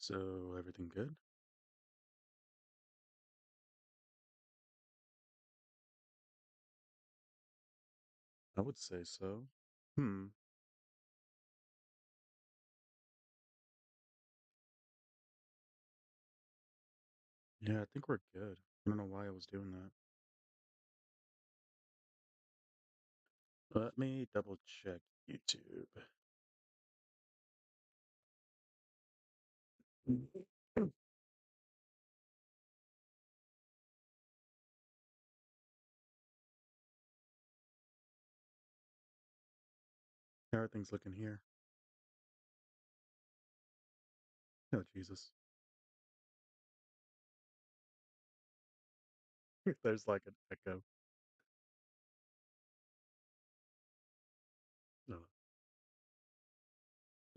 So everything good? I would say so. Hmm. Yeah, I think we're good. I don't know why I was doing that. Let me double check YouTube. How are things looking here? Oh, Jesus. There's like an echo. No.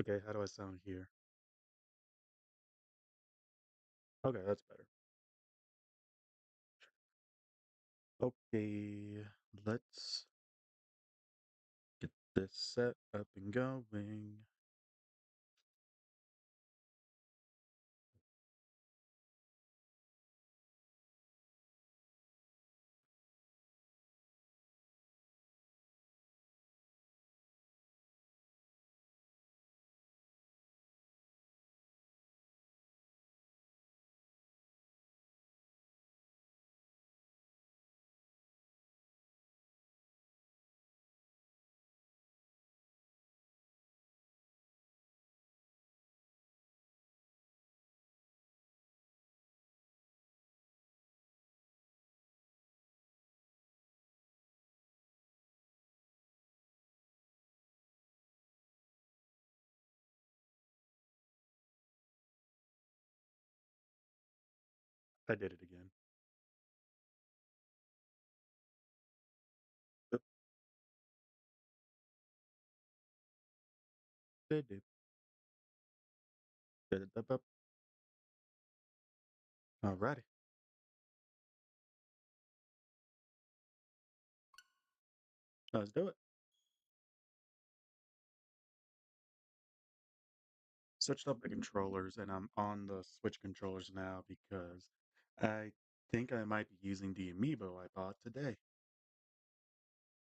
Okay, how do I sound here? Okay, that's better. Okay, let's get this set up and going. I did it again. Oop, did it, did it, up, up. Alrighty, let's do it. Switched up the controllers, and I'm on the Switch controllers now because I think I might be using the amiibo I bought today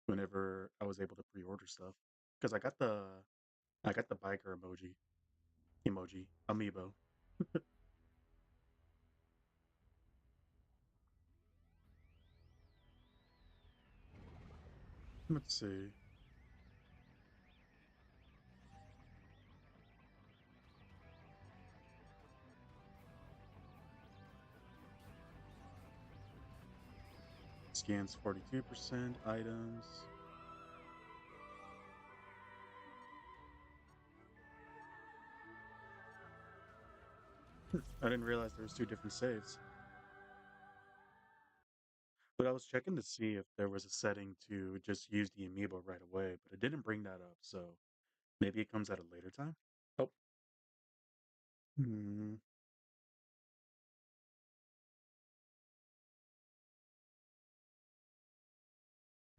whenever I was able to pre-order stuff. Because I got the biker emoji amiibo. Let's see. Scans 42% items. I didn't realize there was two different saves. But I was checking to see if there was a setting to just use the amiibo right away, but it didn't bring that up, so maybe it comes at a later time. Oh, hmm,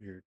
weird.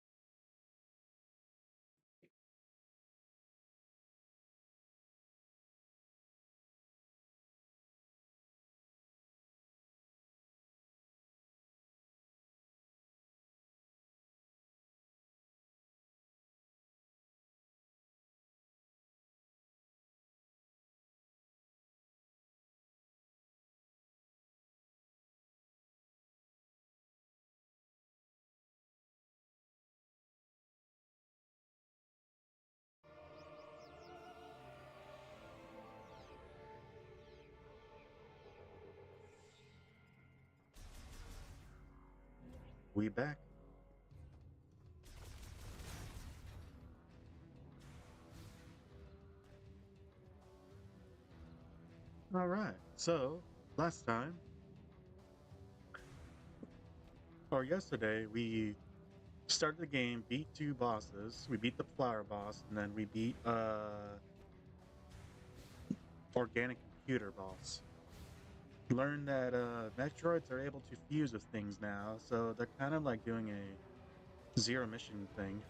We back. All right. So last time or yesterday, we started the game, beat two bosses. We beat the flower boss, and then we beat organic computer boss. Learned that Metroids are able to fuse with things now, so they're kind of like doing a zero mission thing.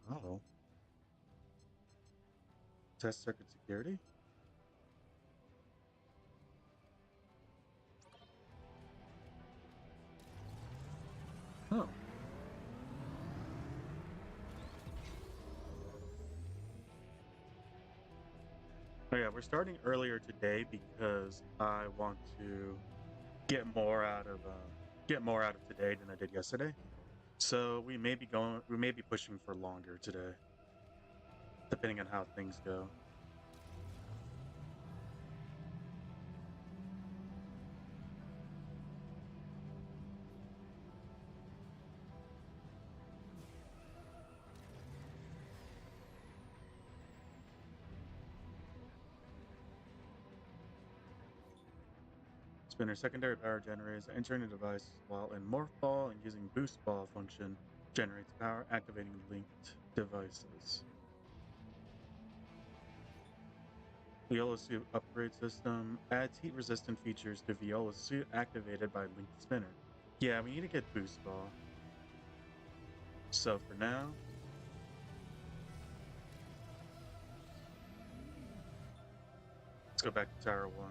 Oh, Test circuit security? Oh. Oh yeah, we're starting earlier today because I want to get more out of today than I did yesterday. So we may be pushing for longer today, depending on how things go. Spinner secondary power generators entering the device while in morph ball and using boost ball function generates power activating linked devices. Viola suit upgrade system adds heat resistant features to Viola suit activated by linked spinner. Yeah, we need to get boost ball. So for now, let's go back to Tower 1.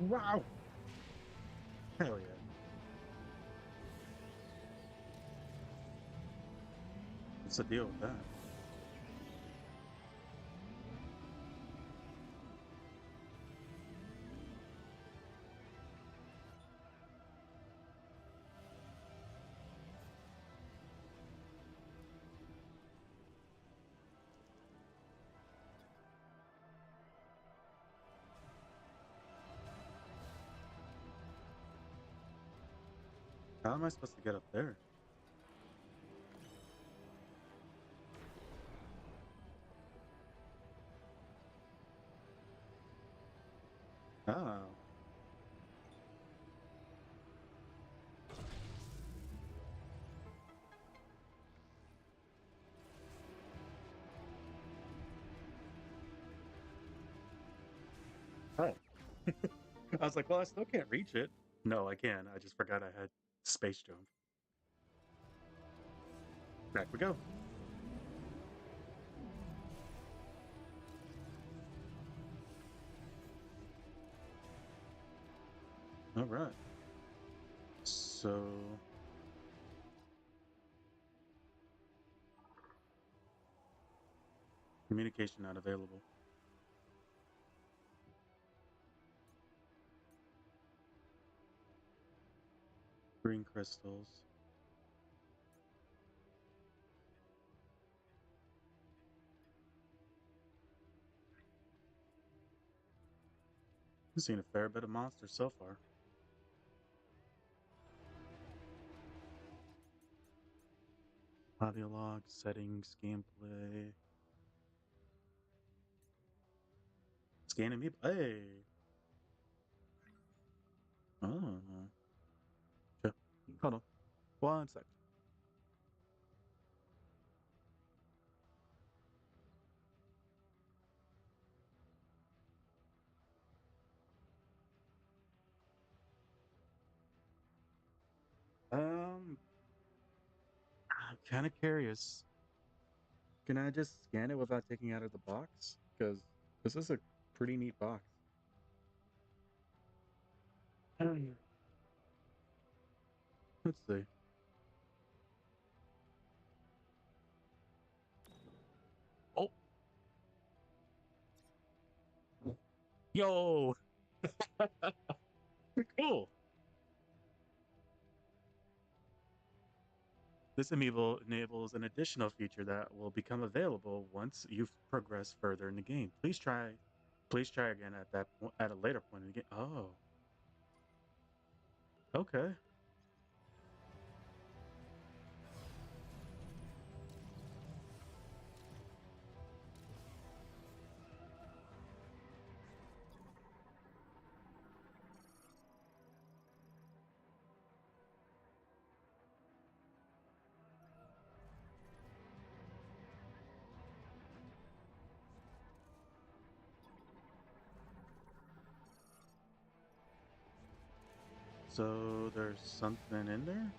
Wow! Hell yeah. What's the deal with that? How am I supposed to get up there? Oh. Oh. I was like, well, I still can't reach it. No, I can. I just forgot I had space jump. Back we go. All right. So, communication not available. Green crystals. We've seen a fair bit of monsters so far. Audio log, settings, gameplay. Scanning me. Hey. Oh. Okay. Hold on. 1 sec. Um, I'm kind of curious. Can I just scan it without taking it out of the box? Because this is a pretty neat box. Mm. Let's see. Oh, yo, cool. This amiibo enables an additional feature that will become available once you've progressed further in the game. Please try again at at a later point in the game. Oh, okay. So there's something in there?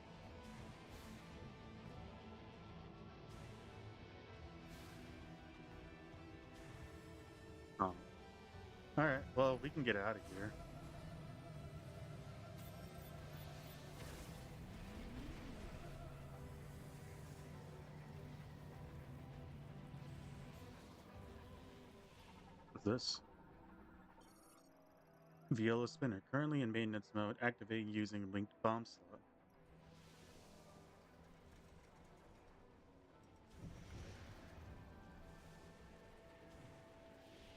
Oh. Alright, well, we can get out of here. What's this? Viola spinner, currently in maintenance mode, activating using linked bomb slot.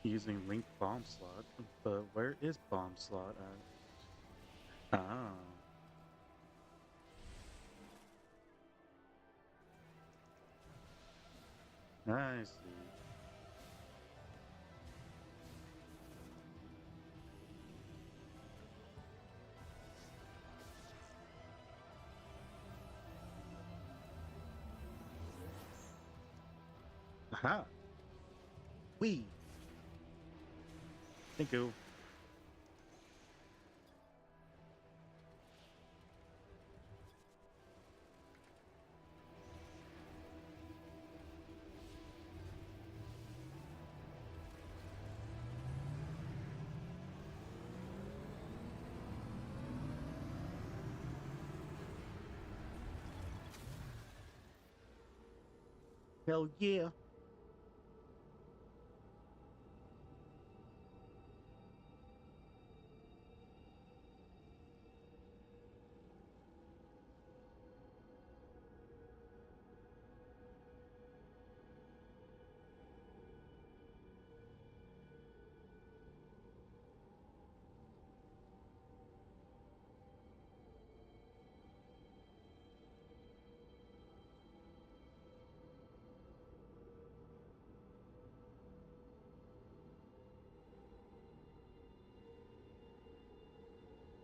Using linked bomb slot, but where is bomb slot at? Ah, I see. Aha! Wee! Thank you. Hell yeah!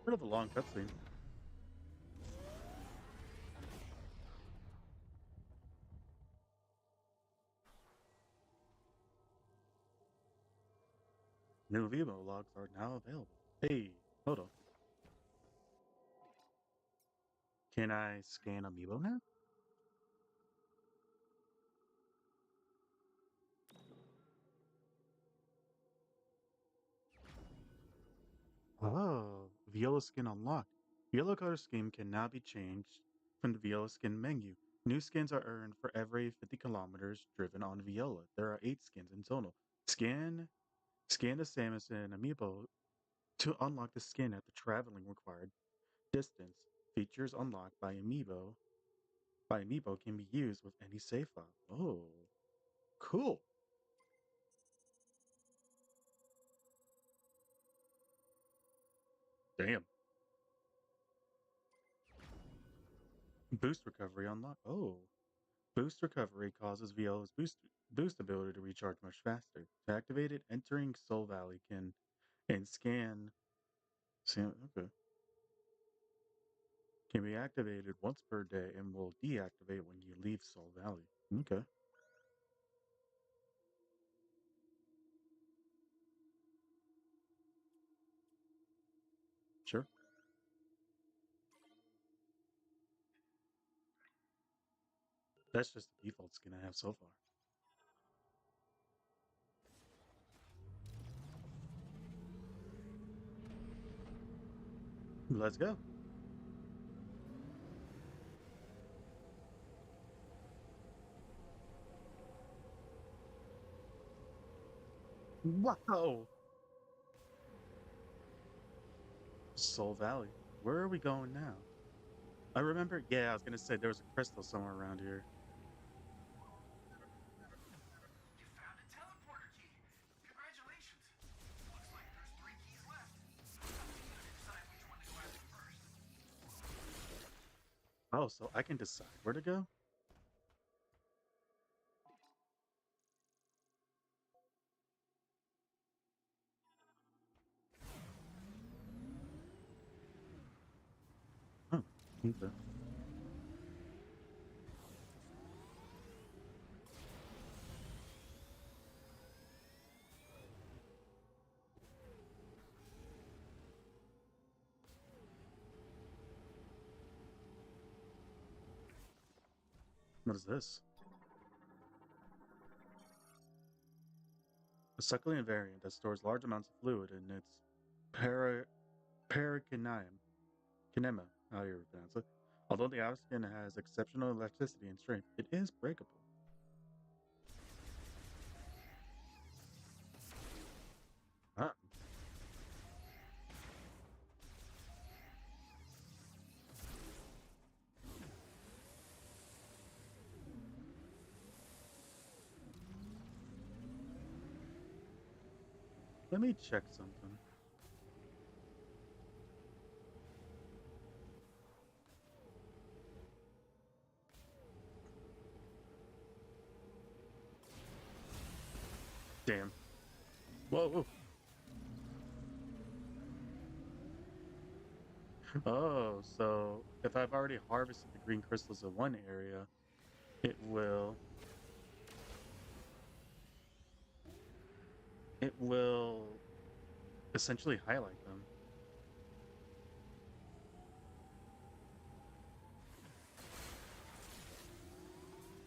Bit of a long cutscene. New Vivo logs are now available. Hey, hold on. Can I scan Amiibo now? Oh, Viola skin unlocked. Viola color scheme can now be changed from the Viola skin menu. New skins are earned for every 50 kilometers driven on Viola. There are 8 skins in total. Scan the Samus Amiibo to unlock the skin at the traveling required distance. Features unlocked by Amiibo can be used with any save file. Oh, cool. Damn. Boost recovery unlocked. Oh, boost recovery causes Viola's boost ability to recharge much faster. To activate it, entering Soul Valley and okay, can be activated once per day and will deactivate when you leave Soul Valley. Okay, sure. That's just the default skin I have so far. Let's go. Wow. Soul Valley. Where are we going now? I remember, yeah, I was gonna say there was a crystal somewhere around here. You found a teleporter key. Congratulations. Looks like there's 3 keys left. Up to you to decide which one to go after first. Oh, so I can decide where to go? Oh, okay. What is this? A succulent variant that stores large amounts of fluid in its para parakineme, kinema, however you pronounce it. Although the outer skin has exceptional elasticity and strength, it is breakable. Ah, let me check something. Damn. Whoa, whoa. Oh, so if I've already harvested the green crystals in one area, it will it will essentially highlight them.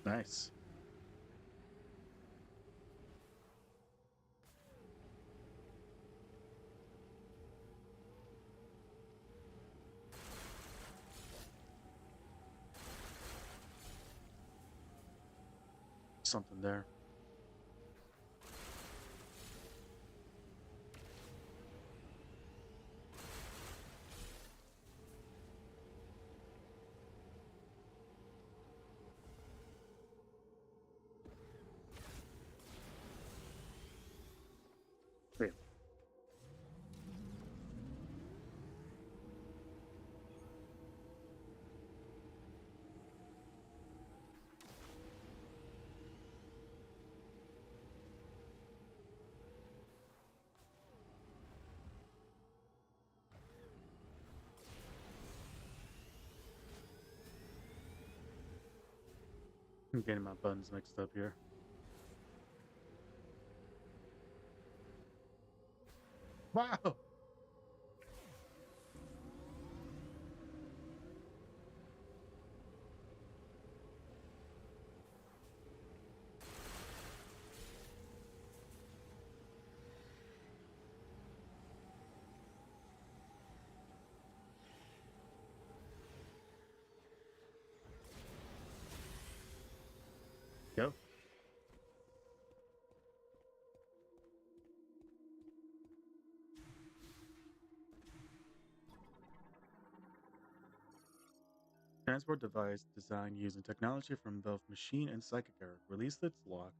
Nice. Something there. Yeah. I'm getting my buttons mixed up here. Wow. Go. Transport device designed using technology from both machine and psychic error released its lock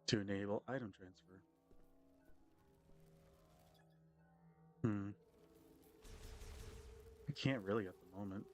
to enable item transfer. Hmm. I can't really at the moment.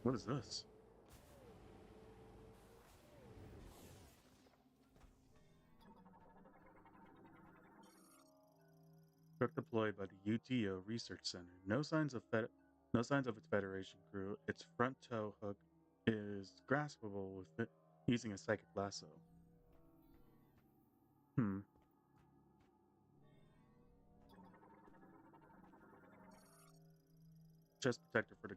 What is this? Truck deployed by the UTO Research Center. No signs of its Federation crew. Its front tow hook is graspable with it using a psychic lasso. Hmm. Chest protector for the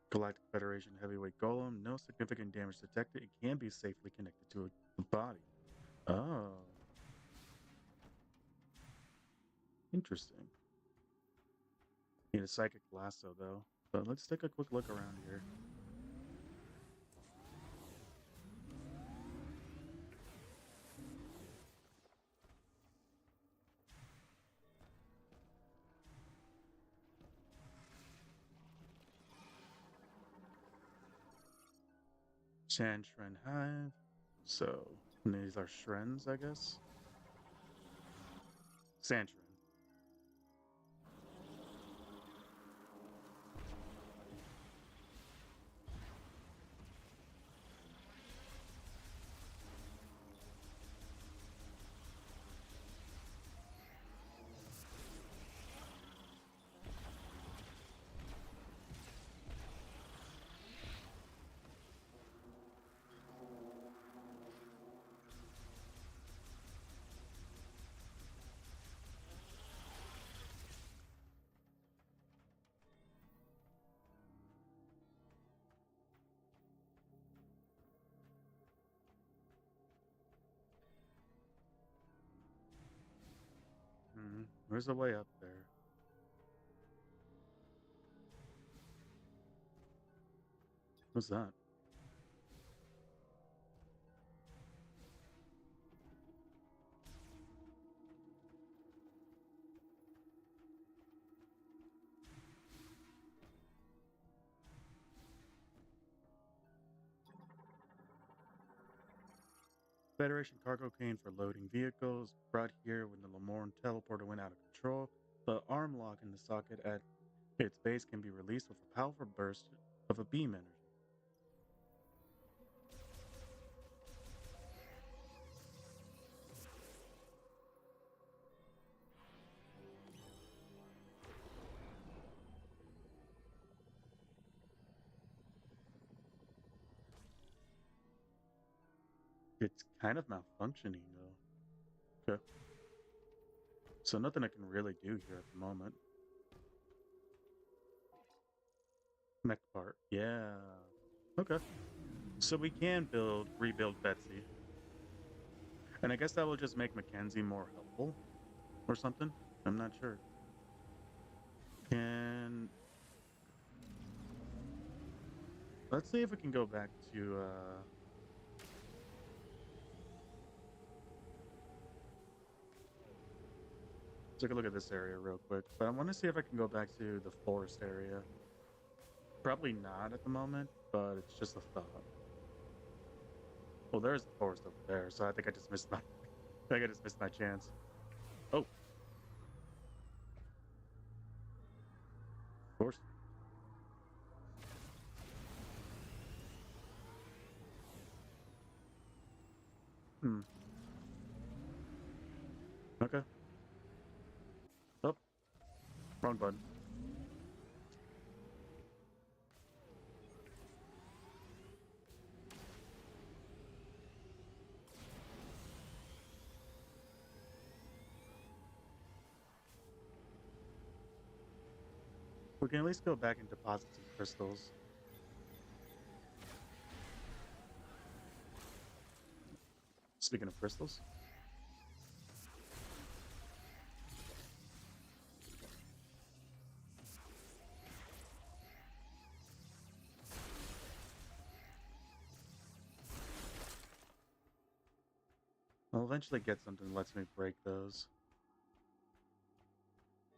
Galactic Federation heavyweight golem. No significant damage detected. It can be safely connected to a body. Oh, interesting. Need a psychic lasso though. But let's take a quick look around here. Sand Shren Hive. So these are Shrens, I guess. Sand Shren. Where's the way up there? What's that? Federation cargo came for loading vehicles, brought here when the Lamorne teleporter went out of control. The arm lock in the socket at its base can be released with a powerful burst of a beam energy. It's kind of malfunctioning, though. Okay. So nothing I can really do here at the moment. Mech part. Yeah. Okay. So we can rebuild Betsy. And I guess that will just make Mackenzie more helpful or something. I'm not sure. And let's see if we can go back to take a look at this area real quick. But I want to see if I can go back to the forest area. Probably not at the moment, but it's just a thought. Well, there's the forest over there, so I think I just missed my I think I just missed my chance. Oh, of course. Hmm. Okay. Oh, wrong button. We can at least go back and deposit some crystals. Speaking of crystals, I'll eventually get something that lets me break those.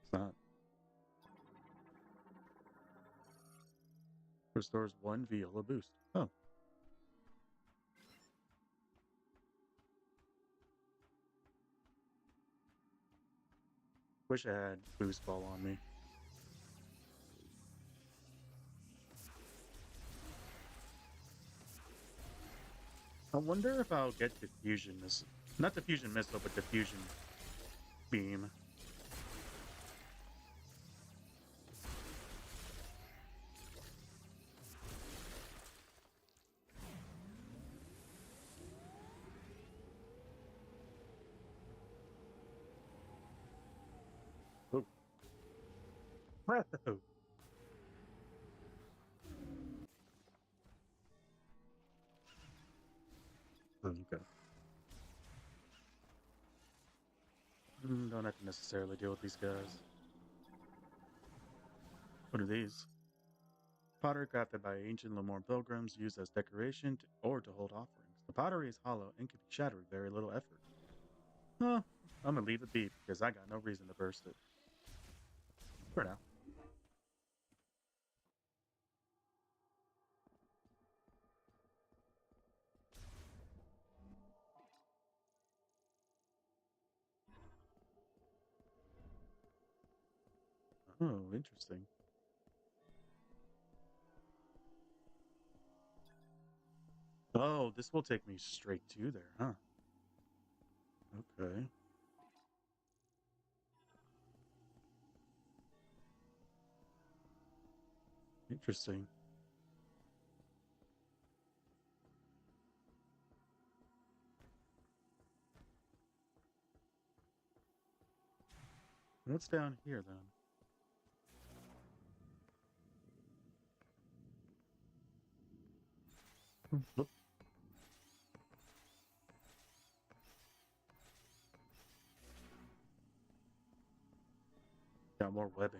It's not. Restores one Viola boost. Oh, wish I had boost ball on me. I wonder if I'll get diffusion missile. Not diffusion missile, but diffusion beam. Oh, oh. Okay. Don't have to necessarily deal with these guys. What are these? Pottery crafted by ancient Lemur pilgrims used as decoration or to hold offerings. The pottery is hollow and can be shattered with very little effort. Huh, I'm gonna leave it be because I got no reason to burst it. For now. Oh, interesting. Oh, this will take me straight to there, huh? Okay. Interesting. What's down here then? Look, got more webbing.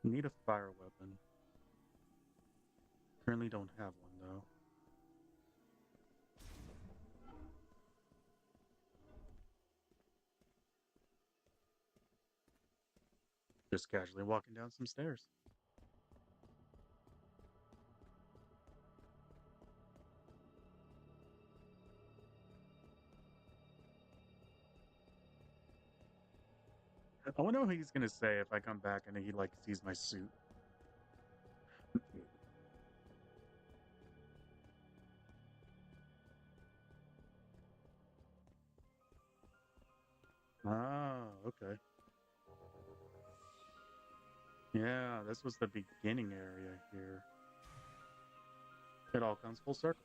Need a fire weapon. Currently don't have one though. Just casually walking down some stairs. I wonder what he's gonna say if I come back and he like sees my suit. Ah, okay. Yeah, this was the beginning area here. It all comes full circle.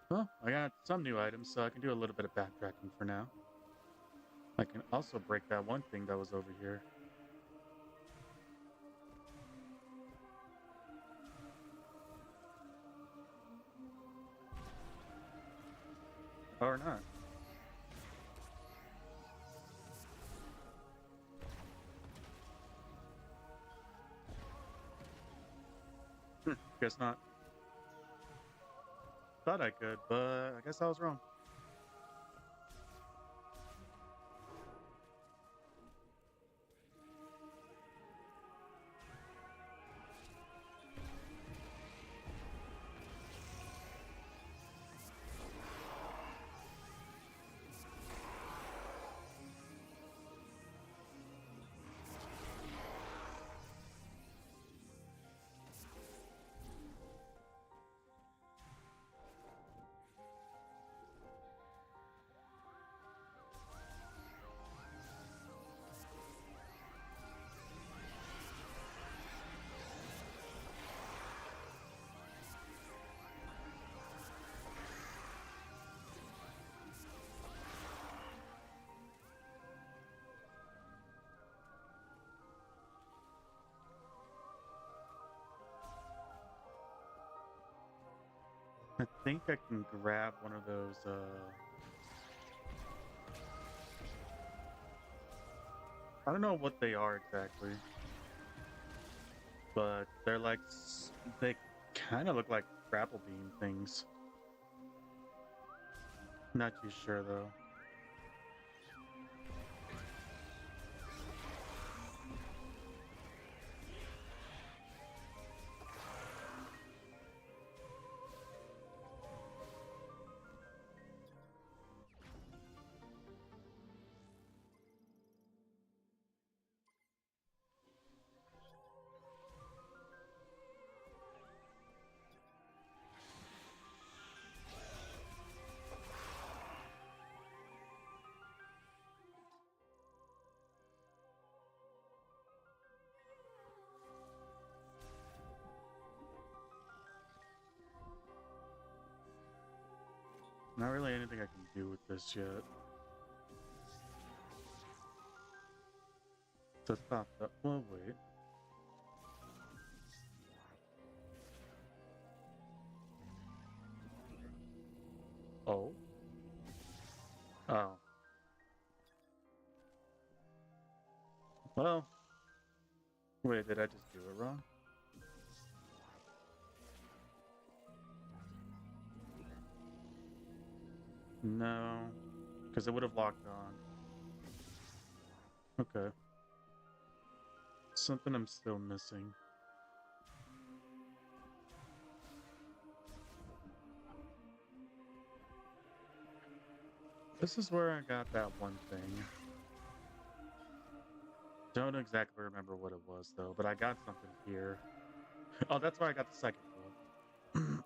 Well, I got some new items, so I can do a little bit of backtracking for now. I can also break that one thing that was over here. Or not. Guess not. Thought I could, but I guess I was wrong. I think I can grab one of those, I don't know what they are exactly, but they're like, they kind of look like grapple beam things. Not too sure though. Not really anything I can do with this yet. To stop that. Well, wait. Oh. Oh. Well, wait, did I just do it wrong? No, because it would have locked on. Okay. Something I'm still missing. This is where I got that one thing. Don't exactly remember what it was though, but I got something here. Oh, that's why I got the second wheel.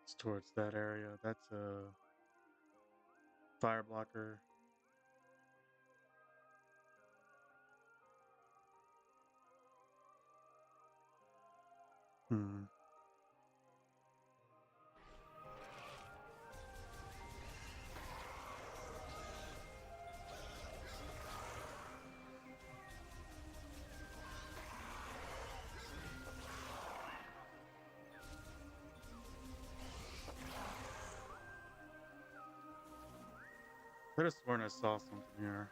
It's towards that area. That's a fire blocker. Hmm. I could have sworn I saw something here.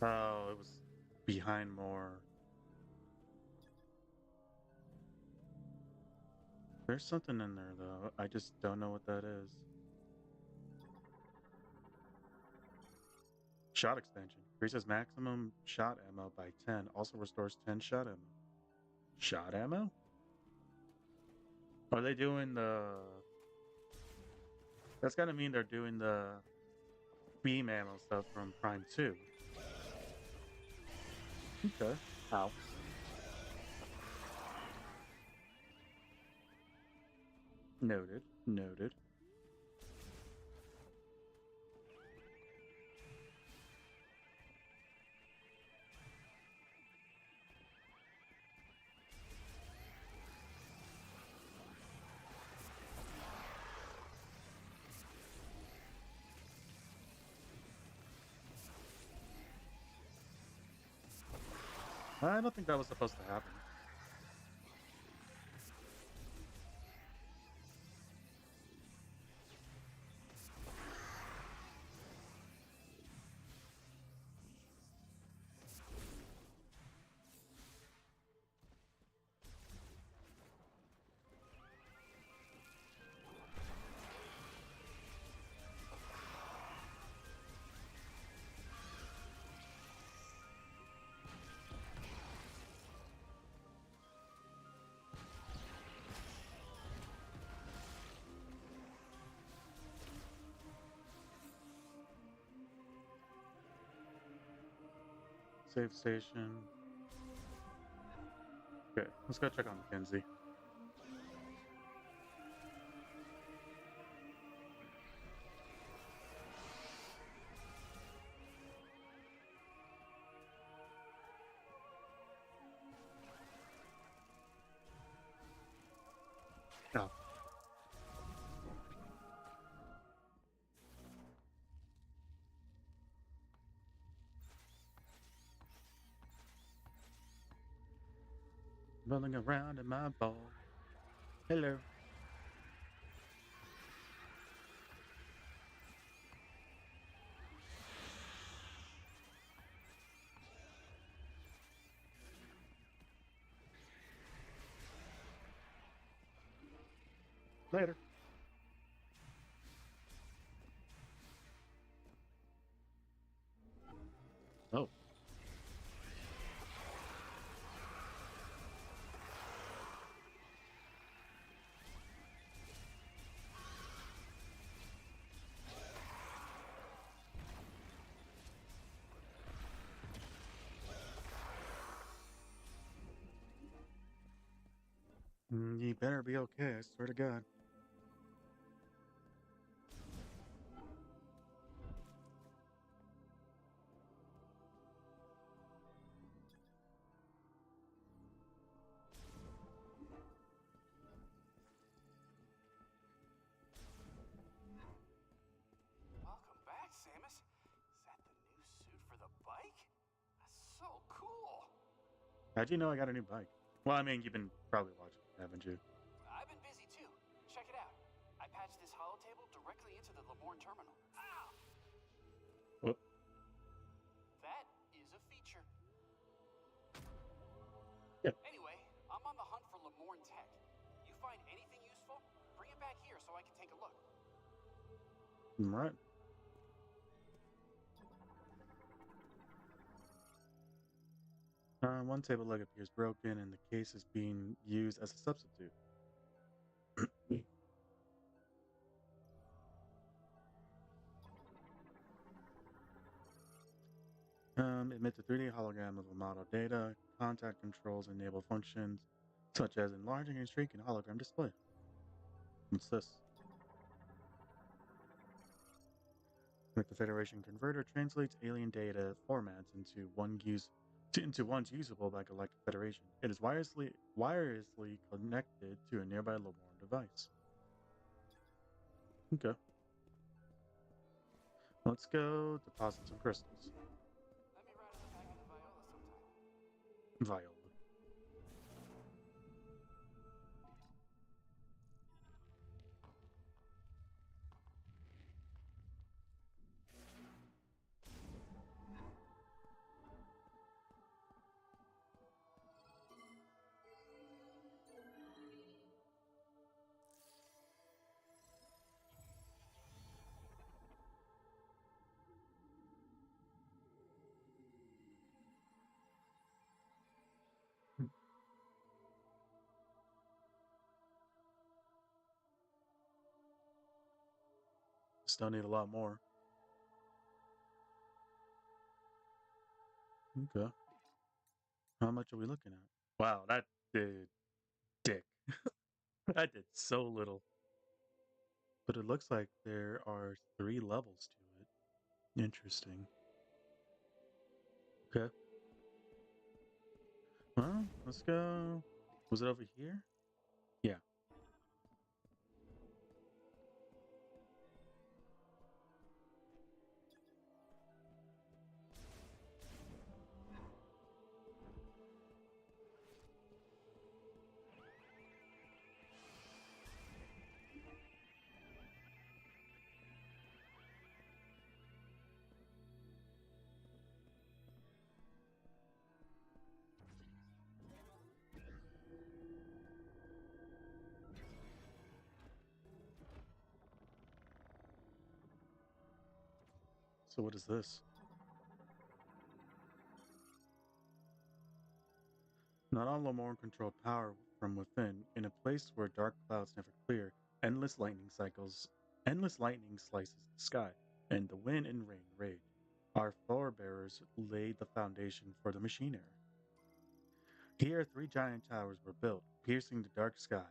Oh, it was behind more. There's something in there though. I just don't know what that is. Shot expansion. Increases maximum shot ammo by 10. Also restores 10 shot ammo. Shot ammo? Are they doing the... That's gotta mean they're doing the beam ammo stuff from Prime 2. Okay. Ow. Noted. Noted. I don't think that was supposed to happen. Save station. Okay, let's go check on Mackenzie. Oh, rolling around in my ball. Hello. Later. Oh. You better be okay, I swear to God. Welcome back, Samus. Is that the new suit for the bike? That's so cool. How'd you know I got a new bike? Well, I mean, you've been probably watching, haven't you? I've been busy too. Check it out. I patched this holo table directly into the Lemoorn terminal. Ow! Whoop. That is a feature. Yeah. Anyway, I'm on the hunt for Lemoorn tech. You find anything useful? Bring it back here so I can take a look. Right. One table leg appears broken and the case is being used as a substitute. Emit the 3D hologram of a model data. Contact controls enable functions such as enlarging and shrinking hologram display. What's this? Like the Federation converter translates alien data formats into ones usable by Galactic Federation. It is wirelessly connected to a nearby Lomorn device. Okay, let's go deposit some crystals. Let me ride on the back of the Viola sometime. Viola. Still need a lot more. Okay, how much are we looking at? Wow, that did dick. That did so little. But it looks like there are 3 levels to it. Interesting. Okay. Well, let's go. Was it over here? Yeah. So what is this? Not all Lamorne controlled power from within. In a place where dark clouds never clear, endless lightning slices the sky, and the wind and rain rage. Our forebears laid the foundation for the machine era. Here, 3 giant towers were built, piercing the dark sky.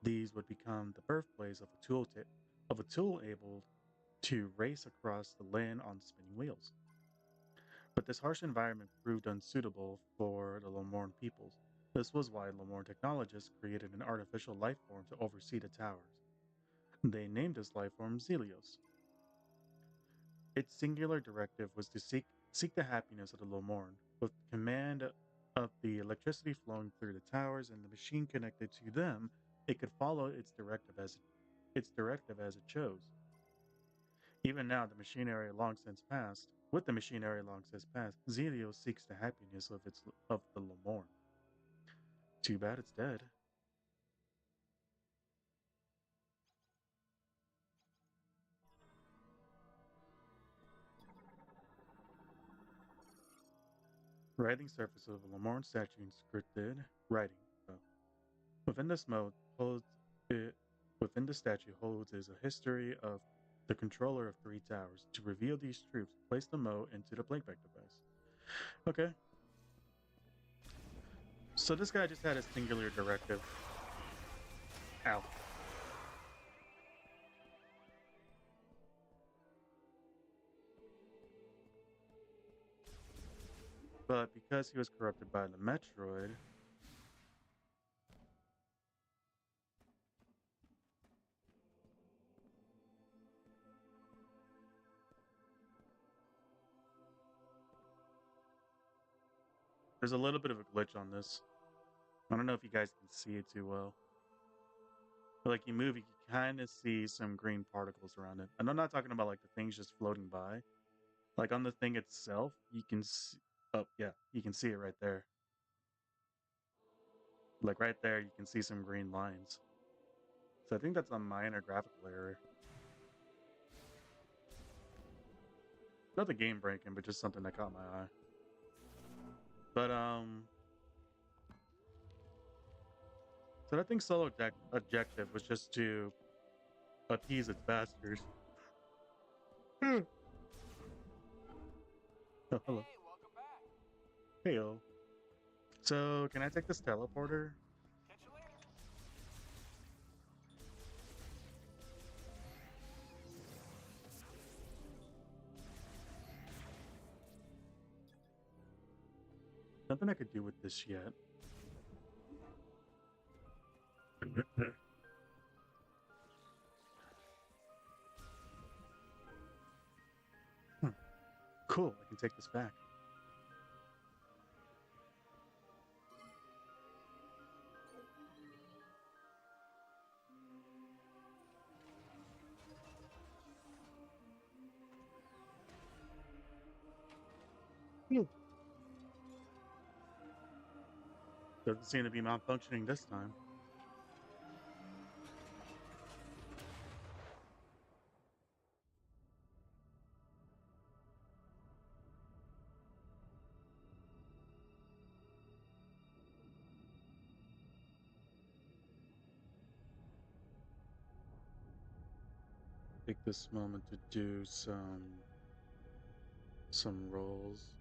These would become the birthplace of a tool able to race across the land on spinning wheels. But this harsh environment proved unsuitable for the Lamorne peoples. This was why Lamorne technologists created an artificial life form to oversee the towers. They named this life form Zelios. Its singular directive was to seek the happiness of the Lamorne, with command of the electricity flowing through the towers and the machine connected to them, it could follow its directive as it chose. Even now, the machinery long since passed. With the machinery long since passed, Zelio seeks the happiness of the Lemorn. Too bad it's dead. Writing surface of a Lemorn statue inscripted writing. Oh. Within this mode holds it within the statue holds is a history of the controller of three towers. To reveal these truths, place the mode into the playback device. Okay. So this guy just had a singular directive. Ow. But because he was corrupted by the Metroid, there's a little bit of a glitch on this. I don't know if you guys can see it too well. But like you move, you can kind of see some green particles around it. And I'm not talking about like the things just floating by. Like on the thing itself, you can see. Oh yeah, you can see it right there. Like right there, you can see some green lines. So I think that's a minor graphical error. Not the game breaking, but just something that caught my eye. But so I think solo objective was just to appease its bastards. Oh, hello. Hey, welcome back. Heyo. So can I take this teleporter? Catch you later. Nothing I could do with this yet. Hmm. Cool, I can take this back. Hmm. Doesn't seem to be malfunctioning this time. Take this moment to do some rolls.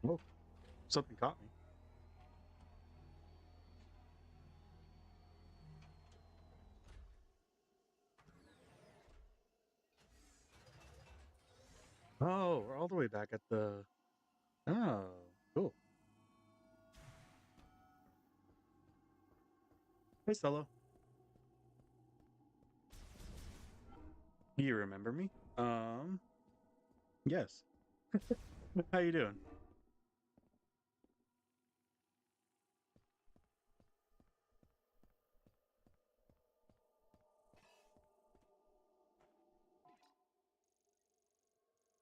Oh, something caught me. Oh, we're all the way back at the. Oh, cool. Hey, Solo. You remember me? Yes. How you doing?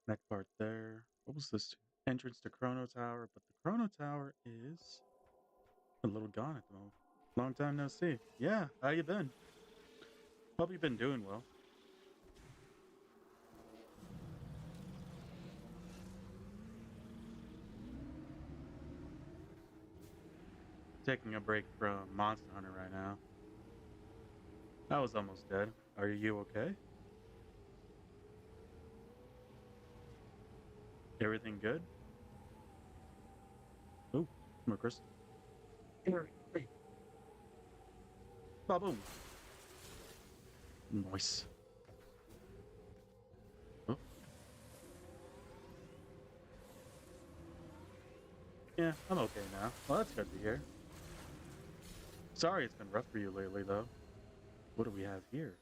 Neck part there. What was this? Entrance to Chrono Tower, but the Chrono Tower is a little gone at the moment. Long time no see. Yeah, how you been? Hope you've been doing well. Taking a break from Monster Hunter right now. I was almost dead. Are you okay? Everything good? Ooh, more crystal. Ba boom. Nice. Oh, yeah, I'm okay now. Well, that's good to hear. Sorry it's been rough for you lately, though. What do we have here?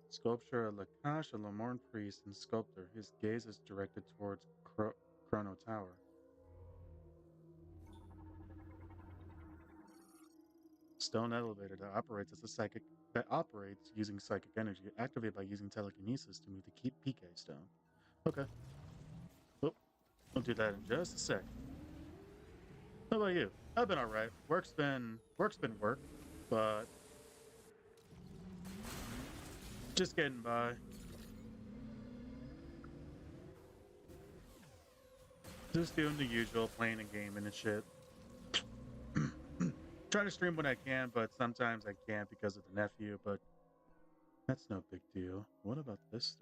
Sculpture of Lakash, a Lamorne priest and sculptor. His gaze is directed towards Chrono Tower. Stone elevator that operates using psychic energy, activated by using telekinesis to move the PK stone. Okay. Oh, we'll do that in just a sec. How about you? I've been alright. Work's been work, but just getting by. Just doing the usual, playing a game and shit. Try to stream when I can, but sometimes I can't because of the nephew, but that's no big deal. What about this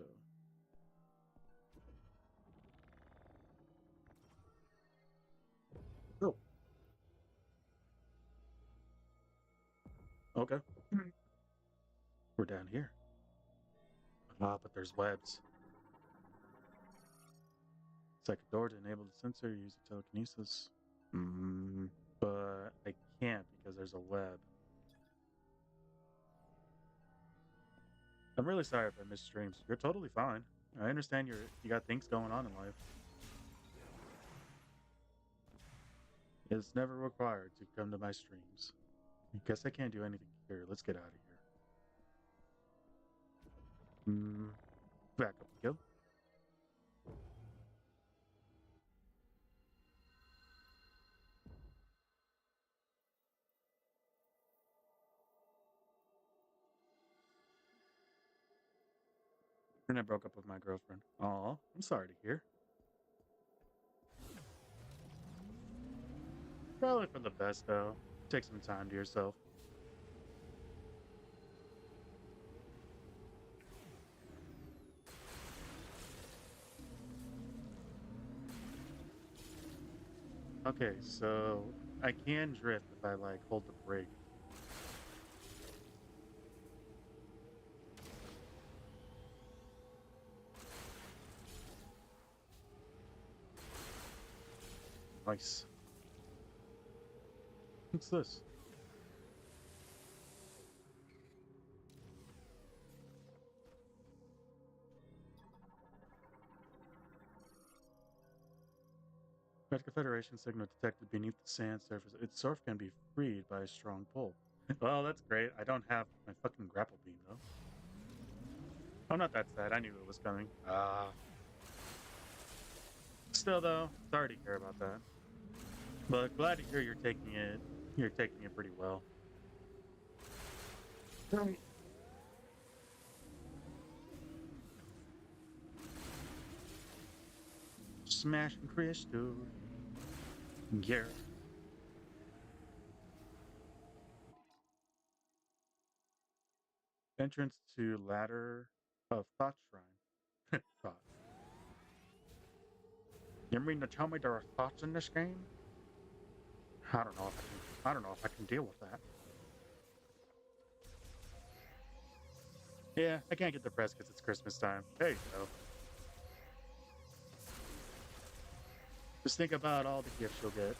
though? Oh, okay. We're down here. Ah, but there's webs. It's like a door to enable the sensor using telekinesis. Mm, but I can't because there's a web. I'm really sorry if I missed streams. You're totally fine. I understand you got things going on in life. It's never required to come to my streams. I guess I can't do anything here. Let's get out of here. Mm, back up we go. And I broke up with my girlfriend. Aw, I'm sorry to hear. Probably for the best though. Take some time to yourself. Okay, so I can drift if I like hold the brake. Nice. What's this? Red Confederation signal detected beneath the sand surface. Its surf can be freed by a strong pull. Well, that's great. I don't have my fucking grapple beam though. I'm not that sad. I knew it was coming. Still though, sorry to hear about that. But glad to hear you're taking it. You're taking it pretty well. Right. Smashing crystal. Yeah. Entrance to ladder of thought shrine. Thought. You mean to tell me there are thoughts in this game? I don't know if I can deal with that. Yeah, I can't get depressed because it's Christmas time. There you go. Just think about all the gifts you'll get.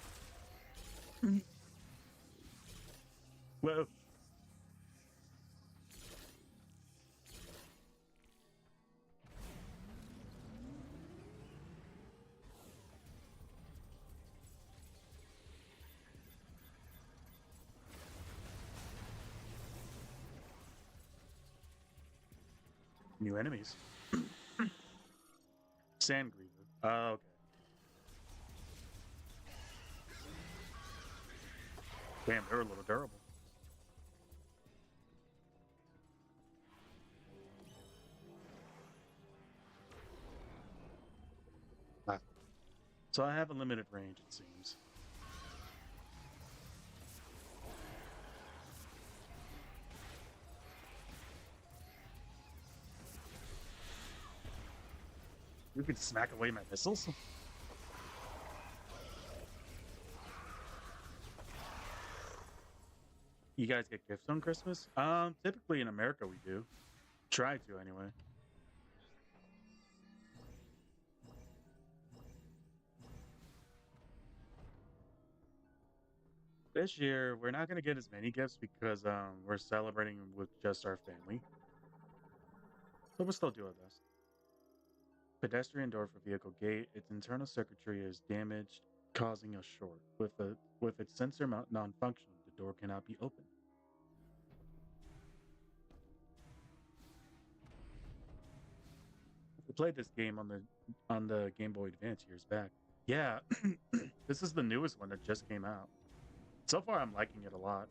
Whoa. New enemies. Sandgriever. Oh, okay. Damn, they're a little durable. Ah. So I have a limited range, it seems. You could smack away my missiles? You guys get gifts on Christmas? Typically in America we do. Try to anyway. This year we're not gonna get as many gifts because we're celebrating with just our family, but we'll still do our best. Pedestrian door for vehicle gate. Its internal circuitry is damaged, causing a short. With its sensor mount non-functional, the door cannot be opened. We played this game on the Game Boy Advance years back. Yeah, this is the newest one that just came out. So far, I'm liking it a lot.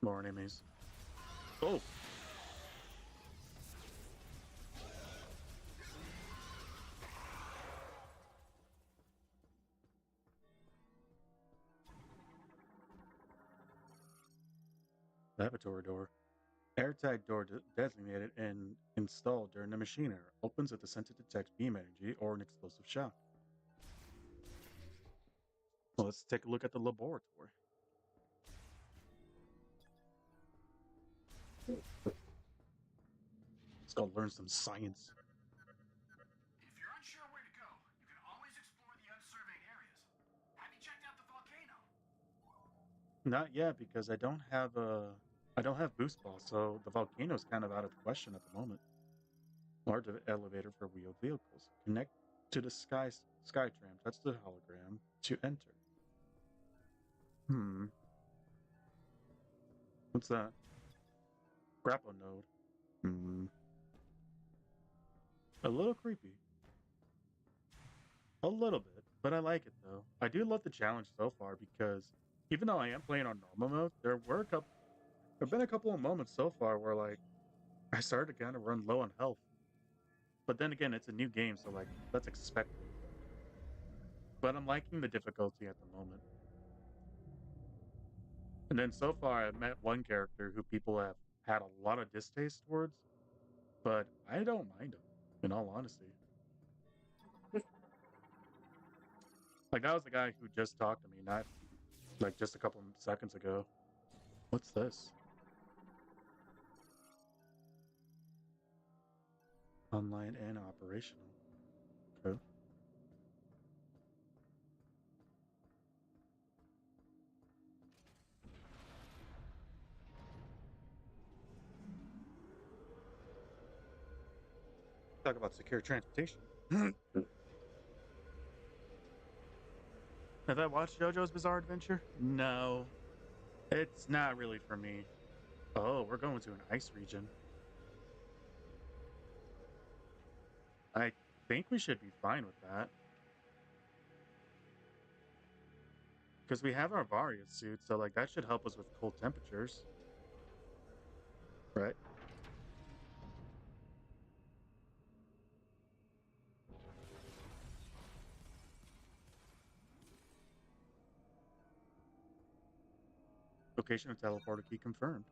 More enemies. Oh, laboratory door. Airtight door designated and installed during the machine error. Opens if the sensor detects beam energy or an explosive shock. Well, let's take a look at the laboratory. Let's go learn some science. If you're unsure where to go, you can always explore the unsurveyed areas. Have you checked out the volcano? Not yet because I don't have boost ball, so the volcano's kind of out of the question at the moment. Large elevator for wheeled vehicles. Connect to the Skytram. Touch the hologram to enter. Hmm. What's that? Grapple node. Hmm. A little creepy. A little bit, but I like it though. I do love the challenge so far because even though I am playing on normal mode, there've been a couple of moments so far where like I started to kind of run low on health. But then again, it's a new game, so like that's expected. But I'm liking the difficulty at the moment. And then so far, I've met one character who people have had a lot of distaste towards, but I don't mind him, in all honesty. Like that was the guy who just talked to me, not like just a couple of seconds ago. What's this? Online and operational. Okay. Talk about secure transportation. Have I watched JoJo's Bizarre Adventure? No, it's not really for me. Oh, we're going to an ice region. I think we should be fine with that. Because we have our Varia suit, so like that should help us with cold temperatures, right? Location of teleporter key confirmed.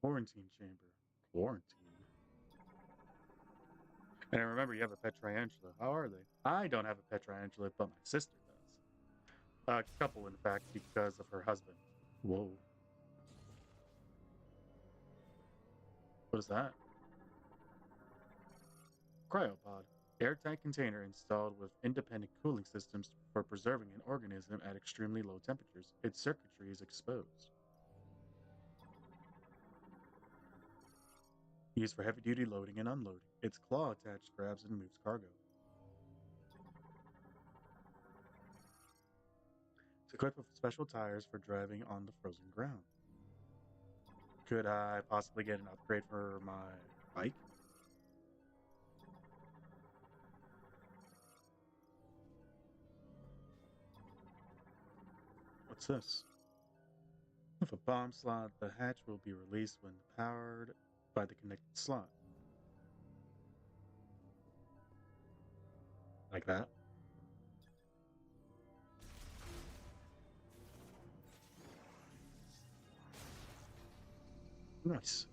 Quarantine chamber. Quarantine. And remember, you have a pet triantula. How are they? I don't have a pet triantula, but my sister does. A couple, in fact, because of her husband. Whoa. What is that? Cryopod. Airtight container installed with independent cooling systems for preserving an organism at extremely low temperatures. Its circuitry is exposed. Used for heavy duty loading and unloading. Its claw attached grabs and moves cargo. It's equipped with special tires for driving on the frozen ground. Could I possibly get an upgrade for my bike? What's this? With a bomb slot, the hatch will be released when powered by the connected slot. Like that. Nice.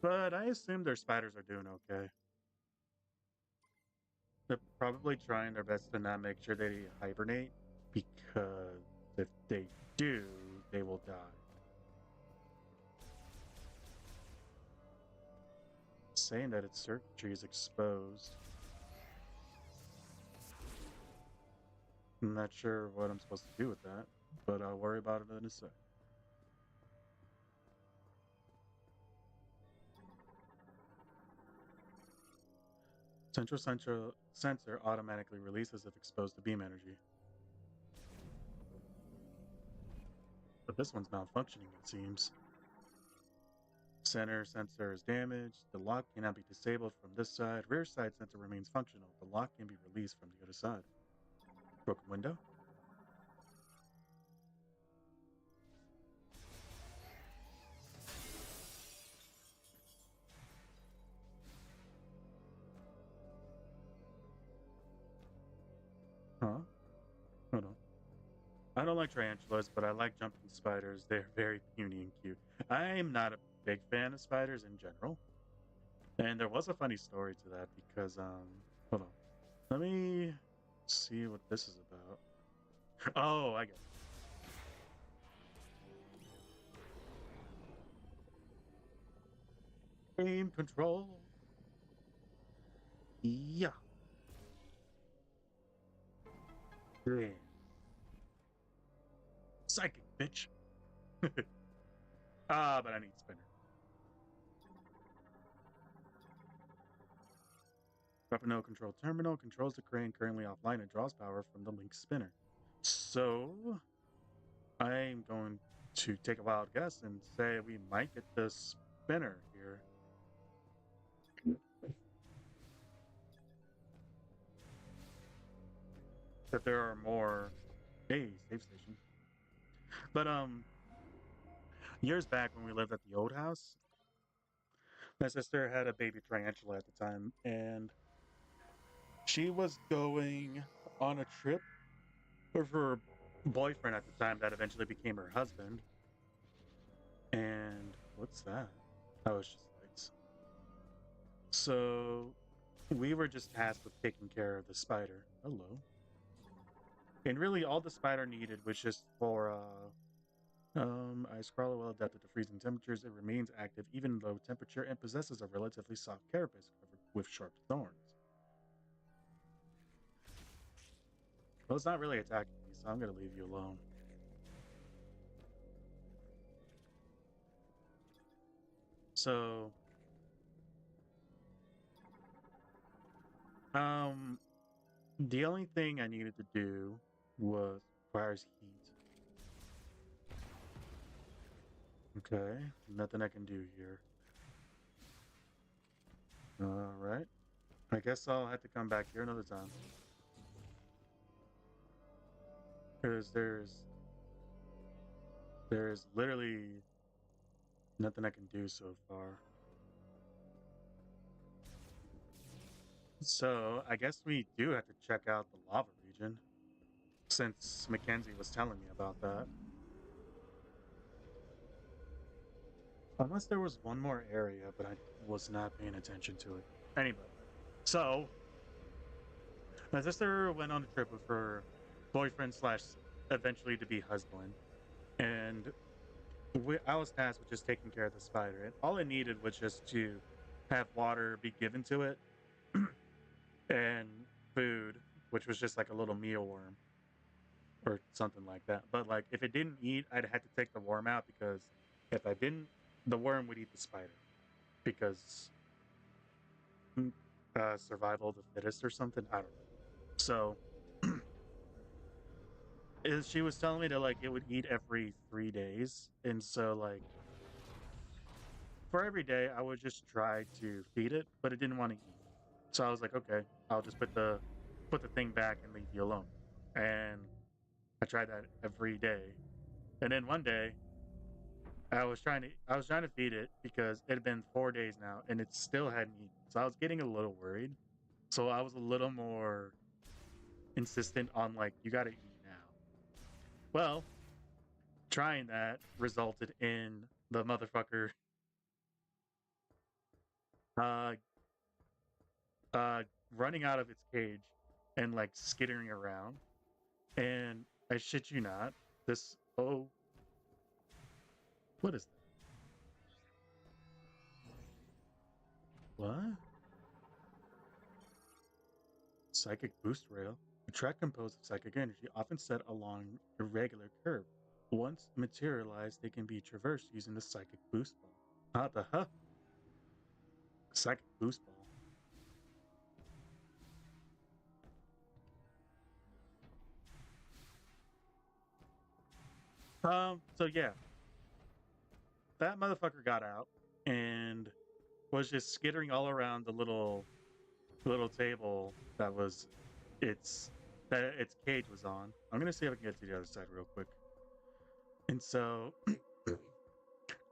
But I assume their spiders are doing okay. They're probably trying their best to not make sure they hibernate, because if they do, they will die. Saying that its circuitry is exposed. I'm not sure what I'm supposed to do with that, but I'll worry about it in a sec. Central sensor automatically releases if exposed to beam energy. But this one's malfunctioning, it seems. Center sensor is damaged. The lock cannot be disabled from this side. Rear side sensor remains functional. The lock can be released from the other side. Broken window? Huh? Hold on. I don't like tarantulas, but I like jumping spiders. They're very puny and cute. I'm not a big fan of spiders in general. And there was a funny story to that because, hold on. Let me see what this is about. Oh, I get it. Game control. Yeah. Yeah. Psychic, bitch. But I need spinner. Weapon control terminal controls the crane currently offline and draws power from the link spinner. So I'm going to take a wild guess and say we might get the spinner here. That there are more save station. But years back when we lived at the old house, my sister had a baby tarantula at the time, and she was going on a trip with her boyfriend at the time that eventually became her husband. And what's that? Oh, it's just lights. So we were just tasked with taking care of the spider. Hello. And really all the spider needed was just for ice crawler well adapted to freezing temperatures. It remains active even low temperature and possesses a relatively soft carapace covered with sharp thorns. Well, it's not really attacking me, so I'm gonna leave you alone. So um the only thing I needed to do was requires heat. Okay, nothing I can do here. All right. I guess I'll have to come back here another time. Because there's literally nothing I can do so far. So I guess we do have to check out the lava region, since Mackenzie was telling me about that. Unless there was one more area, but I was not paying attention to it. Anyway, so my sister went on a trip with her boyfriend slash eventually to be husband, and I was tasked with just taking care of the spider, and all I needed was just to have water be given to it and food, which was just like a little mealworm or something like that. But like if it didn't eat, I'd have to take the worm out because if I didn't, the worm would eat the spider because survival of the fittest or something. I don't know. So she was telling me that like it would eat every 3 days, and so like for every day I would just try to feed it, but it didn't want to eat. So I was like, okay, I'll just put the thing back and leave you alone. And I tried that every day. And then one day I was trying to feed it because it had been 4 days now and it still hadn't eaten. So I was getting a little worried. So I was a little more insistent on like you gotta eat now. Well, trying that resulted in the motherfucker uh uh running out of its cage and like skittering around. And I shit you not, this what is that? What? Psychic boost rail. A track composed of psychic energy, often set along a regular curve. Once materialized, they can be traversed using the psychic boost ball. Ah, the huh? Psychic boost ball. So yeah, that motherfucker got out and was just skittering all around the little table that was its that its cage was on. I'm gonna see if I can get to the other side real quick. And so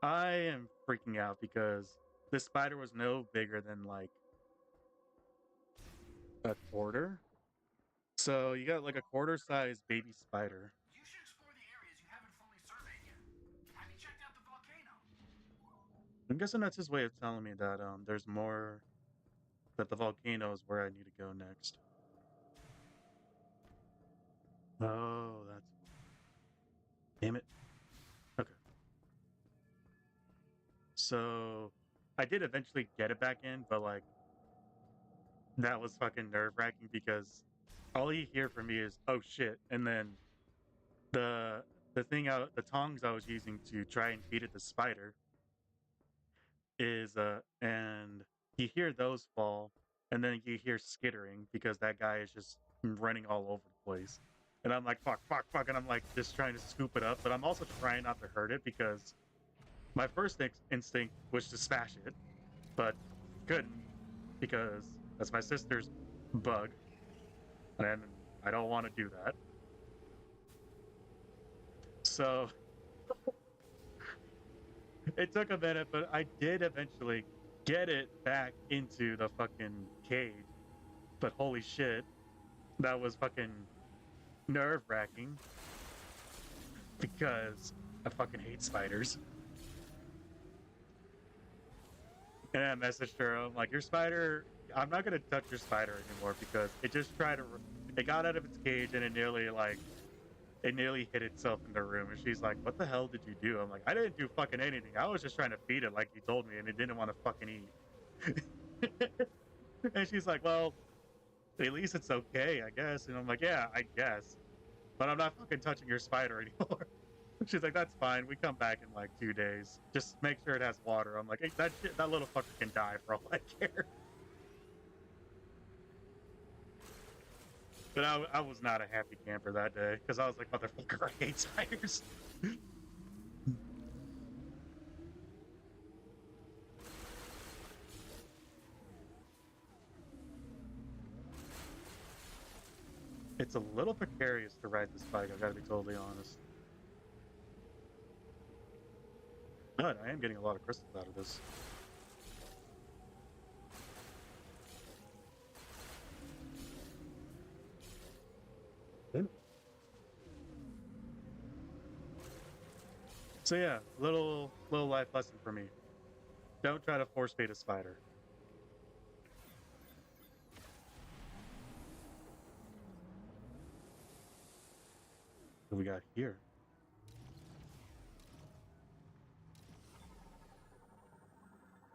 I am freaking out because the spider was no bigger than like a quarter. So you got like a quarter size baby spider. You should explore the areas you haven't fully surveyed yet. Have you checked out the volcano? I'm guessing that's his way of telling me that there's more, that the volcano is where I need to go next. Oh, that's damn it. Okay. So I did eventually get it back in, but like that was fucking nerve wracking because all you hear from me is "oh shit," and then the the tongs I was using to try and feed it the spider is and you hear those fall, and then you hear skittering because that guy is just running all over the place. And I'm like, fuck, fuck, fuck, and I'm like just trying to scoop it up, but I'm also trying not to hurt it because my first instinct was to smash it, but couldn't because that's my sister's bug, and I don't want to do that. So it took a minute, but I did eventually get it back into the fucking cage. But holy shit, that was fucking nerve wracking because I fucking hate spiders. And I messaged her, I'm like, your spider, I'm not gonna touch your spider anymore because it just tried to, it got out of its cage and it nearly hit itself in the room. And she's like, what the hell did you do? I'm like, I didn't do fucking anything. I was just trying to feed it like you told me and it didn't want to fucking eat. And she's like, well, at least it's okay, I guess. And I'm like, yeah, I guess. But I'm not fucking touching your spider anymore. She's like, that's fine. We come back in like 2 days. Just make sure it has water. I'm like, hey, that little fucker can die for all I care. But I was not a happy camper that day because I was like, motherfucker, I hate spiders. It's a little precarious to ride this bike, I gotta be totally honest. But I am getting a lot of crystals out of this. So yeah, little life lesson for me. Don't try to force feed a spider. What we got here?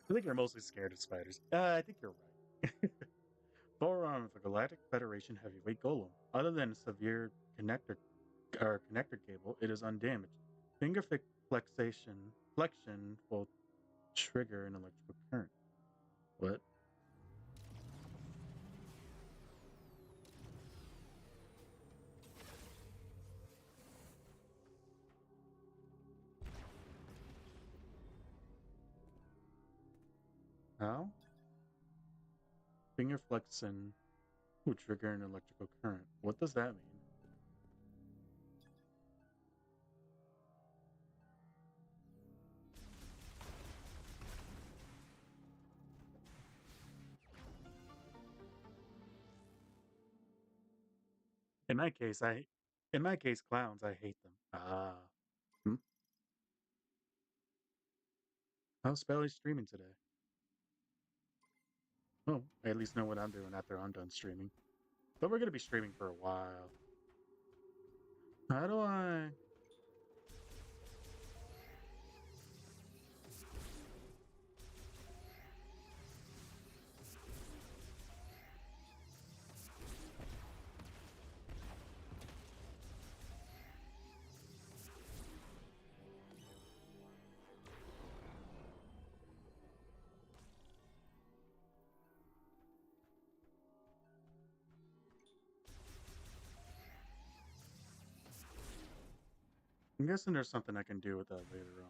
I think you're mostly scared of spiders. I think you're right. Forearm of a Galactic Federation heavyweight golem. Other than a severe connector connector cable, it is undamaged. Finger flexion will trigger an electrical current. What? How? Finger flexion will trigger an electrical current. What does that mean? In my case, clowns, I hate them. Ah. Hmm? How's Spelly streaming today? Oh, I at least know what I'm doing after I'm done streaming. But we're gonna be streaming for a while. How do I? I'm guessing there's something I can do with that later on.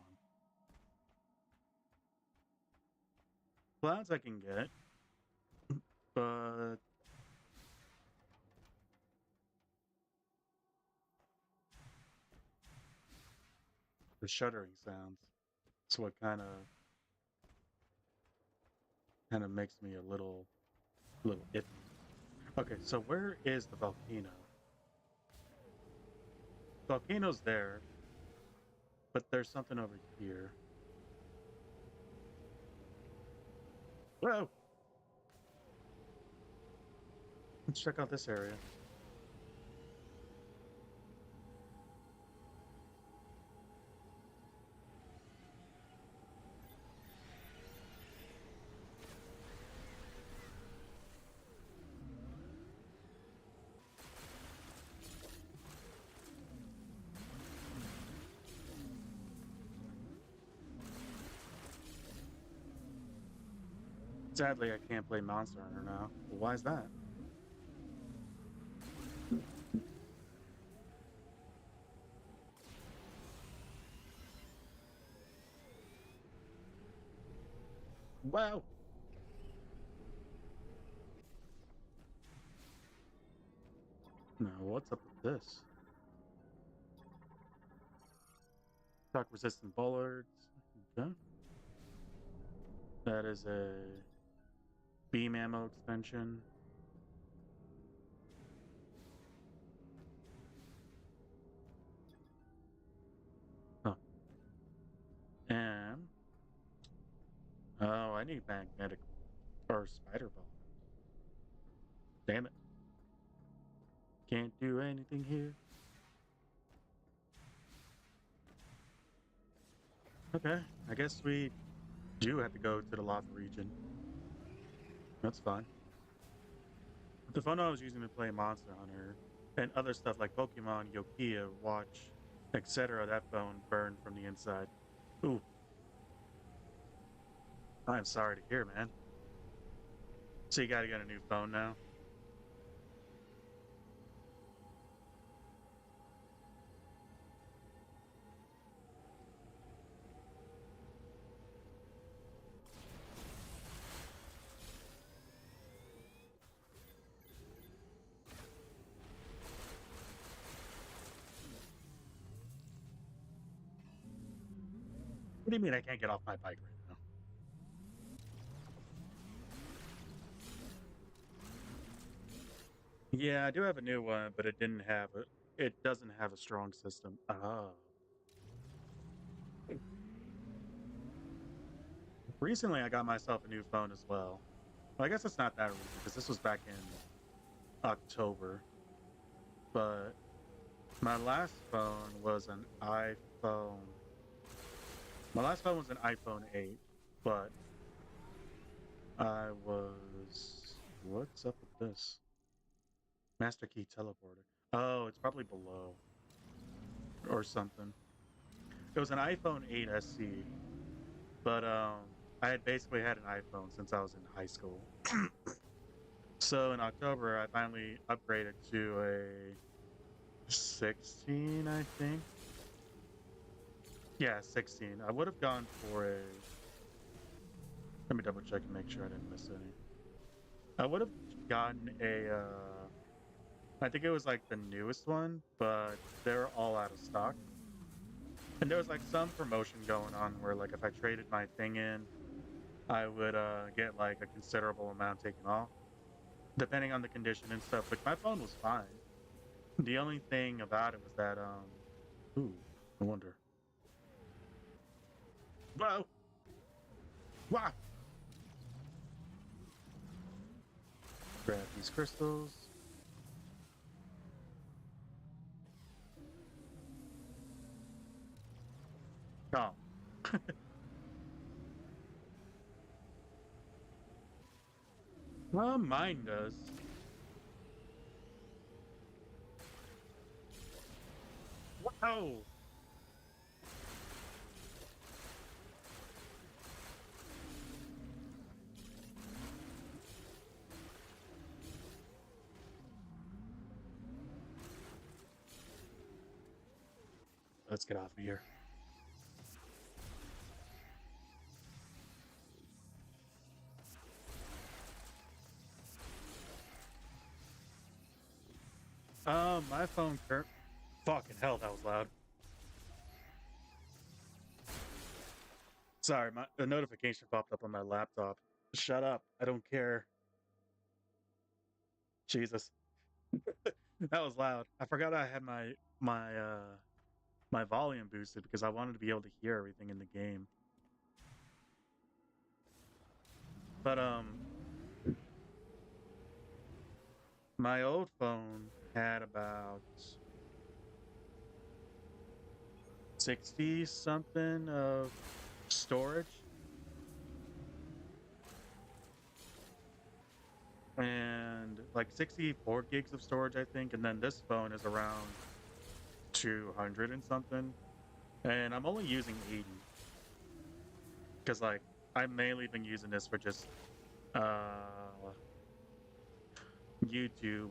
Clouds I can get, but the shuddering sounds. It's what kind of makes me a little iffy. Okay, so where is the volcano? Volcano's there, but there's something over here. Whoa! Let's check out this area. Sadly, I can't play Monster Hunter now. Why is that? Wow! Now, what's up with this? Shock resistant bollards. Okay. That is a beam ammo extension. Huh. And oh, I need magnetic or spider ball. Damn it. Can't do anything here. Okay. I guess we do have to go to the lava region. That's fine. The phone I was using to play Monster Hunter and other stuff like Pokemon, Yokia, Watch, etc., that phone burned from the inside. Ooh, I'm sorry to hear, man. So you gotta get a new phone now? What do you mean I can't get off my bike right now? Yeah, I do have a new one, but it doesn't have a strong system. Oh. Recently I got myself a new phone as well. Well, I guess it's not that recent because this was back in October. But my last phone was an iPhone. My last phone was an iPhone 8, but I was. What's up with this? Master key teleporter. Oh, it's probably below or something. It was an iPhone 8 SE, but I had basically had an iPhone since I was in high school. So in October, I finally upgraded to a 16, I think. Yeah, 16. I would have gone for a. Let me double check and make sure I didn't miss any. I would have gotten a. I think it was like the newest one, but they're all out of stock. And there was like some promotion going on where like if I traded my thing in, I would get like a considerable amount taken off, depending on the condition and stuff. But my phone was fine. The only thing about it was that ooh, I wonder. Whoa! Wow! Grab these crystals. Oh. Well, mine does. Whoa! Let's get off of here. My phone fucking hell, that was loud. Sorry, a notification popped up on my laptop. Shut up. I don't care. Jesus. That was loud. I forgot I had my volume boosted because I wanted to be able to hear everything in the game. But my old phone had about 60 something of storage and like 64 gigs of storage, I think. And then this phone is around 200 and something. And I'm only using 80 because like I've mainly been using this for just uh YouTube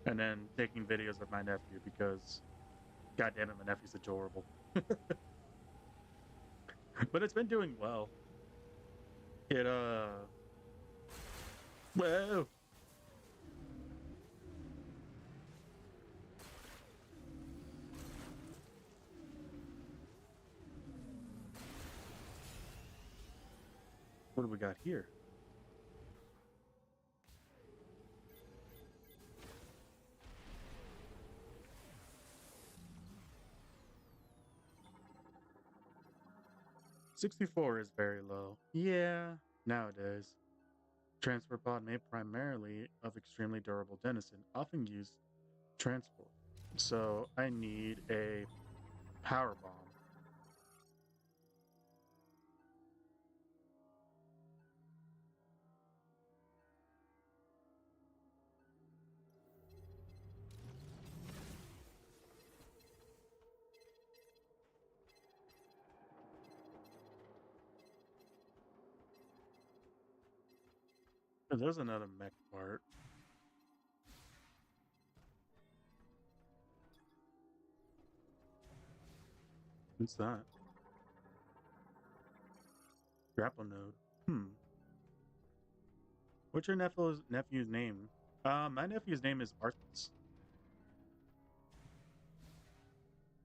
and then taking videos of my nephew because god damn it, my nephew's adorable. But it's been doing well. It whoa. What do we got here? $64 is very low. Yeah, nowadays. Transfer pod made primarily of extremely durable denizen, often used transport. So I need a power bomb. Oh, there's another mech part. What's that? Grapple node. Hmm. What's your nephew's name? My nephew's name is Arthas.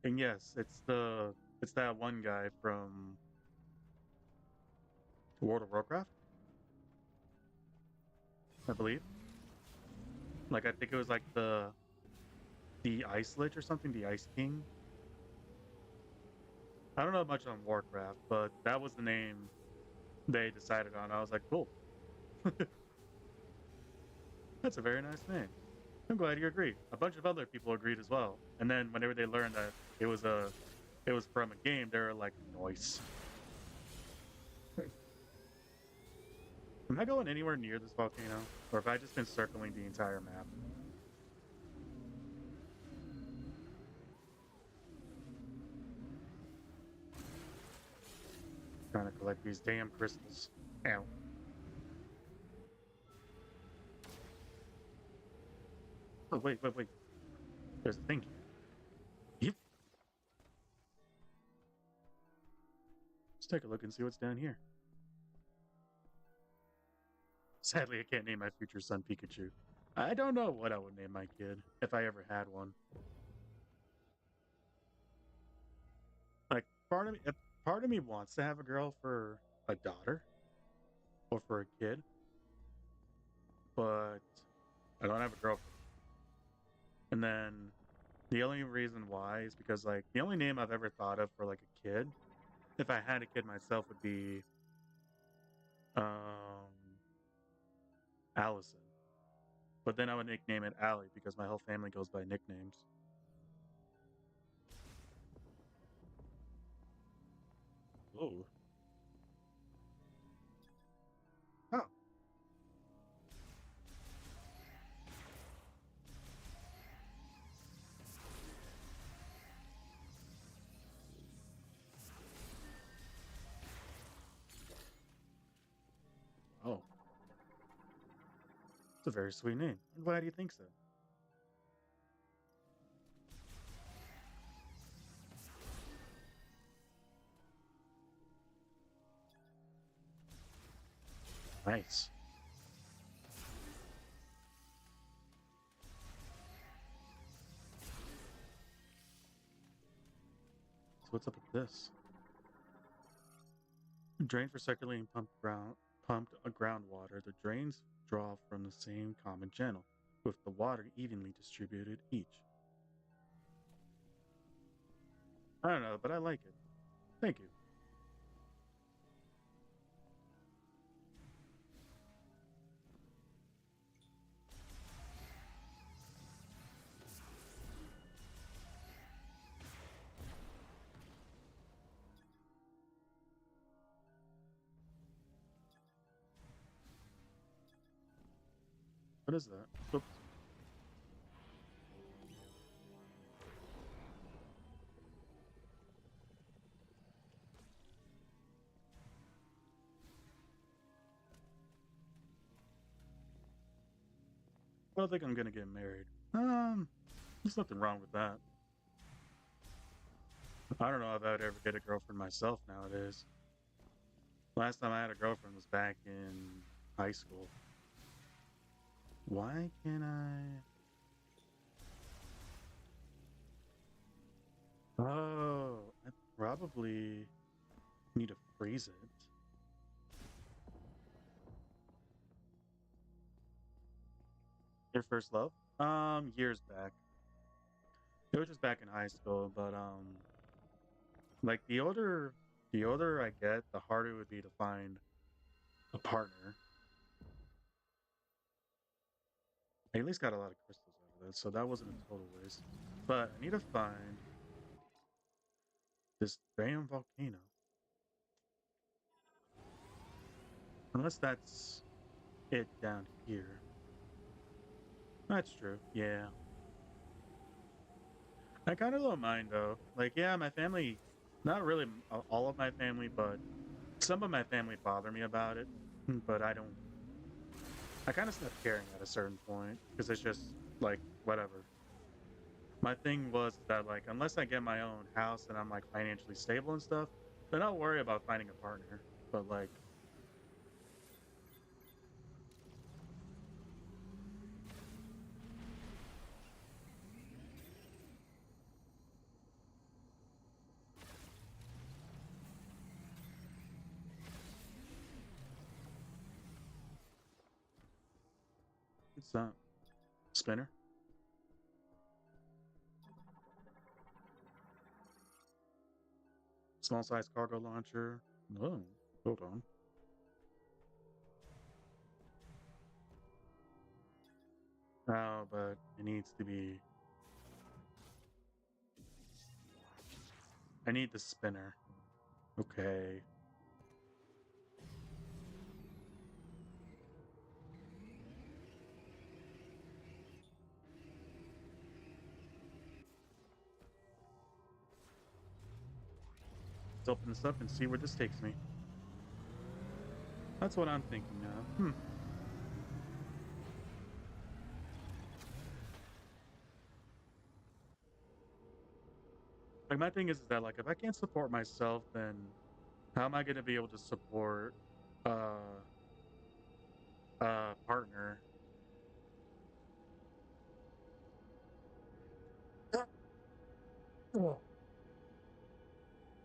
And yes, it's that one guy from World of Warcraft, I believe. Like I think it was like the Ice Lich or something, the Ice King. I don't know much on Warcraft, but that was the name they decided on. I was like, cool. That's a very nice name. I'm glad you agreed. A bunch of other people agreed as well. And then whenever they learned that it was from a game, they were like, nice. Am I going anywhere near this volcano? Or have I just been circling the entire map? Trying to collect these damn crystals. Ow. Oh, wait. There's a thing here. Yep. Let's take a look and see what's down here. Sadly, I can't name my future son Pikachu. I don't know what I would name my kid if I ever had one. Like part of me wants to have a girl for a daughter or for a kid, but I don't have a girlfriend. And then the only reason why is because like the only name I've ever thought of for like a kid, if I had a kid myself, would be um Allison. But then I would nickname it Allie because my whole family goes by nicknames. Oh. Oh. Oh. It's a very sweet name. I'm glad you think so. Nice. So what's up with this? Drain for circulating pumped groundwater. The drains draw from the same common channel, with the water evenly distributed each. I don't know, but I like it. Thank you. What is that? Oops. I don't think I'm gonna get married. There's nothing wrong with that. I don't know if I would ever get a girlfriend myself nowadays. Last time I had a girlfriend was back in high school. Why can't I? Oh, I probably need to freeze it. Your first love? Years back. It was just back in high school, but like the older I get, the harder it would be to find a partner. I at least got a lot of crystals out of that, so that wasn't a total waste. But I need to find this damn volcano. Unless that's it down here. That's true. Yeah. I kind of don't mind though. Like, yeah, my family, not really all of my family, but some of my family bother me about it. But I don't, I kind of stopped caring at a certain point because it's just like, whatever. My thing was that, like, unless I get my own house and I'm like financially stable and stuff, then I'll worry about finding a partner. But, like, it's not spinner. Small size cargo launcher. Oh, hold on. Oh, but it needs to be. I need the spinner. Okay. Let's open this up and see where this takes me. That's what I'm thinking now. Like, my thing is that, like, if I can't support myself, then how am I going to be able to support uh partner?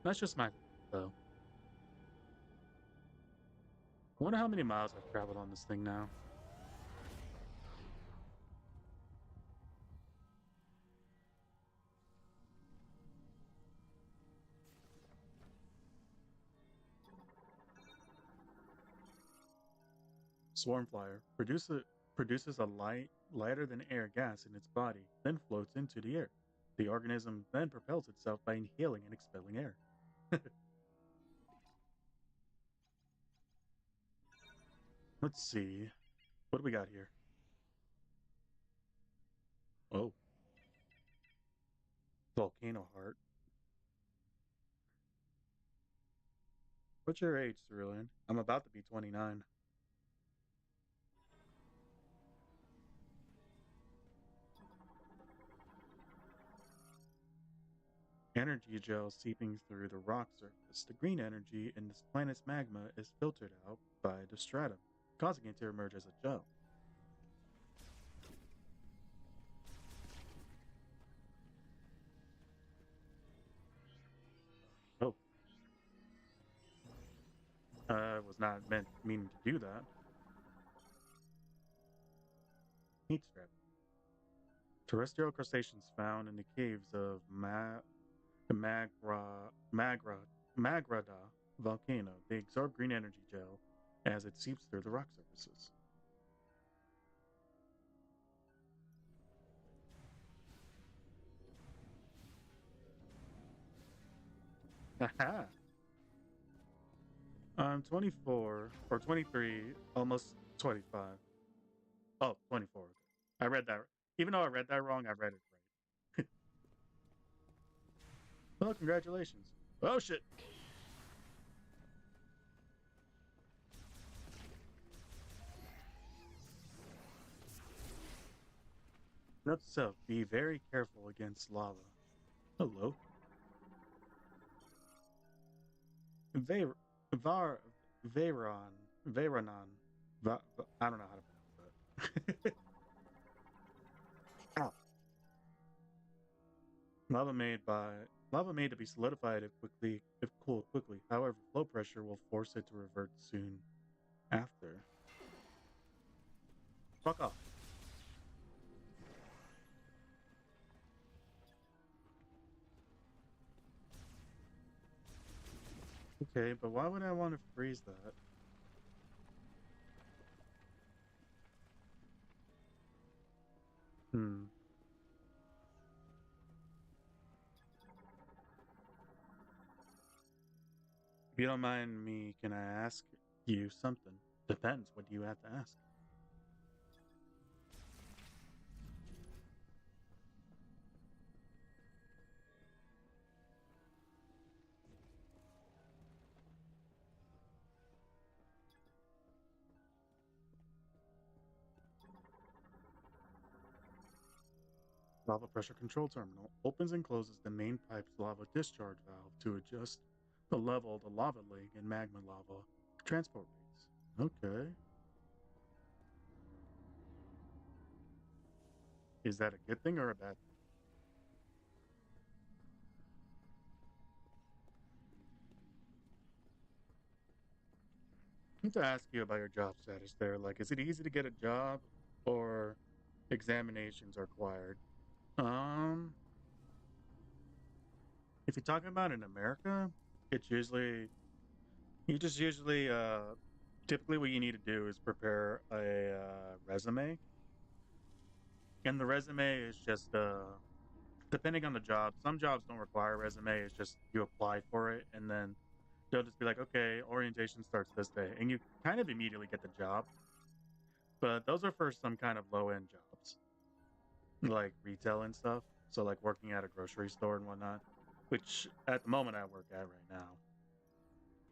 That's just my though. I wonder how many miles I've traveled on this thing now. Produces a lighter than air gas in its body, then floats into the air. The organism then propels itself by inhaling and expelling air. Let's see. What do we got here? Oh, volcano heart. What's your age, Cerulean? I'm about to be 29. Energy gel seeping through the rock surface. The green energy in this planet's magma is filtered out by the stratum, causing it to emerge as a gel. Oh, I was not meant meaning to do that. Heat strip. Terrestrial crustaceans found in the caves of Magra, Magrada volcano. They absorb green energy gel as it seeps through the rock surfaces. Aha! I'm 24 or 23, almost 25. Oh, 24. I read that. Even though I read that wrong, I read it right. Well, congratulations. Oh, shit. Note to self, be very careful against lava. Hello. Ver, Var, Veyron, Veyronon. I don't know how to pronounce that. Ah. Lava made by Lava made to be solidified if cooled quickly. However, flow pressure will force it to revert soon after. Fuck off. Okay, but why would I want to freeze that? Hmm. If you don't mind me, can I ask you something? Depends. What do you have to ask? Lava pressure control terminal opens and closes the main pipe's lava discharge valve to adjust the level of the lava lake and magma lava transport rates. Okay. Is that a good thing or a bad thing? I need to ask you about your job status there. Like, is it easy to get a job or examinations are required? Um, if you're talking about in America, it's usually you just usually typically what you need to do is prepare a resume, and the resume is just depending on the job. Some jobs don't require a resume; it's just you apply for it, and then they'll just be like, "Okay, orientation starts this day," and you kind of immediately get the job. But those are for some kind of low end jobs, like retail and stuff. So like working at a grocery store and whatnot, which at the moment I work at right now.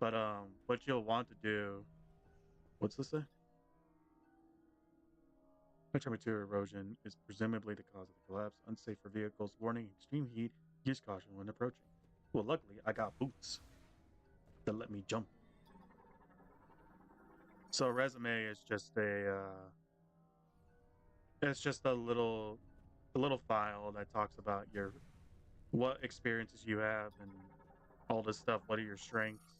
But what you'll want to do, what's this say? Metro material erosion is presumably the cause of the collapse. Unsafe for vehicles. Warning: extreme heat. Use caution when approaching. Well, luckily I got boots that let me jump. So resume is just it's just a little file that talks about your what experiences you have and all this stuff. What are your strengths?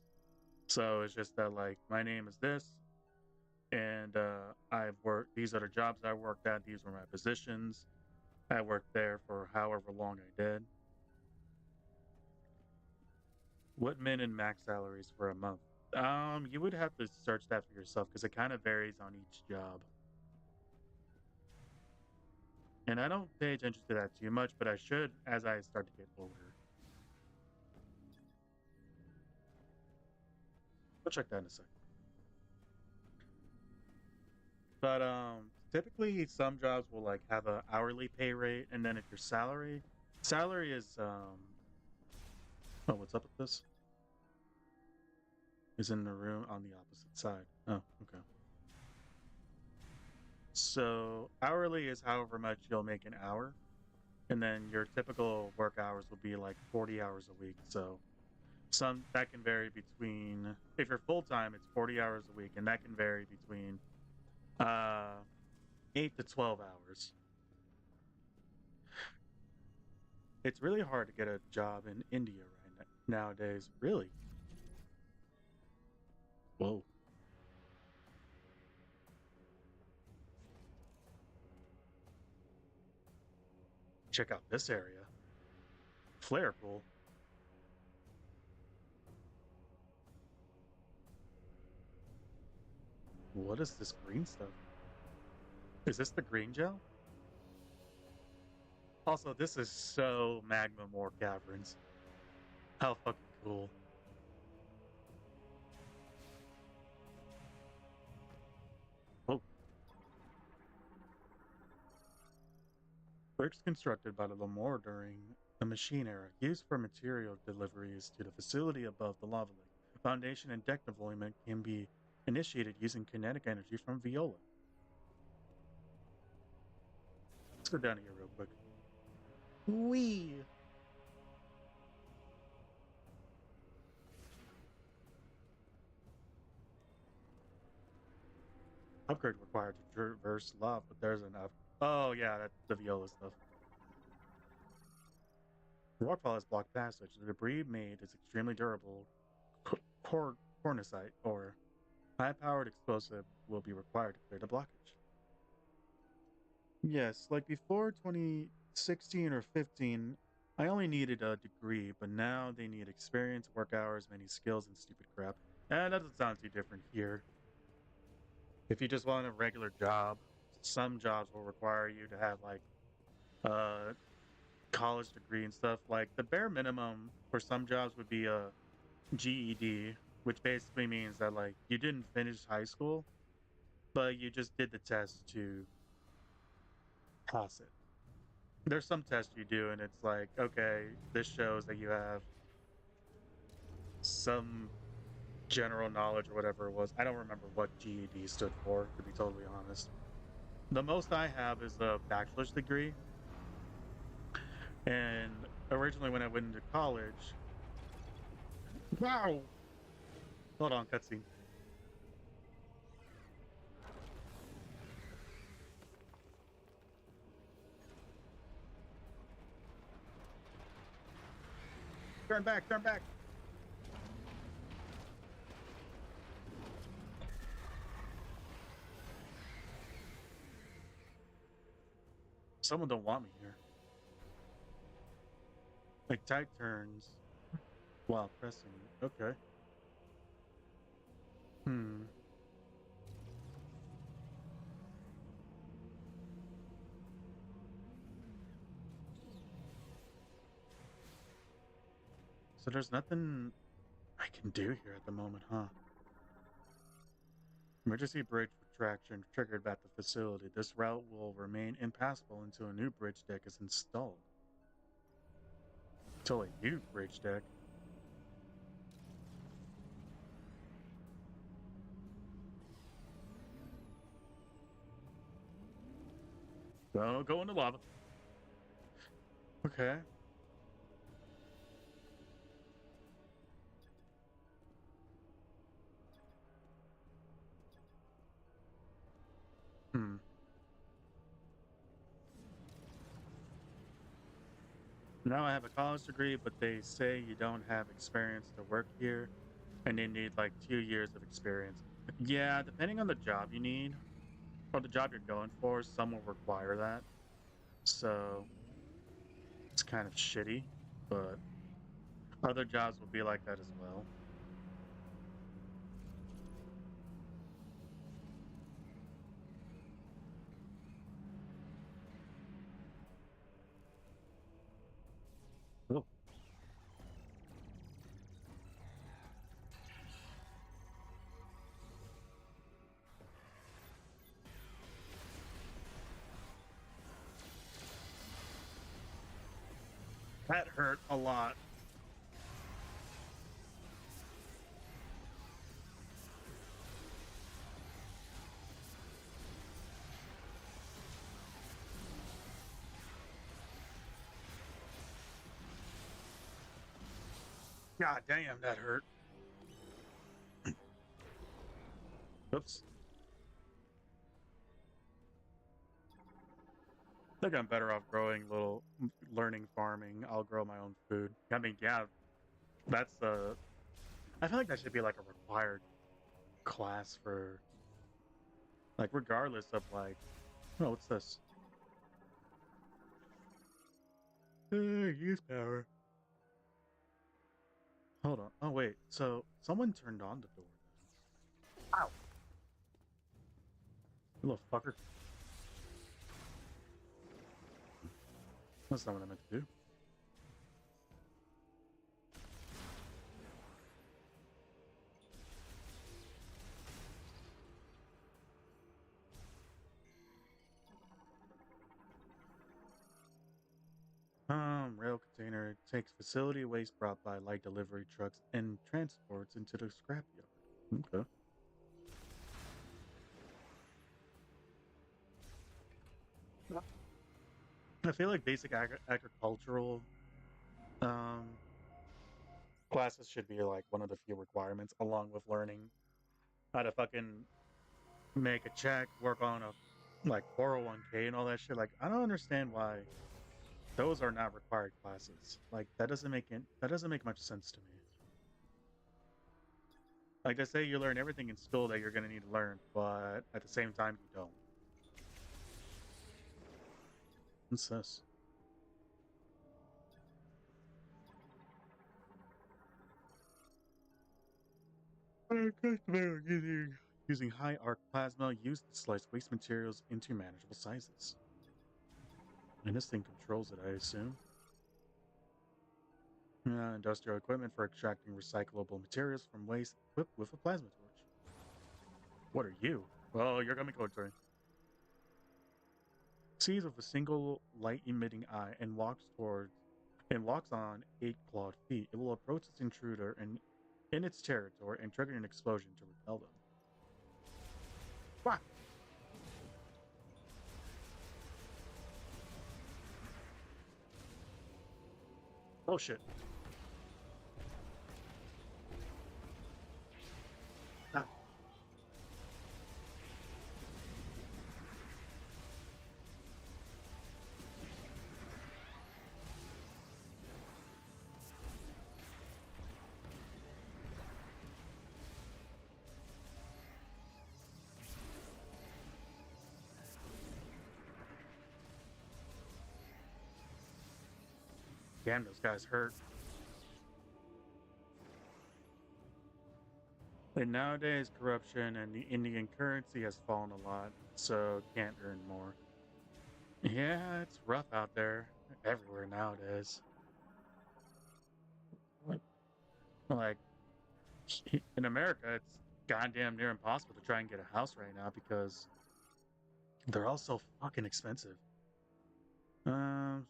So it's just that like my name is this, and I've worked. These are the jobs I worked at. These were my positions. I worked there for however long I did. What min and max salaries for a month? You would have to search that for yourself because it kind of varies on each job. And I don't pay attention to that too much, but I should as I start to get older. We'll check that in a second. But typically some jobs will like have a hourly pay rate, and then if your salary is oh, what's up with this? Is in the room on the opposite side. Oh, okay. So hourly is however much you'll make an hour, and then your typical work hours will be like 40 hours a week. So some that can vary between if you're full time, it's 40 hours a week, and that can vary between uh 8 to 12 hours. It's really hard to get a job in India nowadays. Really? Whoa. Check out this area. Flare pool. What is this green stuff? Is this the green gel? Also, this is so Magma More Caverns. How fucking cool. Oh, bricks constructed by the Lemur during the Machine Era, used for material deliveries to the facility above the lava lake. Foundation and deck deployment can be initiated using kinetic energy from Viola. Let's go down here real quick. Wee! Upgrade required to traverse lava, but there's an up. Oh, yeah, that's the Viola stuff. The rockfall has blocked passage. The debris made is extremely durable. Cornicite or high-powered explosive will be required to clear the blockage. Yes, like before 2016 or 15, I only needed a degree, but now they need experience, work hours, many skills, and stupid crap. And that doesn't sound too different here. If you just want a regular job, some jobs will require you to have like a college degree and stuff. Like the bare minimum for some jobs would be a GED, which basically means that like you didn't finish high school, but you just did the test to pass it. There's some tests you do, and it's like, okay, this shows that you have some general knowledge or whatever it was. I don't remember what GED stood for, to be totally honest. The most I have is a bachelor's degree. And originally, when I went into college, wow, hold on, cutscene. Turn back, turn back. Someone don't want me here. Like tight turns while pressing. Okay. Hmm. So there's nothing I can do here at the moment, huh? Emergency bridge retraction triggered at the facility. This route will remain impassable until a new bridge deck is installed. Until a new bridge deck? Well, go into lava. Okay. Hmm. Now I have a college degree, but they say you don't have experience to work here, and they need like 2 years of experience. Yeah, depending on the job you need or the job you're going for, some will require that. So it's kind of shitty, but other jobs will be like that as well. That hurt a lot. God damn, that hurt. Oops. I think I'm better off growing learning farming. I'll grow my own food. I mean, yeah, that's I feel like that should be like a required class for, like, regardless of like, oh, what's this? Use power. Hold on. Oh, wait. So someone turned on the door then. Ow. You little fucker. That's not what I meant to do. Rail container takes facility waste brought by light delivery trucks and transports into the scrapyard. Okay. I feel like basic agricultural um, classes should be like one of the few requirements, along with learning how to fucking make a check, work on a like 401k and all that shit. Like, I don't understand why those are not required classes. Like, that doesn't make much sense to me. Like, they say you learn everything in school that you're gonna need to learn, but at the same time you don't. What's this? Using high arc plasma used to slice waste materials into manageable sizes. And this thing controls it, I assume. Industrial equipment for extracting recyclable materials from waste equipped with a plasma torch. What are you? Well, you're gonna go turn. Sees with a single light emitting eye and walks on 8 clawed feet. It will approach its intruder in its territory and trigger an explosion to repel them. What? Oh shit. Ah. Damn, those guys hurt. And nowadays, corruption and the Indian currency has fallen a lot, so can't earn more. Yeah, it's rough out there, everywhere nowadays. Like, in America, it's goddamn near impossible to try and get a house right now because they're all so fucking expensive.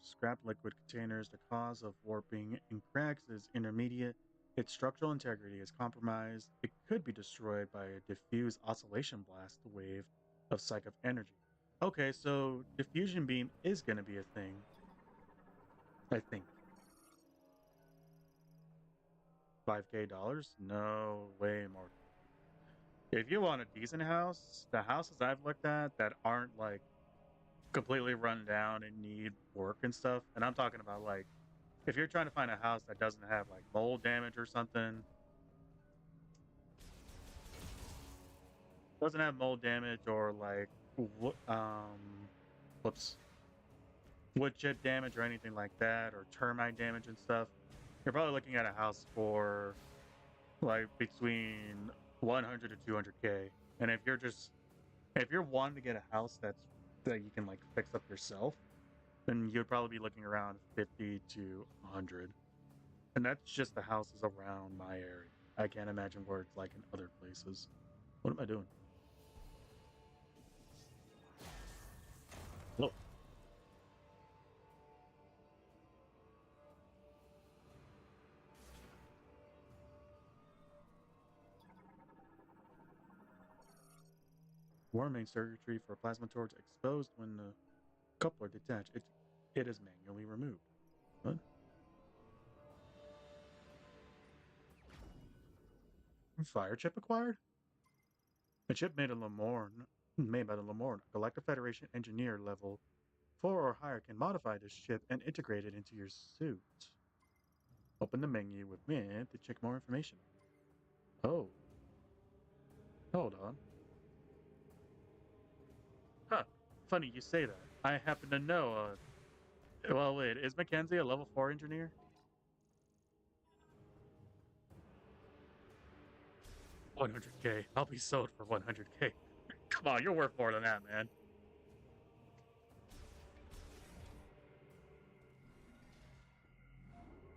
Scrap liquid containers. The cause of warping and cracks is intermediate. Its structural integrity is compromised. It could be destroyed by a diffuse oscillation blast wave of psychic energy. Okay, so diffusion beam is going to be a thing, I think. $5K? No, way more. If you want a decent house, the houses I've looked at that aren't like completely run down and need work and stuff, and I'm talking about like if you're trying to find a house that doesn't have like mold damage or something, doesn't have mold damage or like whoops, wood chip damage or anything like that, or termite damage and stuff, you're probably looking at a house for like between 100 to 200K. And if you're wanting to get a house that you can like fix up yourself, then you'd probably be looking around 50 to 100. And that's just the houses around my area. I can't imagine where it's like in other places. What am I doing? Look. Warming circuitry for plasma torch exposed when the coupler detached. It is manually removed. What? Fire chip acquired? A chip made by the Lamorne. Galactic Federation engineer level 4 or higher can modify this chip and integrate it into your suit. Open the menu with me to check more information. Oh, hold on. Huh. Funny you say that. I happen to know, well, wait, is Mackenzie a level 4 engineer? 100K. I'll be sold for 100K. Come on, you're worth more than that, man.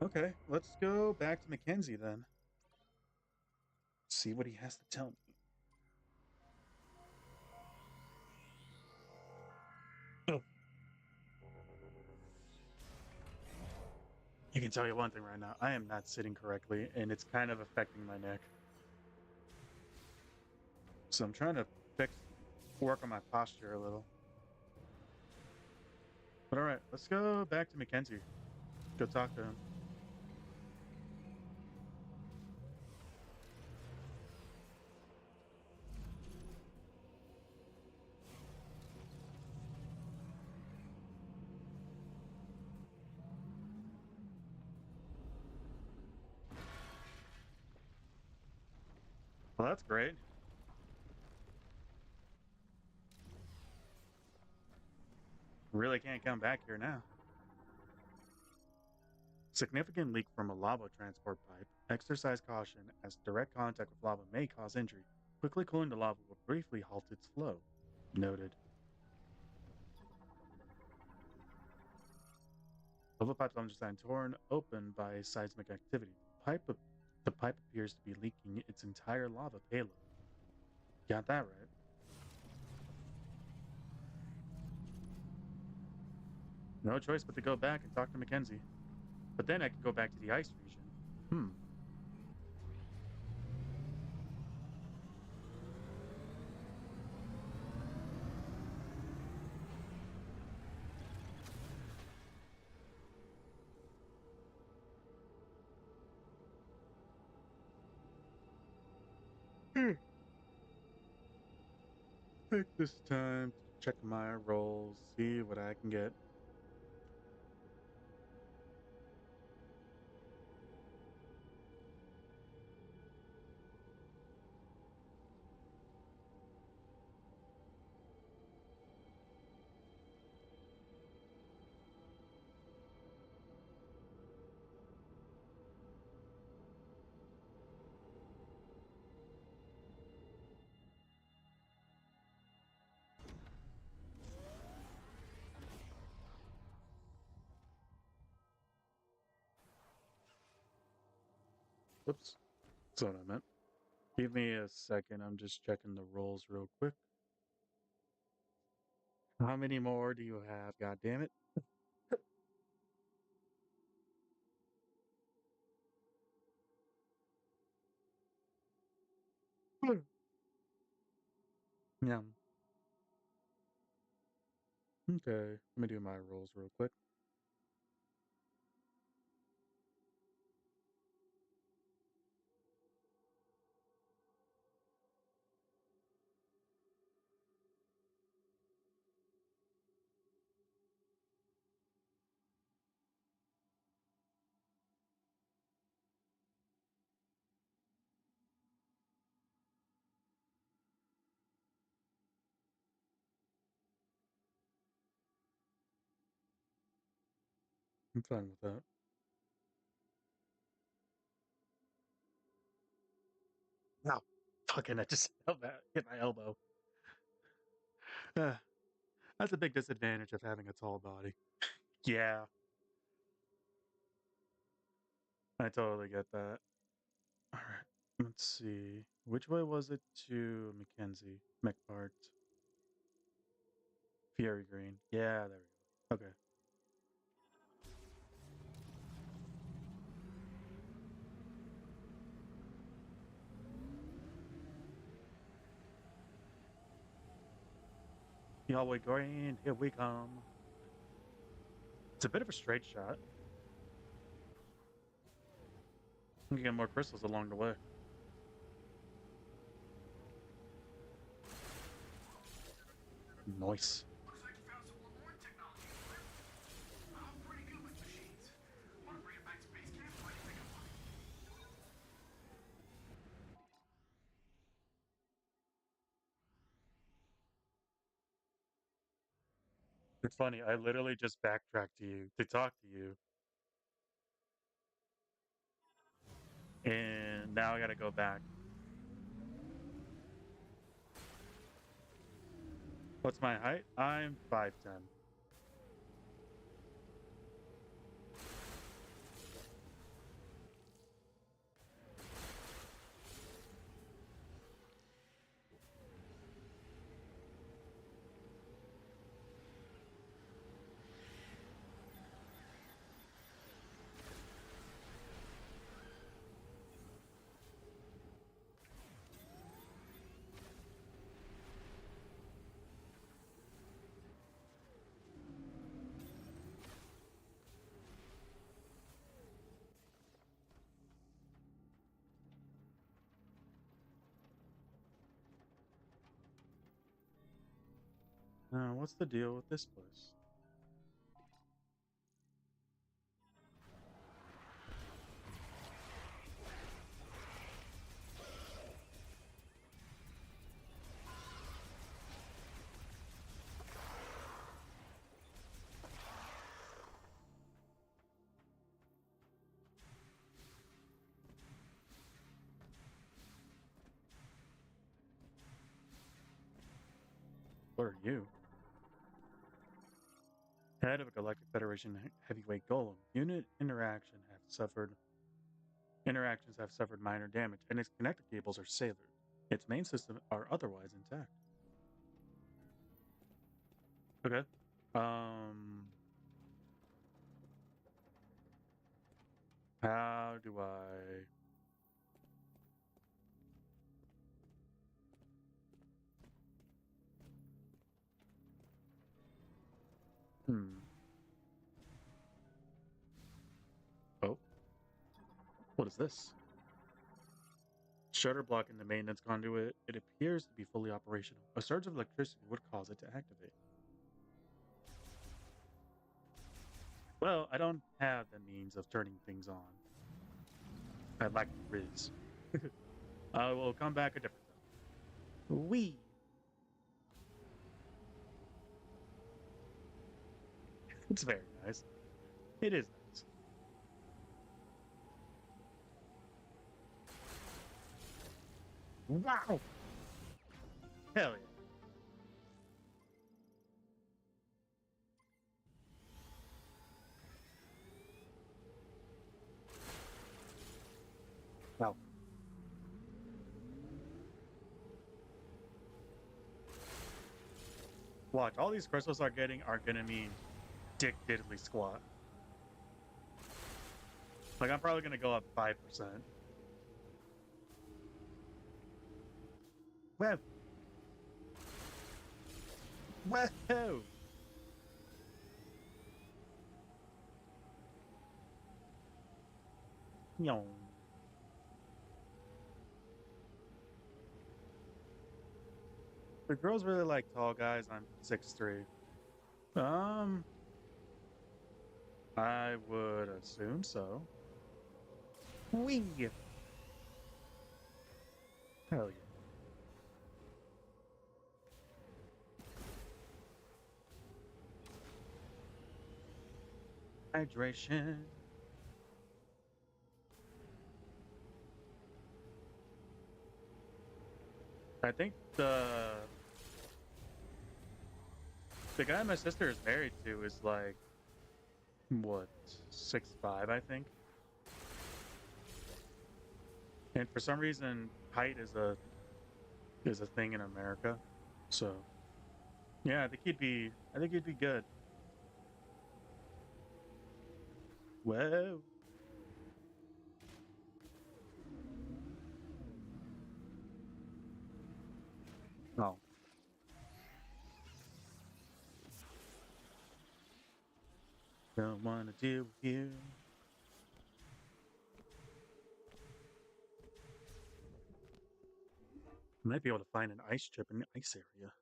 Okay, let's go back to Mackenzie then. See what he has to tell me. Oh, I can tell you one thing right now. I am not sitting correctly, and it's kind of affecting my neck. So I'm trying to work on my posture a little. But all right, let's go back to Mackenzie. Go talk to him. Well, that's great. Really can't come back here now. Significant leak from a lava transport pipe. Exercise caution as direct contact with lava may cause injury. Quickly cooling the lava will briefly halt its flow. Noted. Lava pipe design torn open by seismic activity. The pipe appears to be leaking its entire lava payload. Got that right. No choice but to go back and talk to Mackenzie. But then I can go back to the ice region. Hmm. Hmm. Take this time to check my rolls, see what I can get. Whoops. That's what I meant. Give me a second. I'm just checking the rolls real quick. How many more do you have? God damn it. Yeah. Okay. Let me do my rolls real quick. I'm fine with that. Wow. Fucking, I just hit my elbow. Uh, that's a big disadvantage of having a tall body. Yeah, I totally get that. All right. Let's see. Which way was it to Mackenzie? McPart. Fury Green. Yeah, there we go. Okay. Yahweh Green, here we come. It's a bit of a straight shot. You can get more crystals along the way. Nice. Looks like you found some more technology. I'm pretty good with machines. Want to bring it back to base camp? Why do you think I want? It's funny, I literally just backtracked to you to talk to you, and now I gotta go back. What's my height? I'm 5'10". What's the deal with this place? What are you? Head of a Galactic Federation heavyweight golem. Interactions have suffered minor damage, and its connector cables are severed. Its main system are otherwise intact. Okay. Um, how do I? Hmm. Oh, what is this? Shutter blocking the maintenance conduit. It appears to be fully operational. A surge of electricity would cause it to activate. Well, I don't have the means of turning things on. I lack the riz. I will come back a different time. Wee. It's very nice. It is nice. Wow. Hell yeah. Wow. Watch, all these crystals are gonna mean dick diddly squat. Like I'm probably gonna go up 5%. Whoa. Whoa. Yo. The girls really like tall guys. I'm 6'3". Um, I would assume so. Wee. Hell yeah. Hydration. I think the guy my sister is married to is like what 6'5", I think. And for some reason, height is a thing in America. So yeah, I think he'd be good. Whoa. Oh, Don't wanna deal with you. Might be able to find an ice chip in the ice area.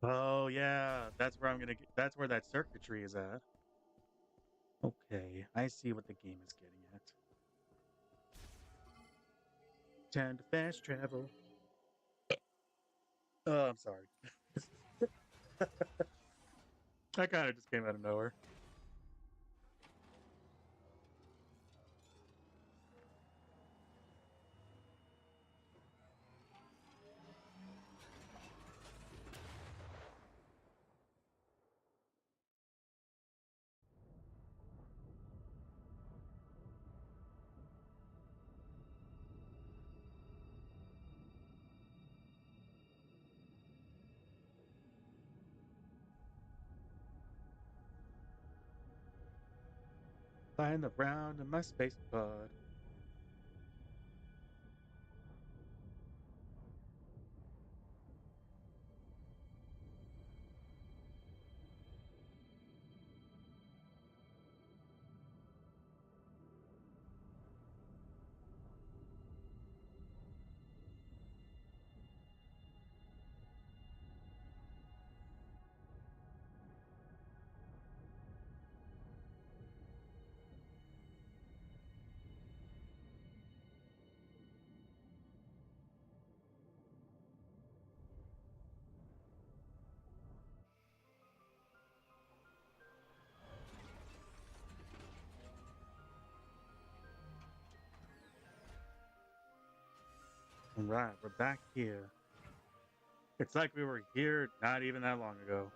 Oh yeah, that's where I'm gonna get. That's where that circuitry is at. Okay, I see what the game is getting at. Time to fast travel. Oh, I'm sorry. That kind of just came out of nowhere. Flying around in my space pod. All right, we're back here. It's like we were here not even that long ago.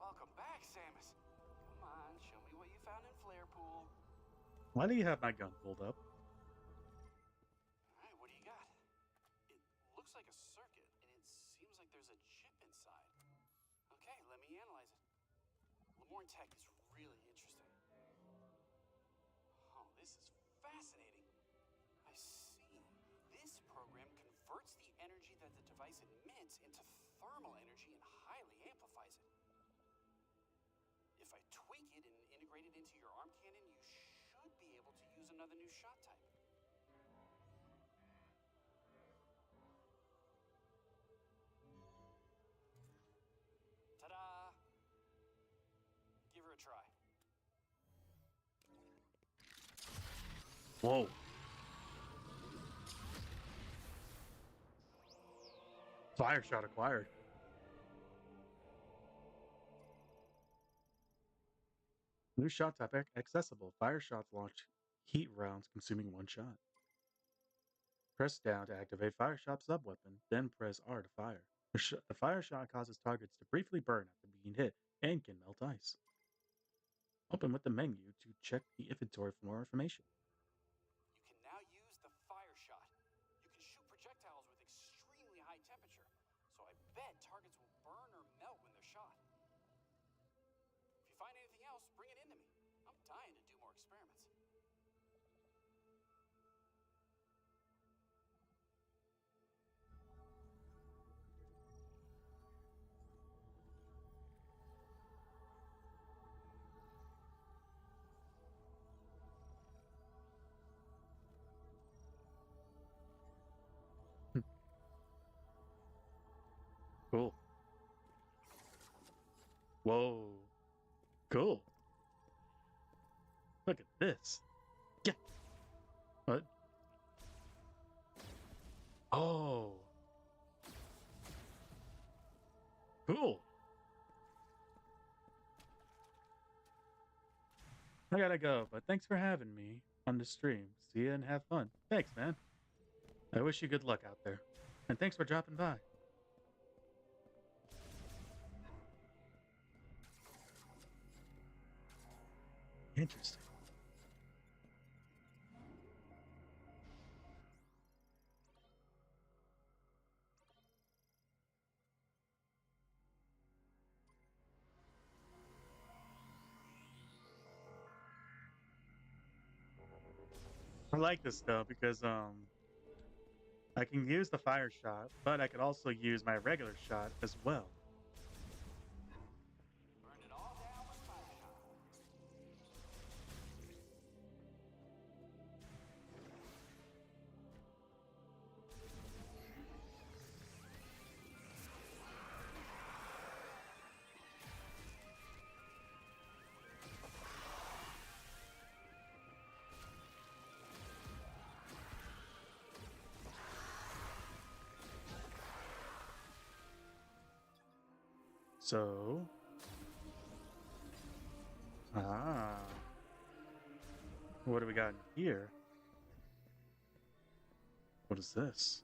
Welcome back, Samus. Come on, show me what you found in Flare Pool. Why do you have my gun pulled up? All right, what do you got? It looks like a circuit, and it seems like there's a chip inside. Okay, let me analyze it. Lemoyne Tech is really interesting. Oh, this is fascinating. I see. This program converts the energy that the device emits into thermal energy and highly amplifies it. If I tweak it and integrate it into your arm cannon, you should be able to use another new shot type. Ta-da! Give her a try. Whoa. Fire shot acquired. New shot type accessible. Fire shots launch heat rounds consuming one shot. Press down to activate fire shot subweapon, then press R to fire. The fire shot causes targets to briefly burn after being hit and can melt ice. Open with the menu to check the inventory for more information. You can now use the fire shot. You can shoot projectiles with extremely high temperature, so I bet targets will burn or melt when they're shot. If you find anything else, bring it into me. I'm dying to do more experiments. Cool. Whoa. Cool. Look at this. Yeah. What? Oh. Cool. I gotta go, but thanks for having me on the stream. See you and have fun. Thanks, man. I wish you good luck out there. And thanks for dropping by. Interesting. I like this though because I can use the fire shot, but I could also use my regular shot as well. Burn it all down with fire shot. So, ah, what do we got in here? What is this?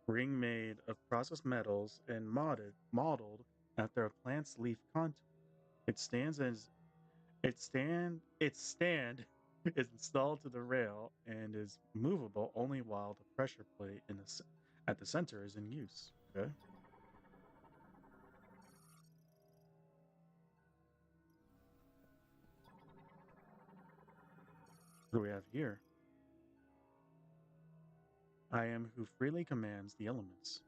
Ring made of processed metals and modeled after a plant's leaf contour. It stands as its stand is installed to the rail and is movable only while the pressure plate at the center is in use. Okay. What do we have here? I am who freely commands the elements.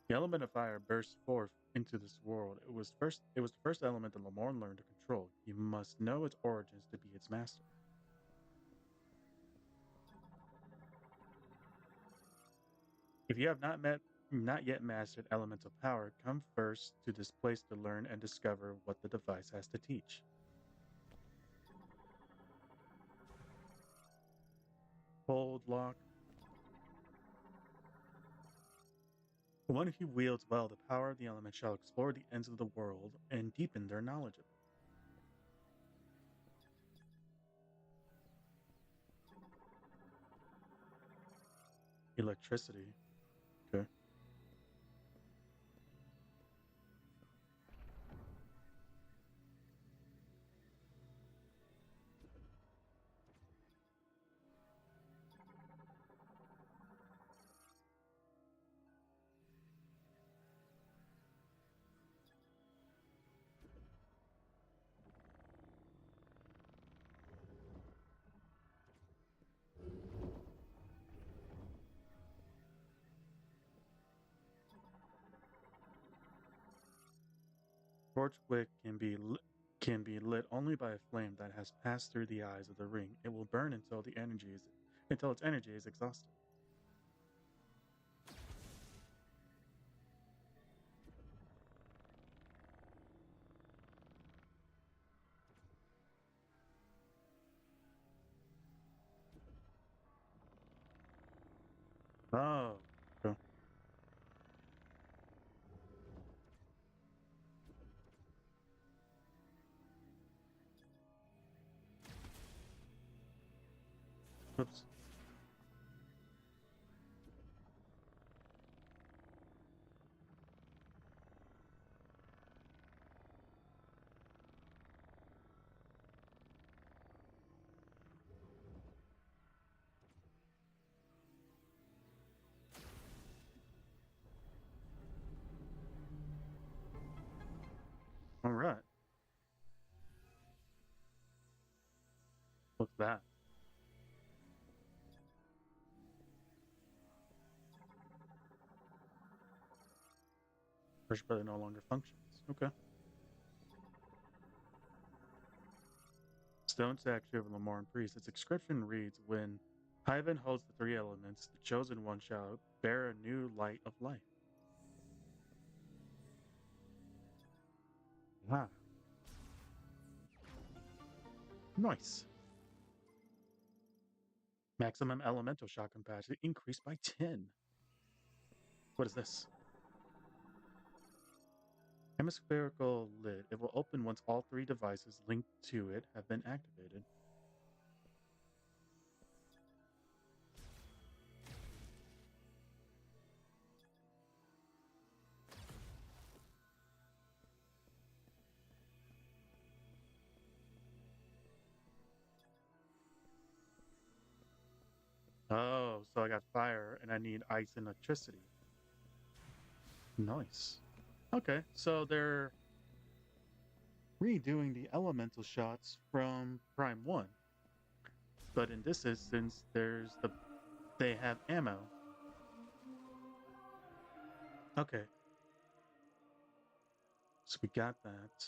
The element of fire burst forth into this world. It was the first element that Lamorne learned to control. You must know its origins to be its master. If you have not yet mastered elements of power, come first to this place to learn and discover what the device has to teach. Hold lock. The one who wields well the power of the element shall explore the ends of the world and deepen their knowledge of it. Electricity. Okay. Torch wick can be lit only by a flame that has passed through the eyes of the ring. It will burn until its energy is exhausted. Oh. Okay. Oops. All right. What's that? Pressure plate no longer functions. Okay. Stone statue of Lamorne Priest. Its inscription reads, "When Hyven holds the three elements, the chosen one shall bear a new light of life." Ah, nice. Maximum elemental shot capacity increased by 10. What is this? Hemispherical lid. It will open once all three devices linked to it have been activated. Oh, so I got fire and I need ice and electricity. Nice. Okay, so they're redoing the elemental shots from Prime 1, but in this instance, they have ammo. Okay, so we got that.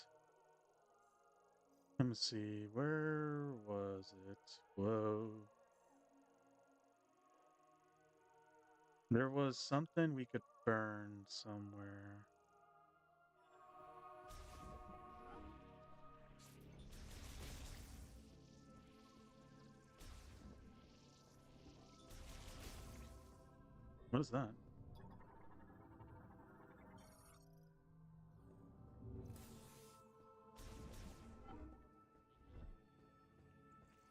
Let me see, where was it? Whoa. There was something we could burn somewhere. What is that?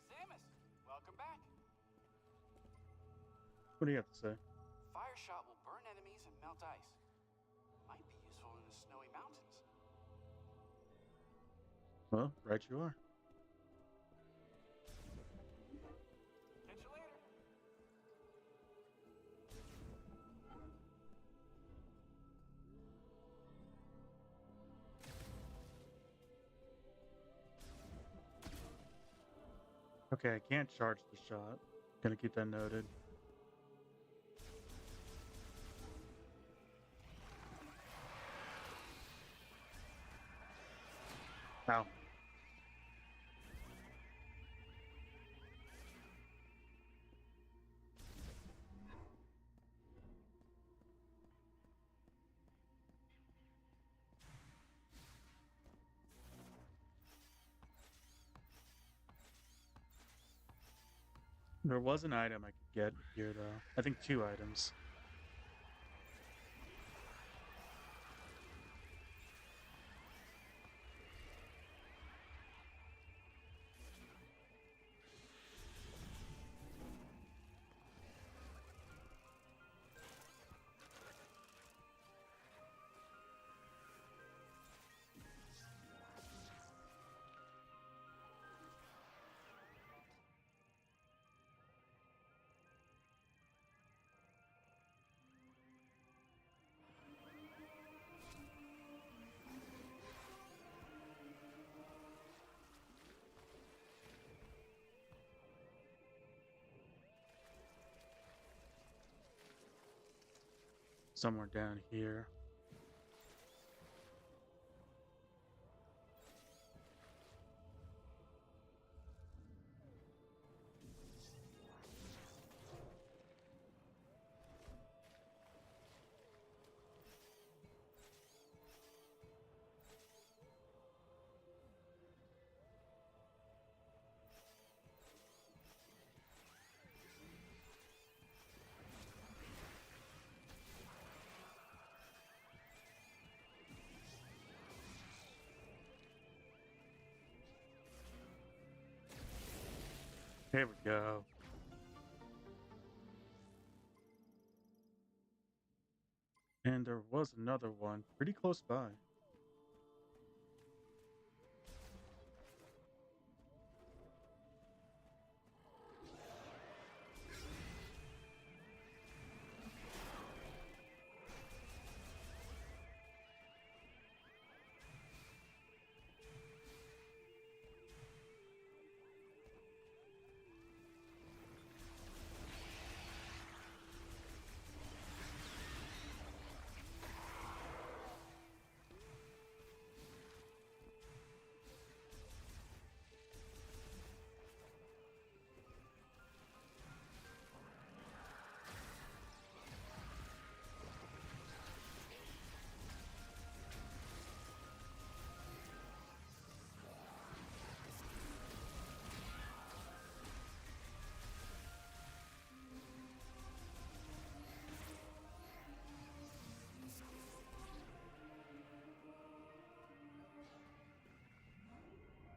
Samus, welcome back. What do you have to say? Fire shot will burn enemies and melt ice. Might be useful in the snowy mountains. Well, right you are. Catch you later. Okay, I can't charge the shot. Gonna keep that noted. Ow. There was an item I could get here, though. I think two items. Somewhere down here. Here we go. And there was another one pretty close by.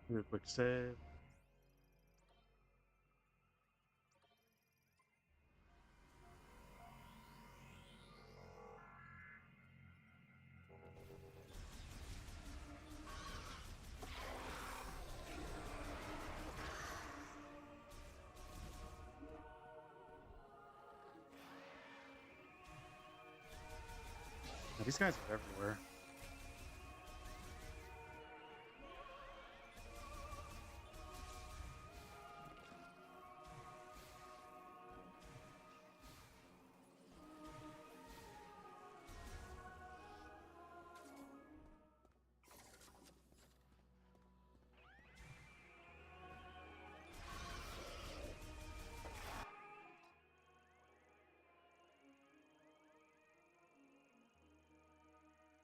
Real quick save. These guys are everywhere.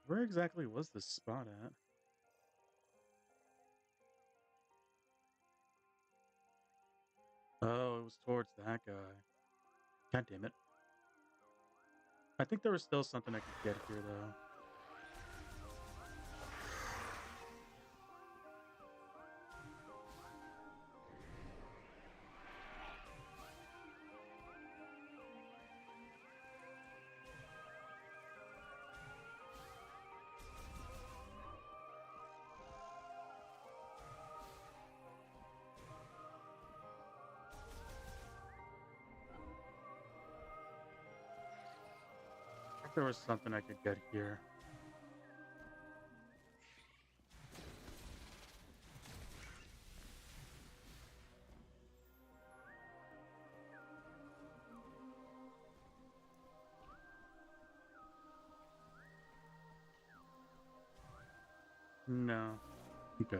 Where exactly was this spot at? Oh, it was towards that guy. God damn it. I think there was still something I could get here, though. I think there was something I could get here. No. Okay.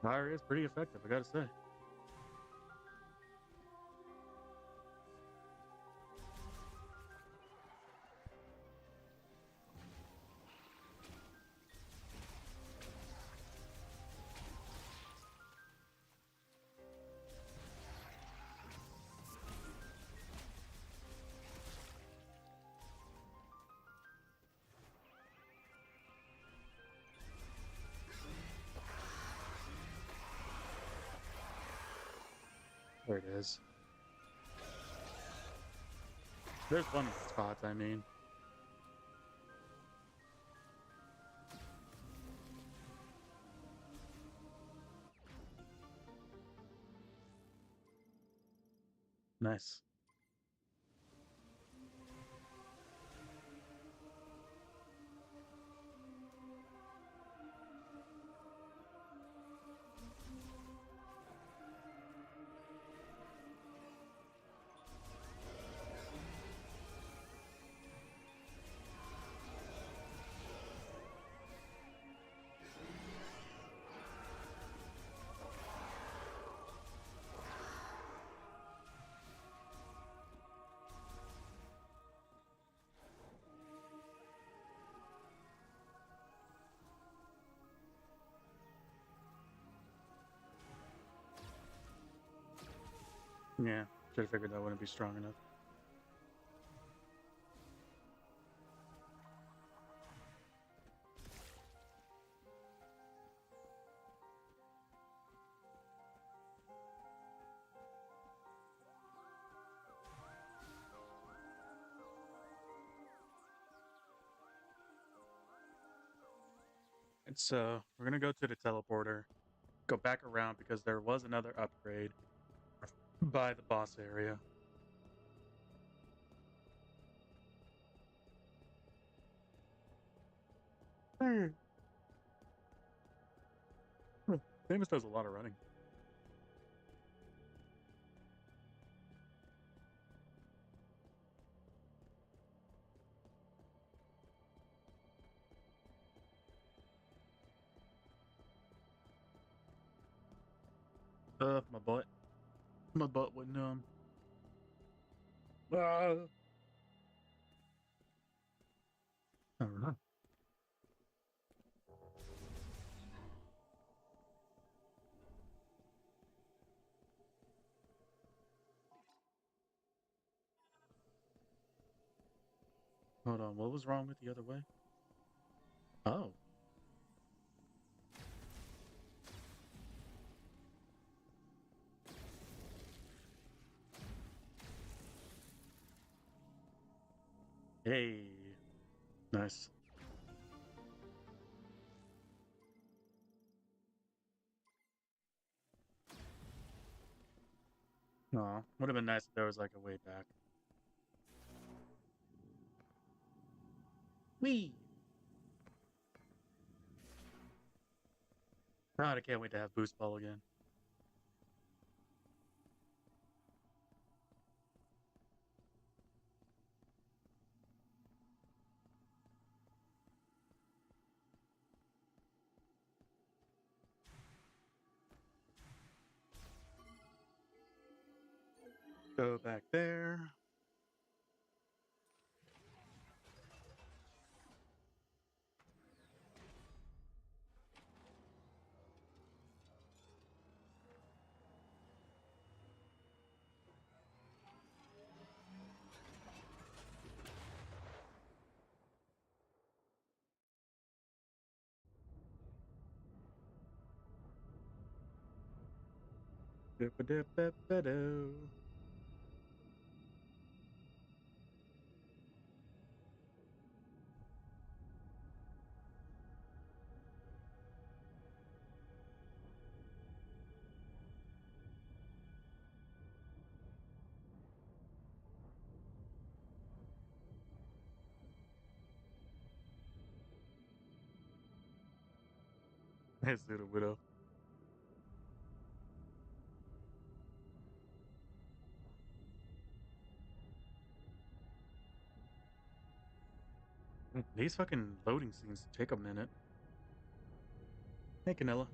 Fire is pretty effective, I gotta say. There it is. There's one of the spots, I mean. Nice. Yeah, should have figured that wouldn't be strong enough. And so we're gonna go to the teleporter, go back around because there was another upgrade by the boss area. Hmm. Samus does a lot of running. My butt. My butt went numb. Ah! I don't know. Hold on, what was wrong with the other way? Oh, hey, nice. Aw, would have been nice if there was like a way back. Wee! God, I can't wait to have Boost Ball again. Go back there. Dip-a-dip-dip-a-do. Let's do the widow. These fucking loading scenes take a minute. Hey, Canella.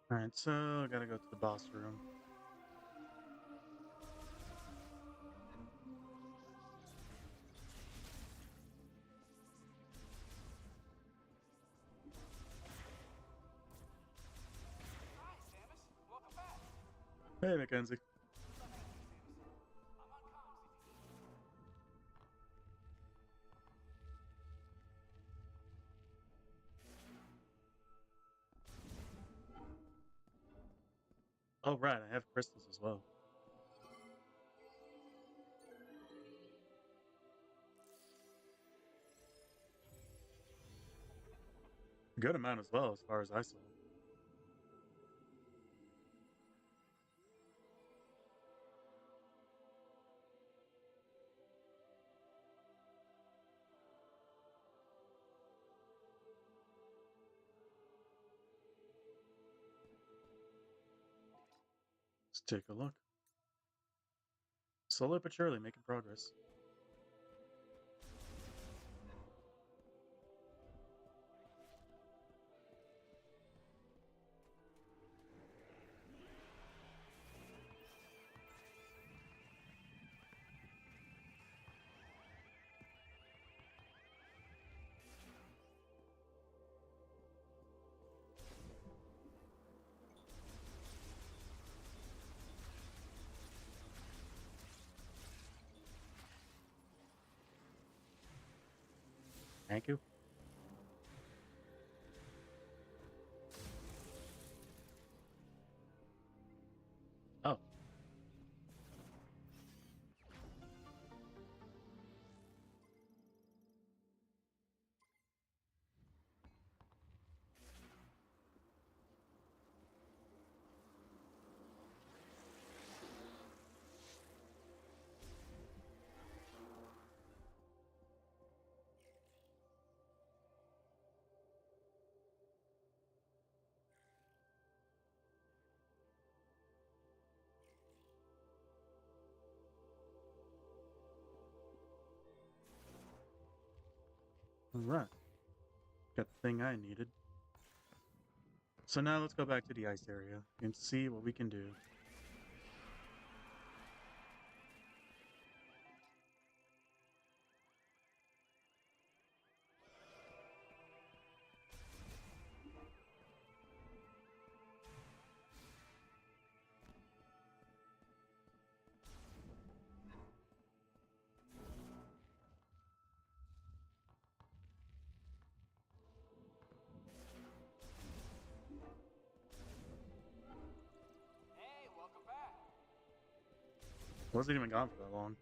Alright, so I gotta go to the boss room. Hi, Samus. Welcome back. Hey, Mackenzie. Let me know, Samus. I'm on comms if you need me. Oh, right, I have crystals as well. Good amount as well, as far as I saw. Let's take a look. Slowly but surely, making progress. Thank you. Oh, all right. Got the thing I needed. So now let's go back to the ice area and see what we can do. Hey, welcome back. Wasn't even gone for that long.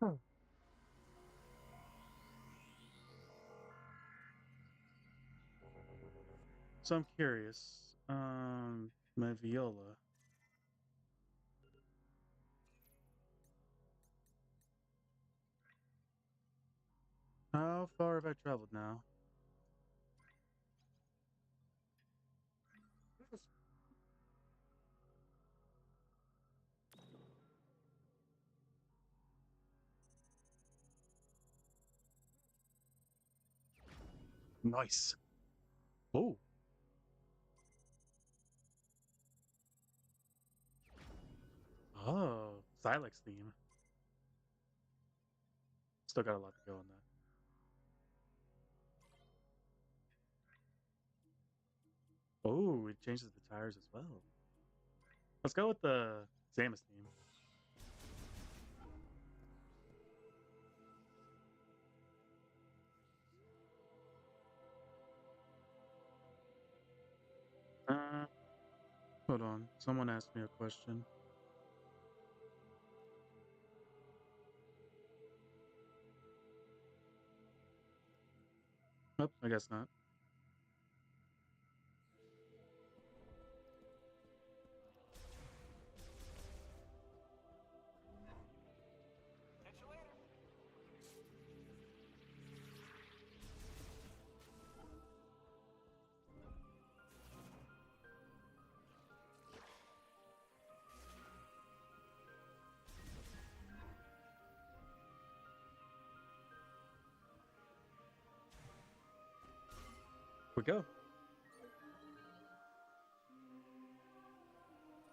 Huh. So I'm curious. My viola. How far have I traveled now? Nice. Oh. Oh. Silex theme. Still got a lot to go on that. Oh, it changes the tires as well. Let's go with the Samus theme. Uh, Hold on. Someone asked me a question. Nope, I guess not. Catch you later. We go.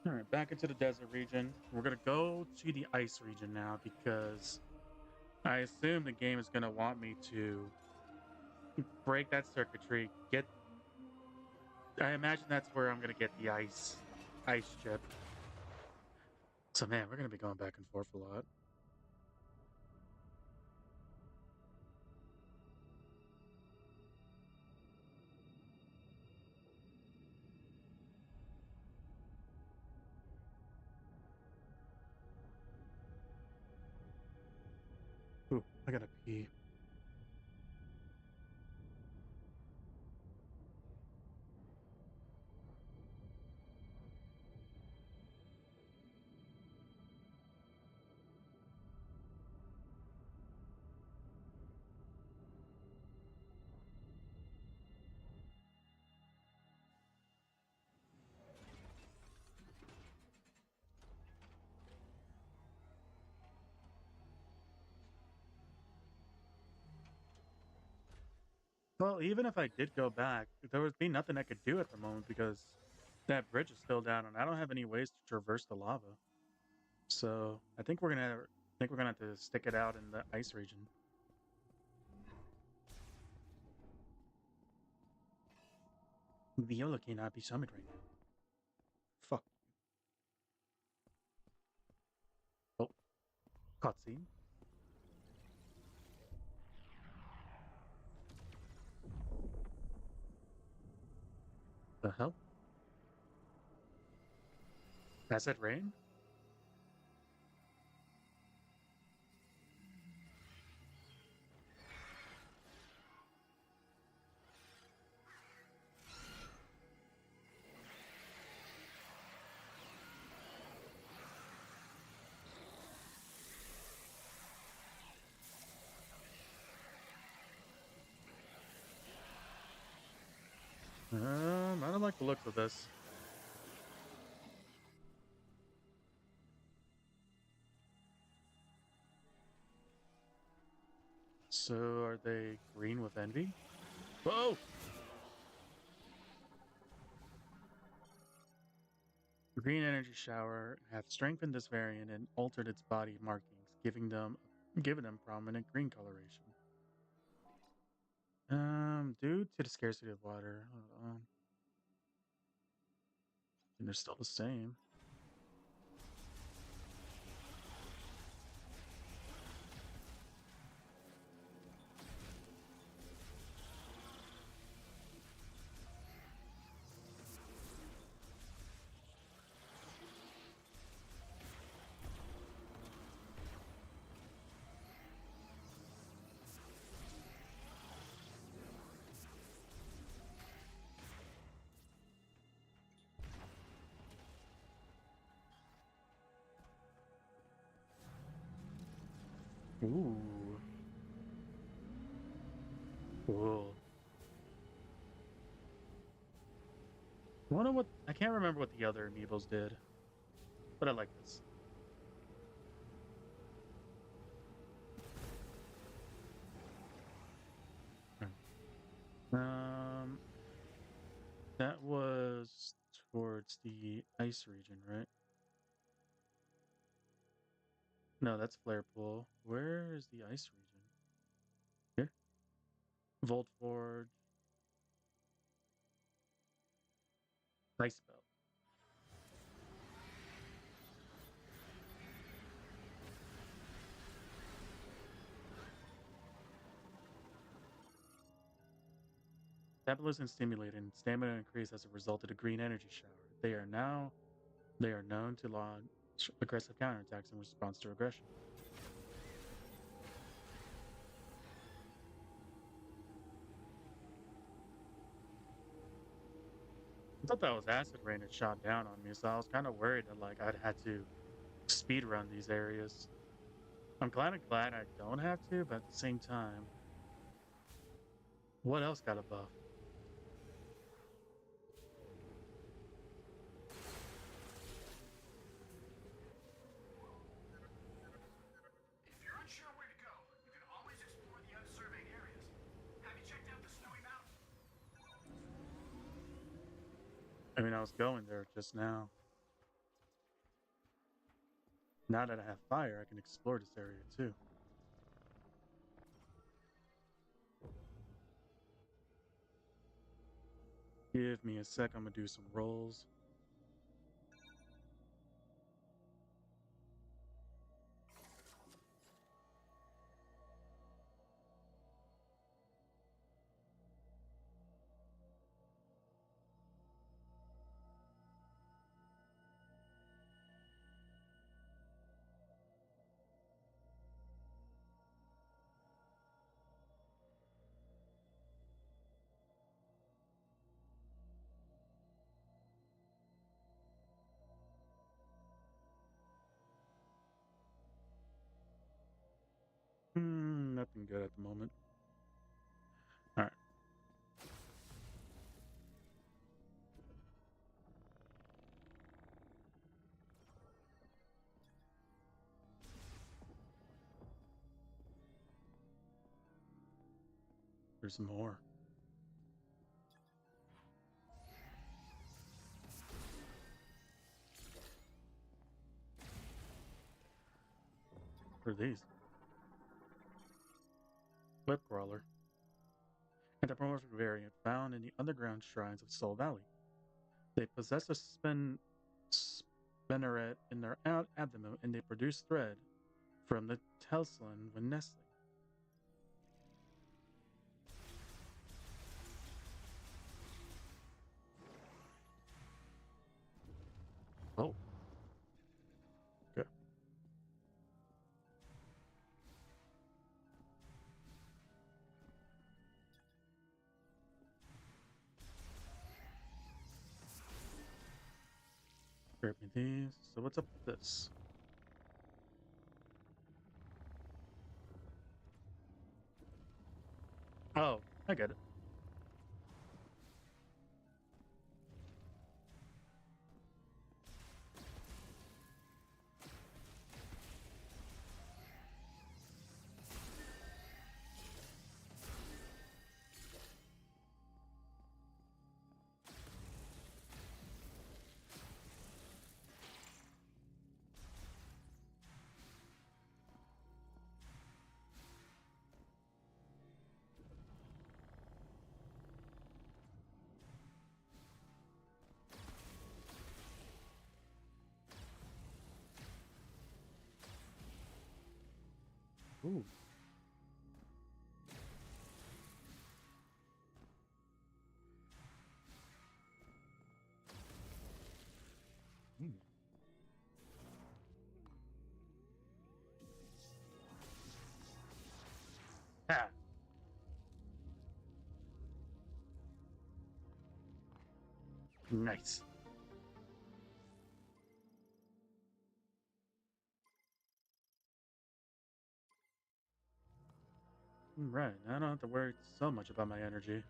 All right, back into the desert region. We're gonna go to the ice region now because I assume the game is gonna want me to break that circuitry. Get. I imagine that's where I'm gonna get the ice chip. So man, we're gonna be going back and forth a lot. Ooh, I gotta pee. Well, even if I did go back, there would be nothing I could do at the moment because that bridge is still down, and I don't have any ways to traverse the lava. So I think we're gonna have to stick it out in the ice region. Viola cannot be summoned right now. Fuck. Oh, cutscene. The hell? Acid rain? I don't like the looks of this. So are they green with envy? Whoa! The green energy shower have strengthened this variant and altered its body markings, giving them prominent green coloration. Due to the scarcity of water, hold on, and they're still the same. Ooh, cool. I wonder what I can't remember what the other amiibos did, but I like this. Hmm. Um, that was towards the ice region, right? No, that's Flare Pool. Where is the ice region? Here? Volt Forge, Ice Belt. Metabolism stimulated and stamina increased as a result of the green energy shower. They are known to launch aggressive counterattacks in response to aggression. I thought that was acid rain that shot down on me, so I was kind of worried that like I'd had to speed run these areas. I'm kind of glad I don't have to, but at the same time, what else got a buff? If you're unsure where to go, you can always explore the unsurveyed areas. Have you checked out the Snowy Mountain? I mean, I was going there just now. Now that I have fire, I can explore this area too. Give me a sec, I'm gonna do some rolls. Nothing good at the moment. All right, there's more. What are these? Web crawler. Anthropomorphic variant found in the underground shrines of Soul Valley. They possess a spinneret in their abdomen and they produce thread from the telson when nesting. Oh, okay. Grab me these. So what's up with this? Oh, I get it. Ooh. Mm. Ah, nice. Right. I don't have to worry so much about my energy.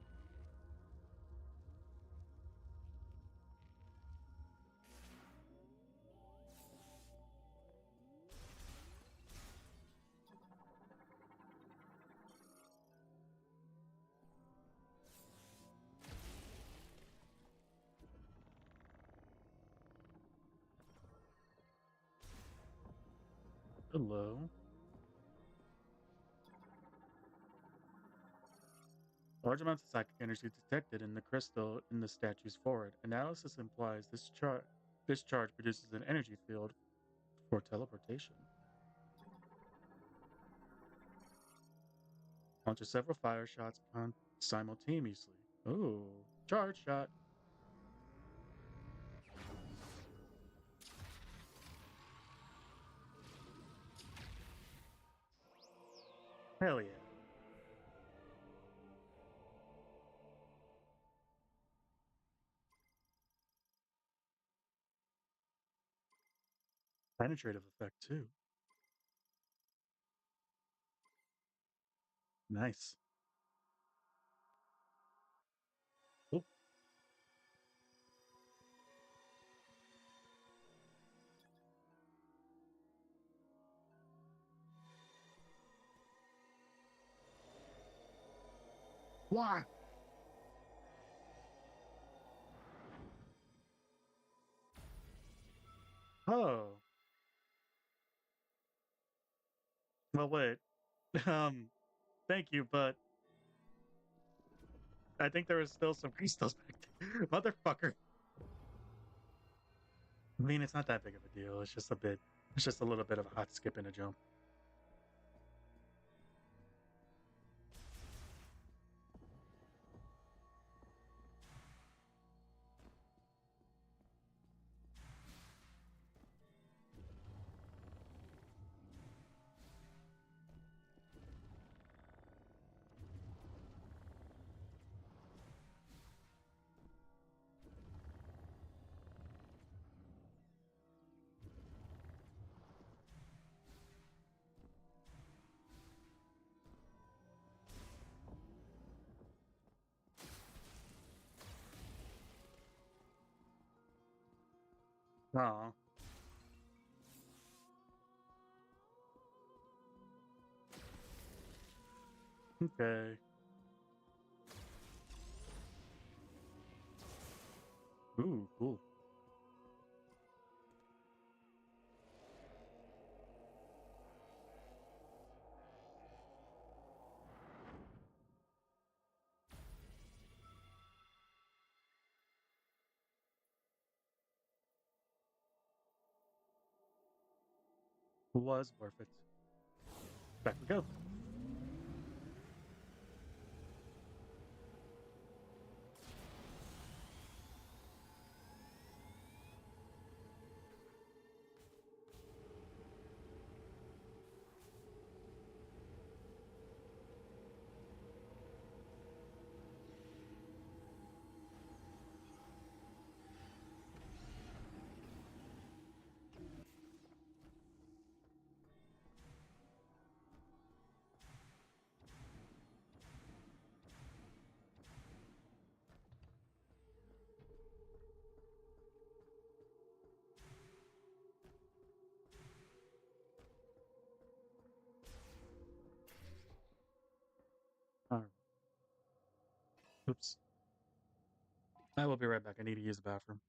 Hello. Large amounts of psychic energy detected in the crystal in the statue's forehead. Analysis implies this charge produces an energy field for teleportation. Launches several fire shots simultaneously. Ooh, charge shot. Hell yeah. Penetrative effect too. Nice. Oop. Why? Oh. Well, wait. Um, thank you, but I think there was still some crystals back there. Motherfucker. I mean, it's not that big of a deal. It's just a little bit of a hot skip and a jump. Oh, okay. Ooh, cool. Was worth it. Back we go. All right. Oops. I will be right back. I need to use the bathroom.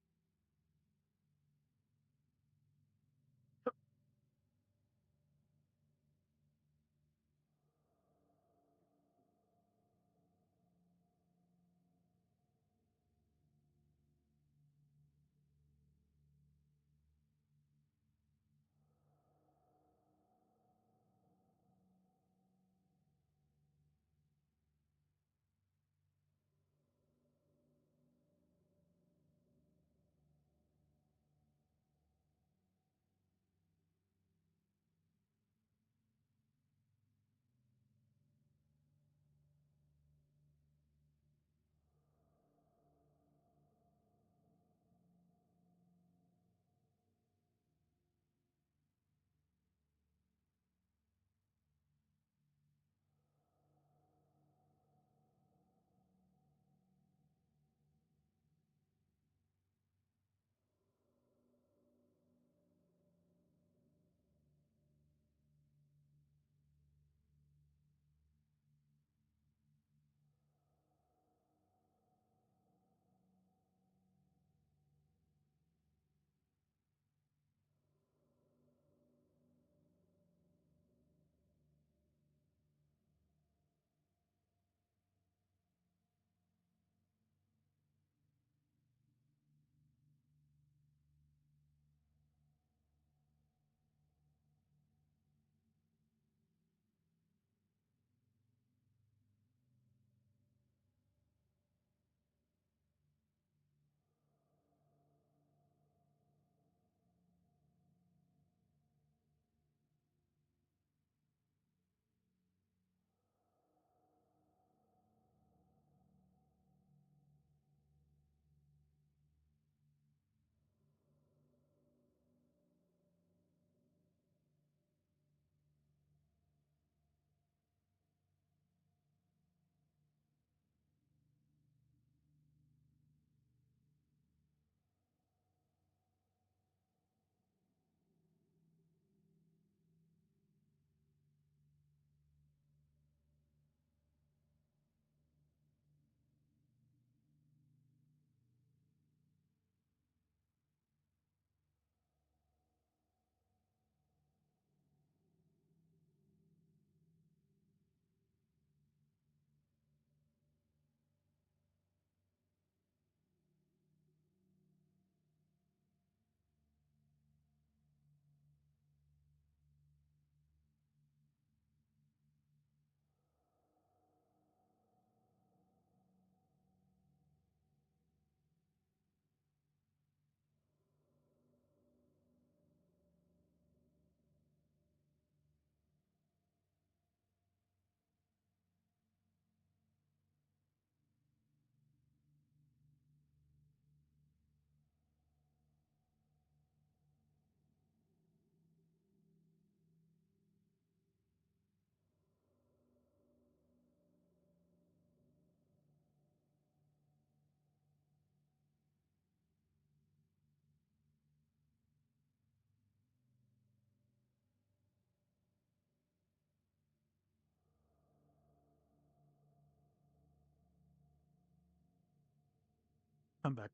I'm back.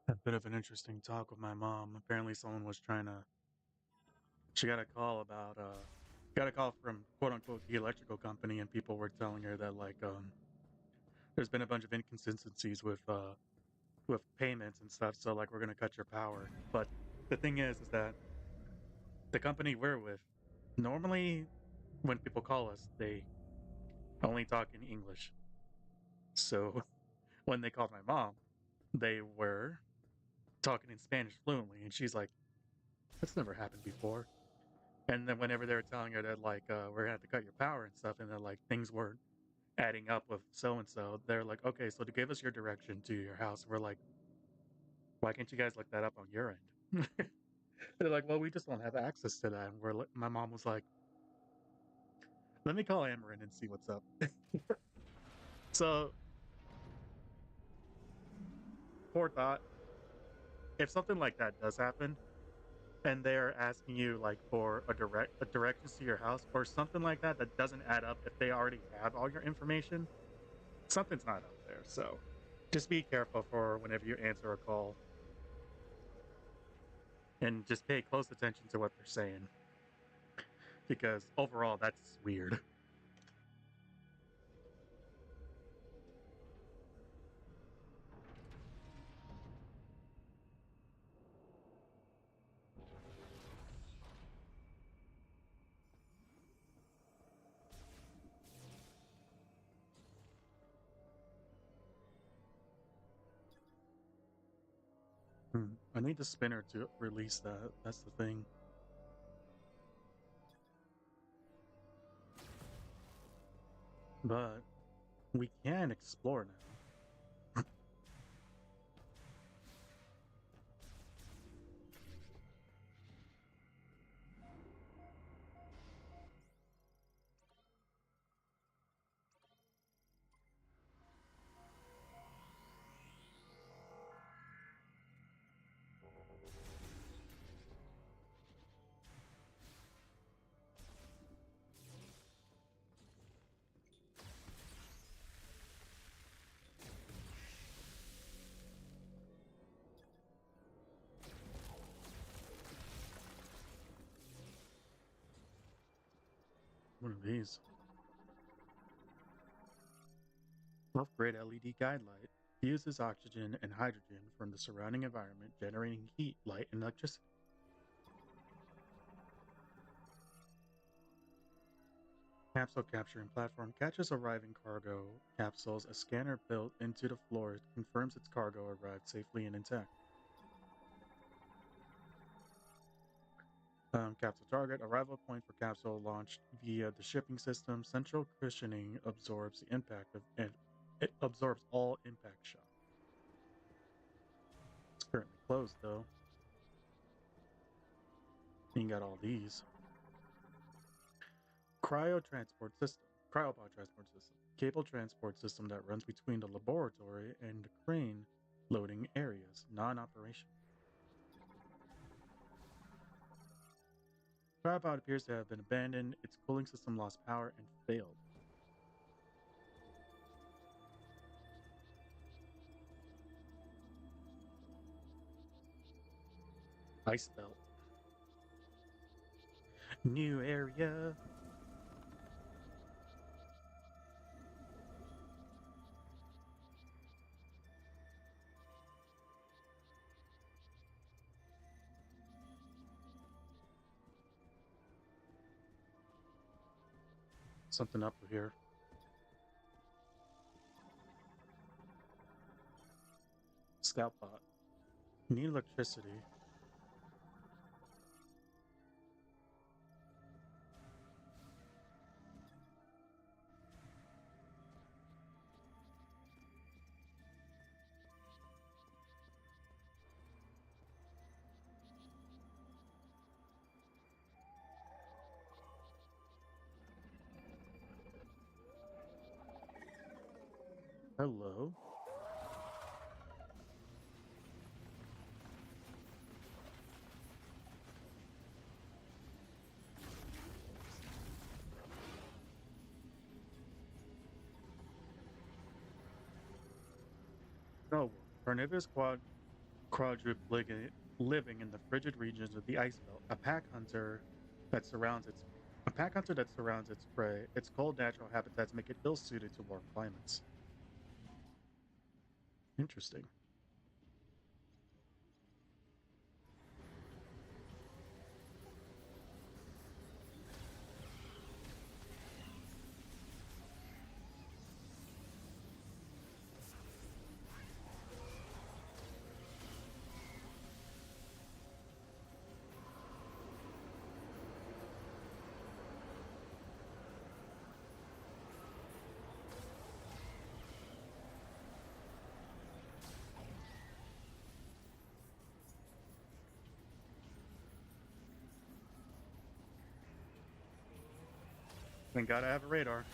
A bit of an interesting talk with my mom. Apparently, someone was trying to. She got a call about. Got a call from quote unquote the electrical company, and people were telling her that there's been a bunch of inconsistencies with payments and stuff. So like we're gonna cut your power. But the thing is that the company we're with, normally when people call us, they only talk in English. So when they called my mom, they were talking in Spanish fluently, and she's like, "That's never happened before." And then whenever they were telling her that we're gonna have to cut your power and stuff, and then like things weren't adding up with so and so, they're like, "Okay, so to give us your direction to your house," we're like, "Why can't you guys look that up on your end?" They're like, "Well, we just don't have access to that." And my mom was like, "Let me call Amarin and see what's up." So poor thought. If something like that does happen, and they're asking you like for a directions to your house or something like that that doesn't add up, if they already have all your information, something's not up there. So just be careful for whenever you answer a call and just pay close attention to what they're saying because overall that's weird. I need the spinner to release that. That's the thing. But we can explore now. One of these. Off-grid LED guide light fuses oxygen and hydrogen from the surrounding environment, generating heat, light, and electricity. Capsule capturing platform catches arriving cargo capsules. A scanner built into the floor confirms its cargo arrived safely and intact. Capsule target arrival point for capsule launched via the shipping system. Central cushioning absorbs the impact of and it absorbs all impact shock. It's currently closed though. You got all these. Cryopod transport system. Cable transport system that runs between the laboratory and the crane loading areas. Non-operational. Cryopod appears to have been abandoned. Its cooling system lost power and failed. Ice belt. New area. Something up here. Scout bot. Need electricity. Hello. Carnivorous quadruped living in the frigid regions of the ice belt. That surrounds its a pack hunter that surrounds its prey. Its cold natural habitats make it ill suited to warm climates. Interesting. Then gotta have a radar.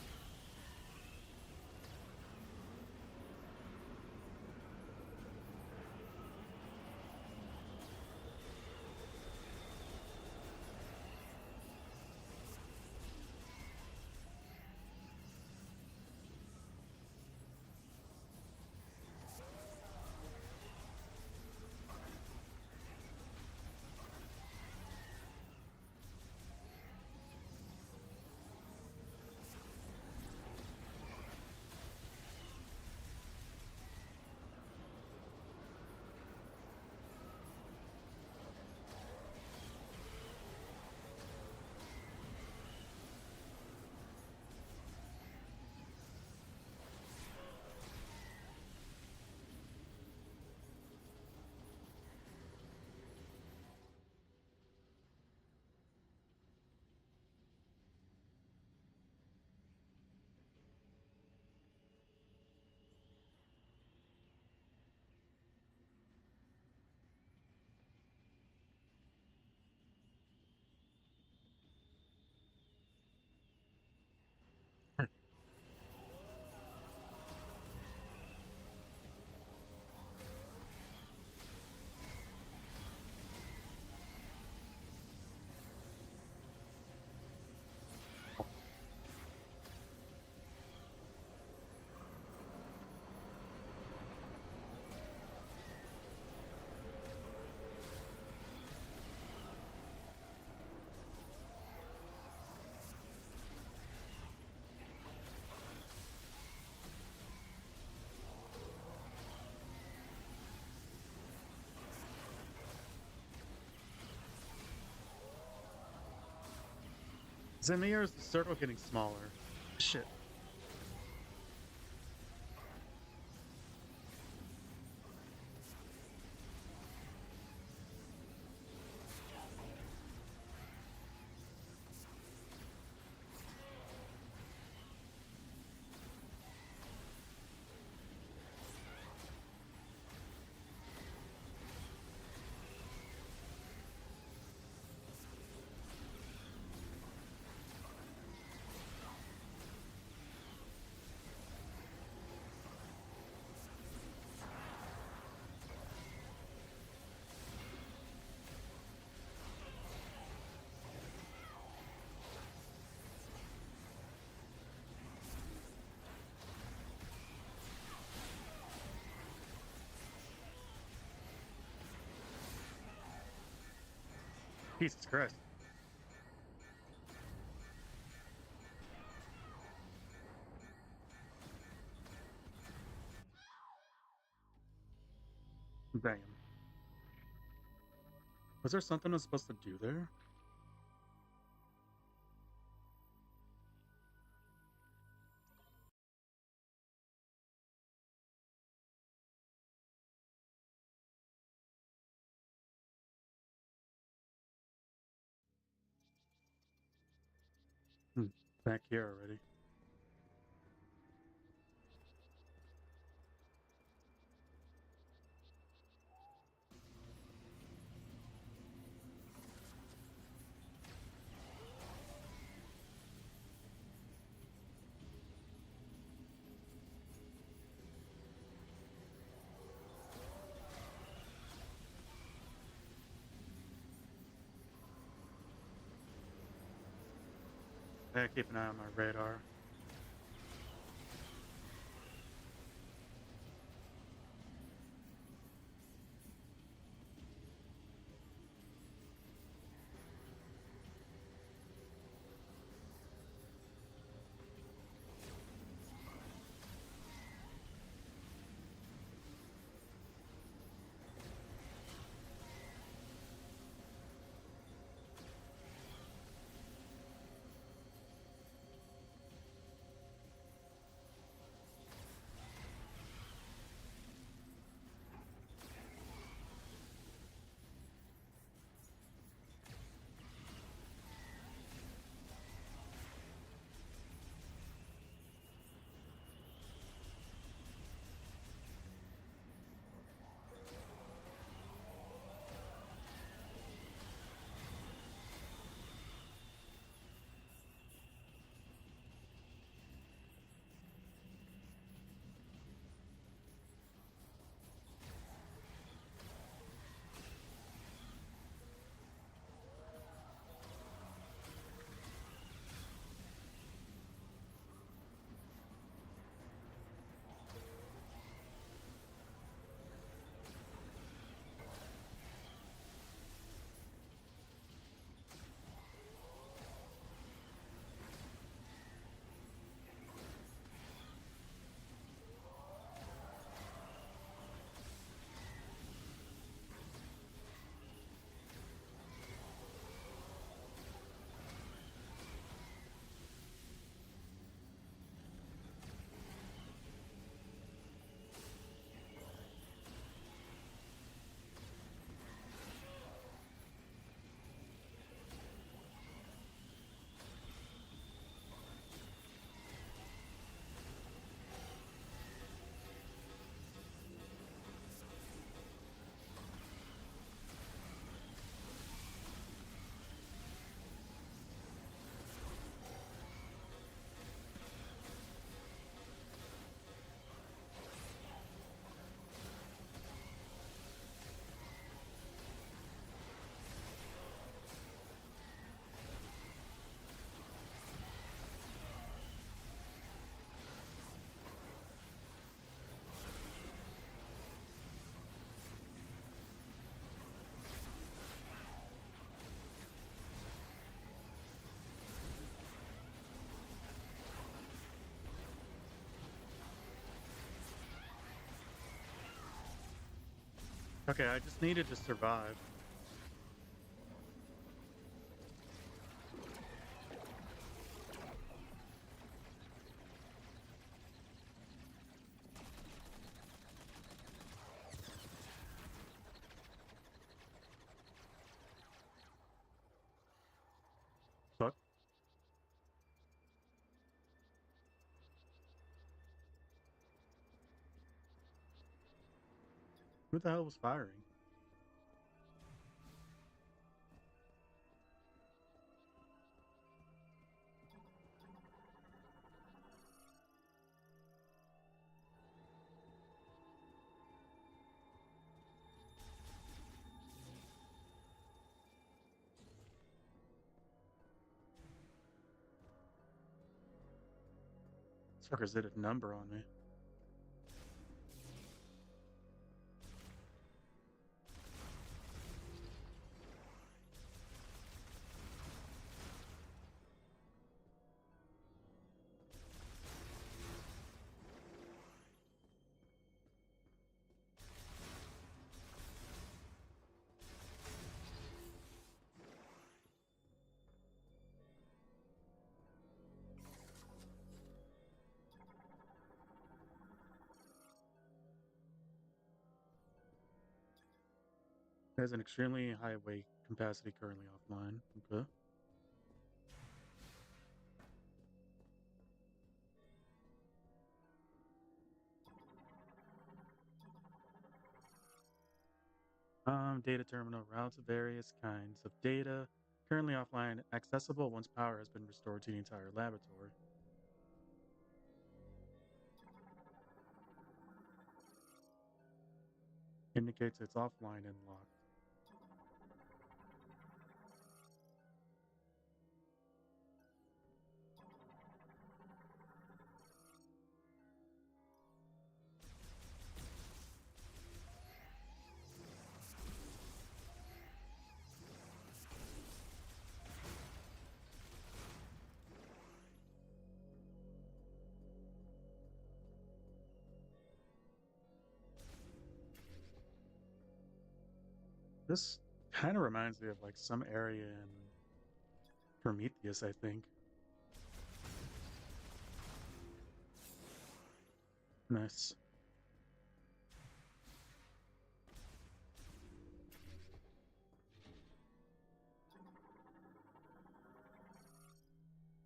Is it me or is the circle getting smaller? Shit. Jesus Christ. Damn. Was there something I was supposed to do there? Hmm, back here already. Yeah, keep an eye on my radar. Okay, I just needed to survive. Fuck. Who the hell was firing? Suckers did a number on me. It has an extremely high weight capacity currently offline. Okay. Data terminal routes various kinds of data. Currently offline, accessible once power has been restored to the entire laboratory. Indicates it's offline and locked. This kind of reminds me of like some area in Prometheus, I think. Nice.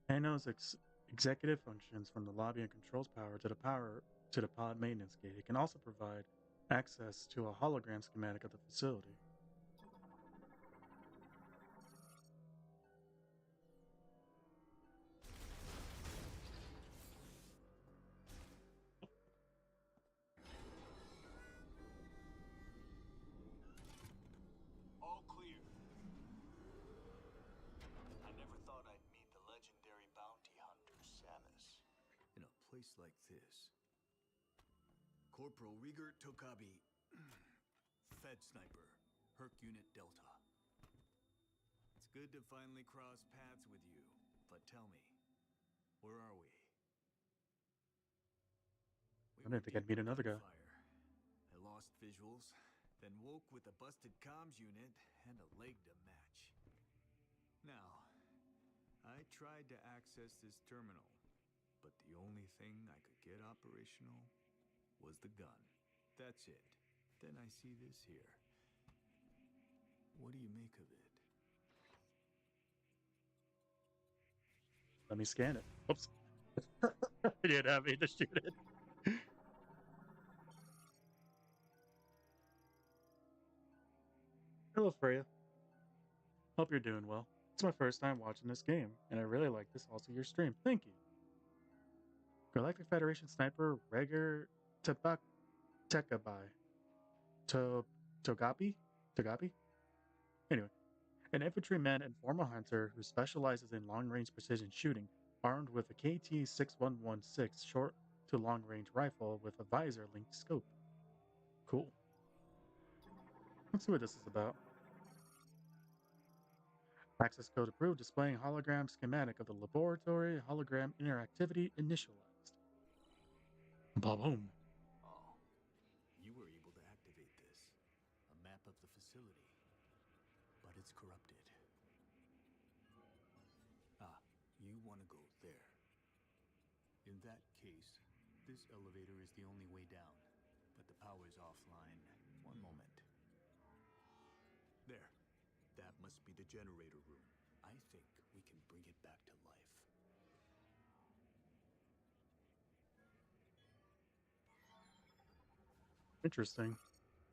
Handles executive functions from the lobby and controls power to the pod maintenance gate. It can also provide access to a hologram schematic of the facility. All clear. I never thought I'd meet the legendary bounty hunter, Samus. In a place like this. Corporal Rieger Tokabi, Fed Sniper, Herc Unit Delta. It's good to finally cross paths with you, but tell me, where are we? We I were didn't think I'd deep meet in another guy. gunfire. I lost visuals, then woke with a busted comms unit and a leg to match. Now, I tried to access this terminal, but the only thing I could get operational was the gun. That's it. Then I see this here. What do you make of it? Let me scan it. Oops. I didn't have me to shoot it. Hello, Freya. Hope you're doing well. It's my first time watching this game, and I really like this also your stream. Thank you. Galactic Federation Sniper Reger Tabak Tekabai. To Togapi? Togapi? Anyway, an infantryman and former hunter who specializes in long-range precision shooting, armed with a KT-6116 short to long-range rifle with a visor-linked scope. Cool. Let's see what this is about. Access code approved, displaying hologram schematic of the laboratory, hologram interactivity initialized. Ba-boom. Oh, you were able to activate this. This elevator is the only way down, but the power's offline. One moment. There. That must be the generator room. I think we can bring it back to life. Interesting.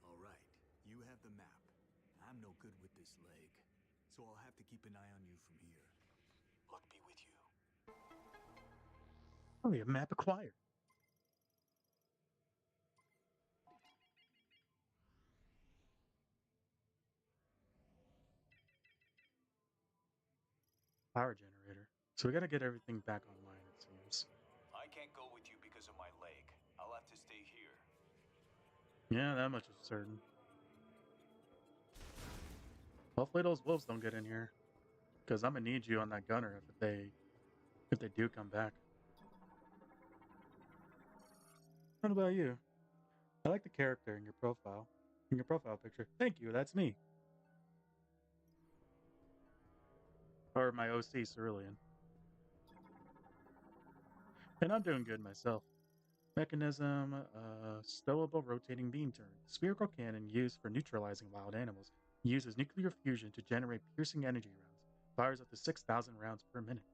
All right, you have the map. I'm no good with this leg, so I'll have to keep an eye on you from here. Luck be with you. Oh, yeah, map acquired. Power generator. So we gotta get everything back online, it seems. I can't go with you because of my leg. I'll have to stay here. Yeah, that much is certain. Hopefully those wolves don't get in here. Because I'm gonna need you on that gunner if they do come back. What about you? I like the character in your profile. In your profile picture. Thank you, that's me. Or my OC Cerulean. And I'm doing good myself. Mechanism, stowable rotating beam turret. Spherical cannon used for neutralizing wild animals. Uses nuclear fusion to generate piercing energy rounds. Fires up to 6,000 rounds per minute.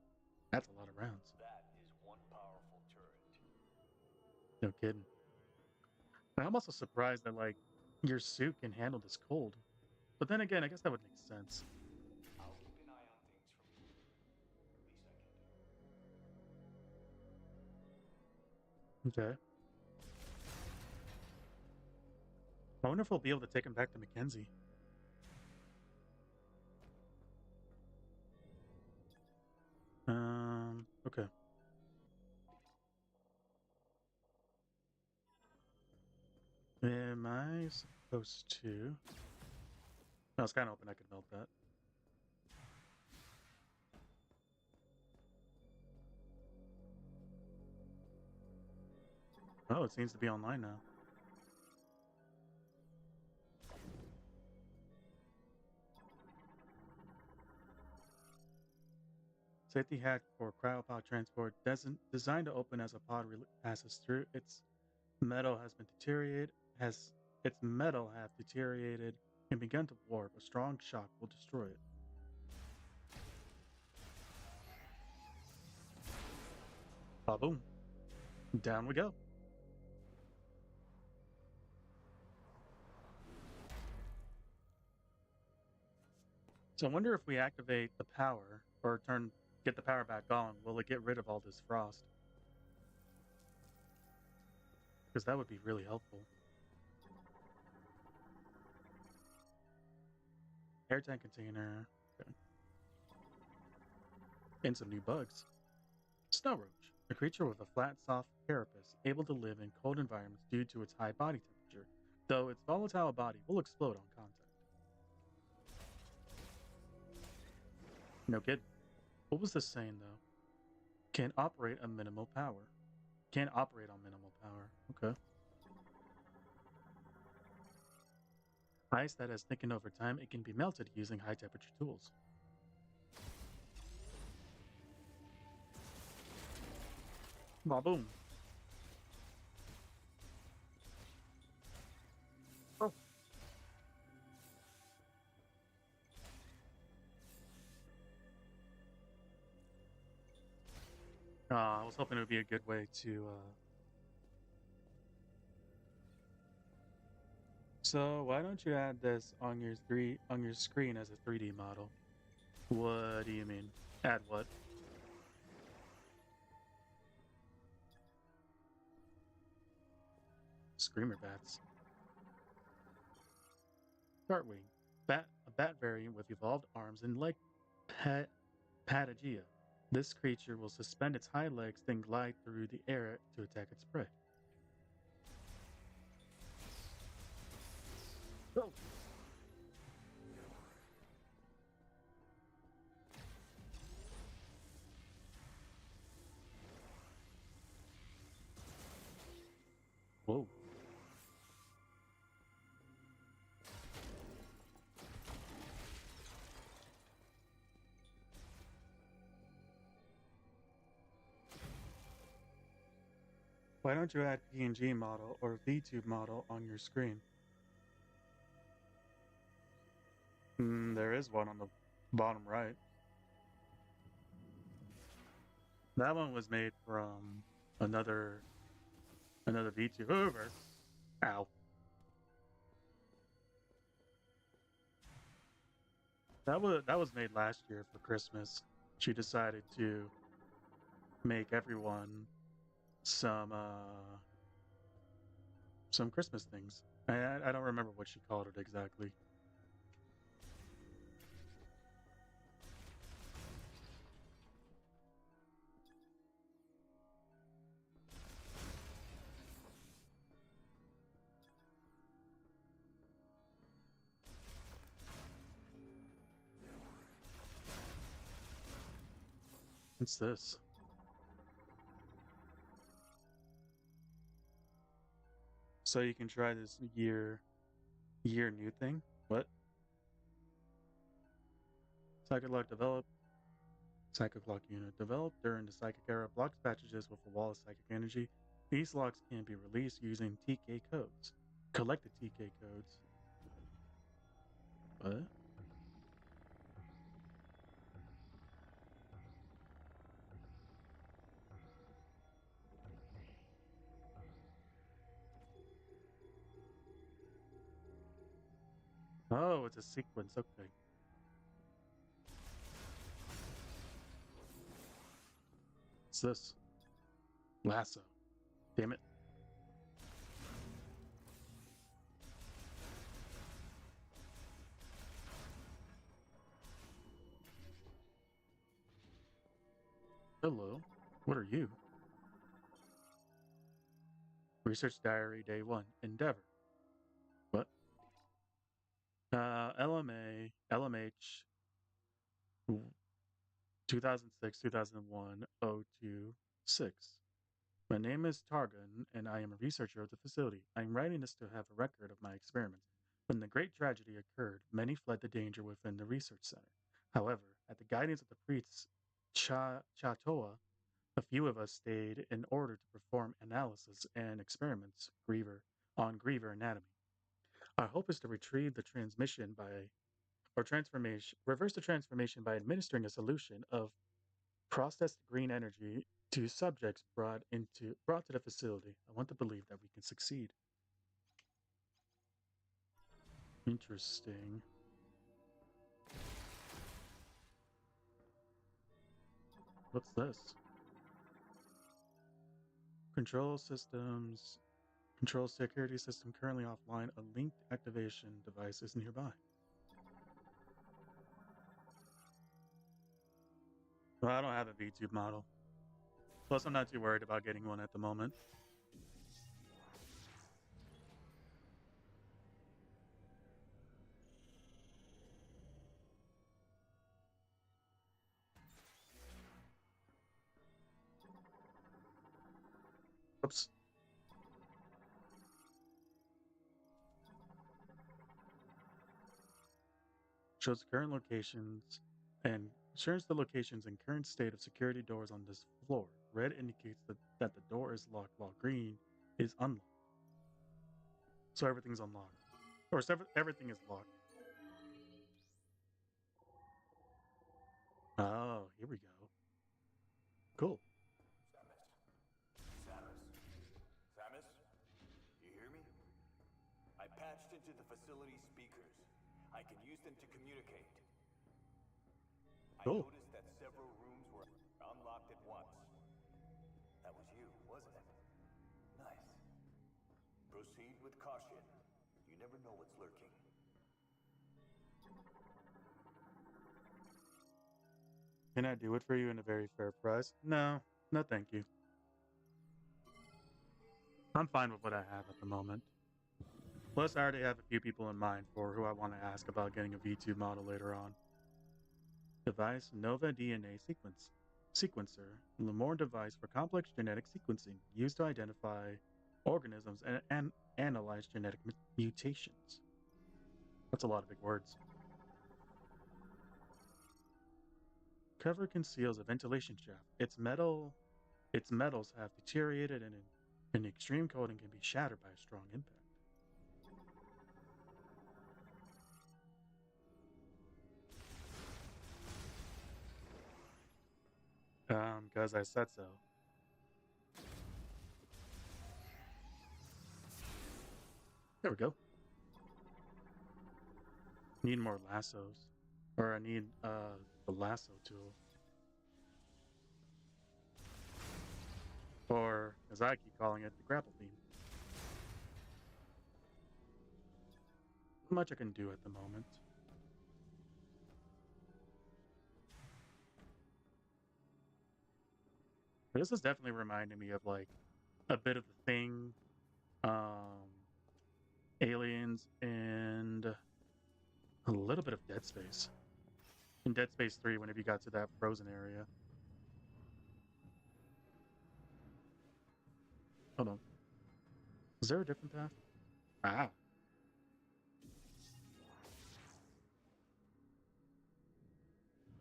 That's a lot of rounds. That is one powerful turret. No kidding. I'm also surprised that, like, your suit can handle this cold. But then again, I guess that would make sense. I'll keep an eye on things from here. Least I can do. Okay. I wonder if we'll be able to take him back to Mackenzie. Okay. Am I supposed to? I was kind of hoping I could melt that. Oh, it seems to be online now. Safety hack for cryopod transport designed to open as a pod passes through. Its metal has been deteriorated. Has its metal have deteriorated and begun to warp. A strong shock will destroy it. Boom! Down we go. So I wonder if we activate the power or get the power back on, will it get rid of all this frost? Because that would be really helpful. Air tank container. Okay. And some new bugs. Snow roach, a creature with a flat, soft carapace, able to live in cold environments due to its high body temperature, though its volatile body will explode on contact. No kidding. What was this saying, though? Can operate on minimal power. Can't operate on minimal power. Okay. Ice that has thickened over time, it can be melted using high temperature tools. Boom. Oh. I was hoping it would be a good way to. So why don't you add this on your screen as a 3D model? What do you mean? Add what? Screamer bats. Dartwing. A bat variant with evolved arms and leg patagia. This creature will suspend its hind legs, then glide through the air to attack its prey. Oh. Whoa. Why don't you add PNG model or VTube model on your screen? There is one on the bottom right. That one was made from another VTuber. Ow. That was made last year for Christmas. She decided to make everyone some some Christmas things. I don't remember what she called it exactly. What's this? So you can try this year new thing? What? Psychic lock developed. Psychic lock unit developed during the psychic era blocks patches with a wall of psychic energy. These locks can be released using TK codes. Collect the TK codes. What? Oh, it's a sequence. Okay. What's this? Lasso. Damn it. Hello. What are you? Research Diary Day 1. Endeavor. What? LMH 2006 2001 026. My name is Targan, and I am a researcher of the facility. I am writing this to have a record of my experiments. When the great tragedy occurred, many fled the danger within the research center. However, at the guidance of the priests Chatoa, a few of us stayed in order to perform analysis and experiments on Griever anatomy. Our hope is to retrieve the transmission by or transformation reverse the transformation by administering a solution of processed green energy to subjects brought to the facility. I want to believe that we can succeed. Interesting. What's this? Control systems. Control security system currently offline. A linked activation device is nearby. Well, I don't have a VTube model. Plus, I'm not too worried about getting one at the moment. Oops. Shows the current locations and shares the locations and current state of security doors on this floor. Red indicates that the door is locked, while green is unlocked. So everything's unlocked. Or everything is locked. Oh, here we go. Cool. Samus? You hear me? I patched into the facility speakers. I can use them to communicate. I Cool. noticed that several rooms were unlocked at once. That was you, wasn't it? Nice. Proceed with caution. You never know what's lurking. Can I do it for you in a very fair price? No. No, thank you. I'm fine with what I have at the moment. Plus, I already have a few people in mind for who I want to ask about getting a V2 model later on. Device Nova DNA Sequencer, Lemore device for complex genetic sequencing used to identify organisms and analyze genetic mutations. That's a lot of big words. Cover conceals a ventilation shaft. Its metals have deteriorated and extreme cold and can be shattered by a strong impact. Because I said so. There we go. Need more lassos. Or I need the lasso tool. Or, as I keep calling it, the grapple beam. Not much I can do at the moment. But this is definitely reminding me of like a bit of the thing, aliens, and a little bit of Dead Space. In Dead Space 3, whenever you got to that frozen area. Hold on. Is there a different path? Ah.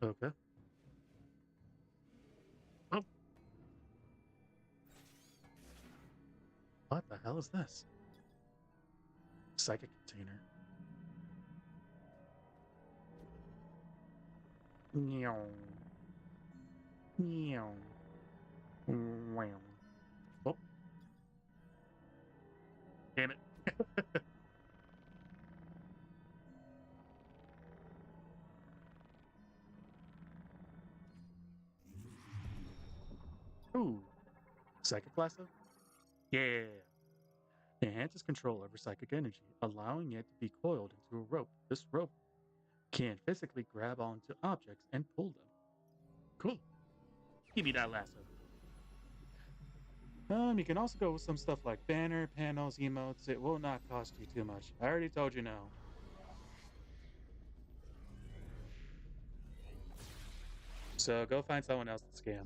Okay. Oh, what the hell is this? Psychic container. Meow. Meow. Wow. Oh, damn it. Ooh. Psychic lasso? Yeah. Enhances control over psychic energy, allowing it to be coiled into a rope. This rope can physically grab onto objects and pull them. Cool. Give me that lasso. You can also go with some stuff like banner, panels, emotes. It will not cost you too much. I already told you no. So go find someone else to scam.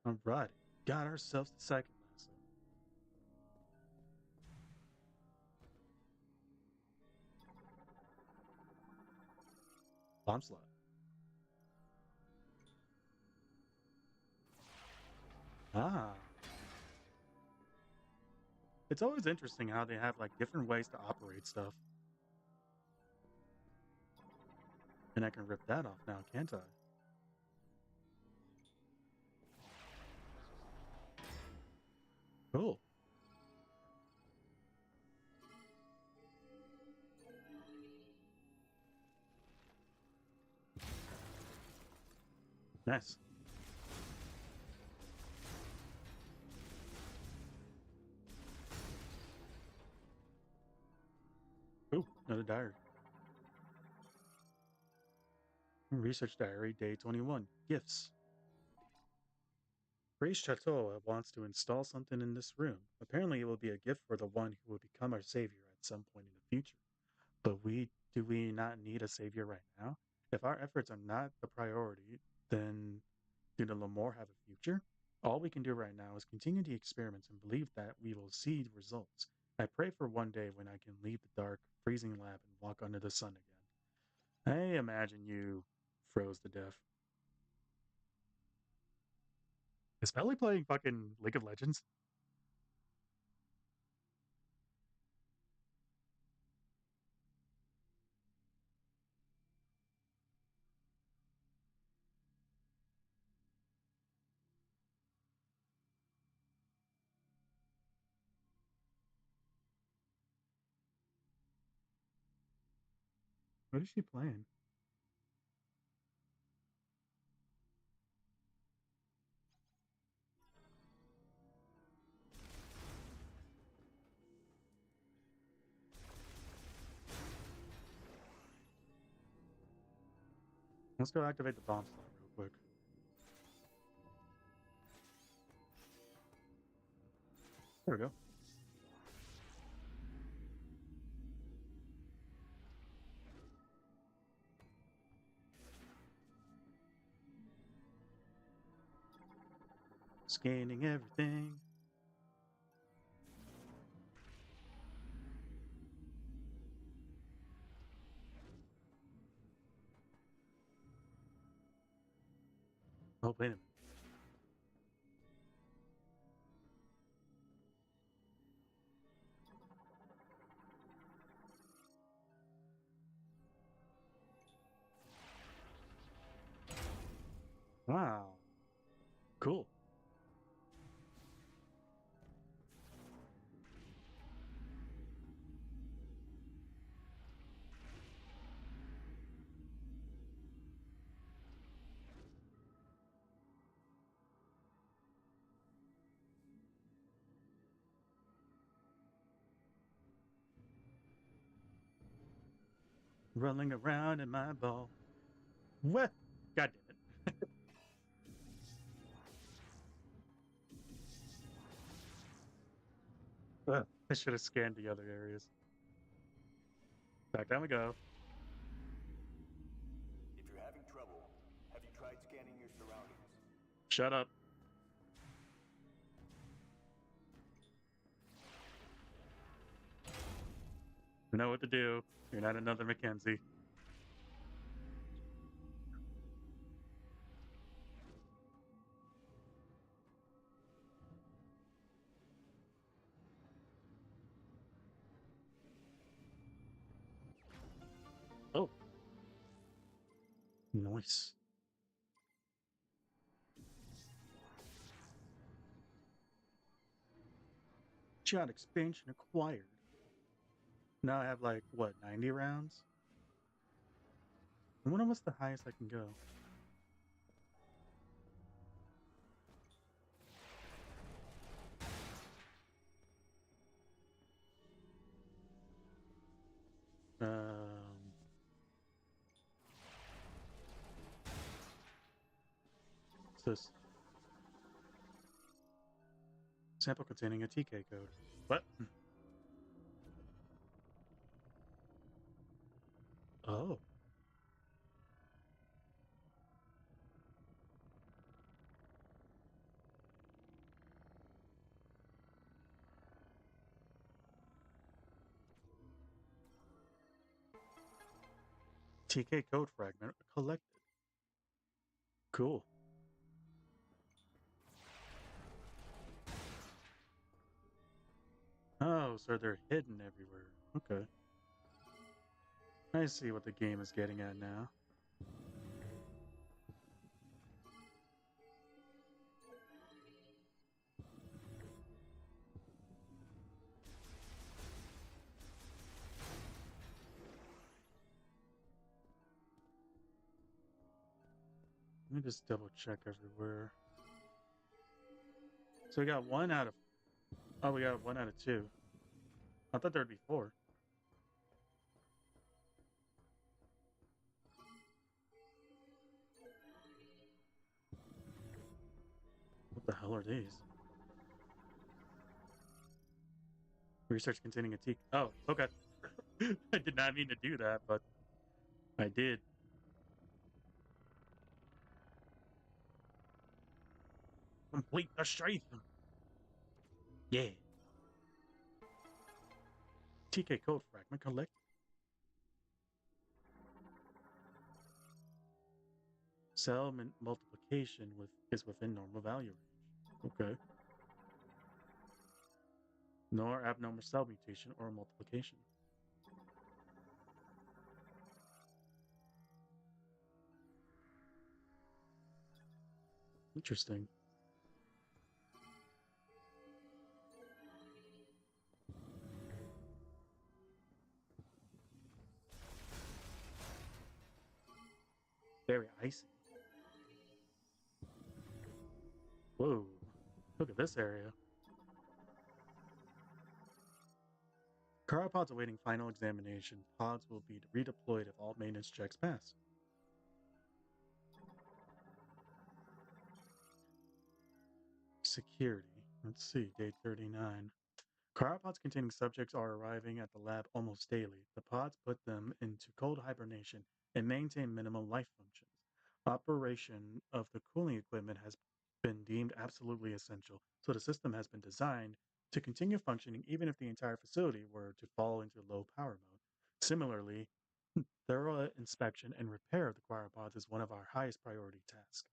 All right. Got ourselves the psychic lasso. Bomb slot. Ah. It's always interesting how they have like different ways to operate stuff. And I can rip that off now, can't I? Cool. Nice. Ooh, another diary. Research diary, day 21. Gifts. Grace Chateau wants to install something in this room. Apparently, it will be a gift for the one who will become our savior at some point in the future. But do we not need a savior right now? If our efforts are not the priority, then do the Lemore have a future? All we can do right now is continue the experiments and believe that we will see the results. I pray for one day when I can leave the dark, freezing lab and walk under the sun again. I imagine you froze to death. Is Pelly playing fucking League of Legends? What is she playing? Let's go activate the bomb slot real quick. There we go. Scanning everything. Oh, wait a minute. Wow. Cool. Rolling around in my ball. What? God damn it. I should have scanned the other areas. Back down we go. If you're having trouble, have you tried scanning your surroundings? Shut up. You know what to do. You're not another Mackenzie. Oh, nice. Shot expansion acquired. Now I have like, what, 90 rounds? I wonder what's the highest I can go. Um, what's this? Sample containing a TK code. What? Oh, TK code fragment collected. Cool. Oh, so they're hidden everywhere. Okay. I see what the game is getting at now. Let me just double check everywhere. So we got one out of. Oh, we got one out of two. I thought there'd be four. What the hell are these? Research containing a T. Oh, okay. I did not mean to do that, but I did. Complete the strafe. Yeah. TK code fragment collected. Cell multiplication is within normal value range. Okay. Nor abnormal cell mutation or multiplication. Interesting. Very icy. Whoa. Look at this area. Cryopods awaiting final examination. Pods will be redeployed if all maintenance checks pass. Security. Let's see, day 39. Cryopods containing subjects are arriving at the lab almost daily. The pods put them into cold hibernation and maintain minimum life functions. Operation of the cooling equipment has been deemed absolutely essential, so the system has been designed to continue functioning even if the entire facility were to fall into low power mode. Similarly, thorough inspection and repair of the cryopods is one of our highest priority tasks.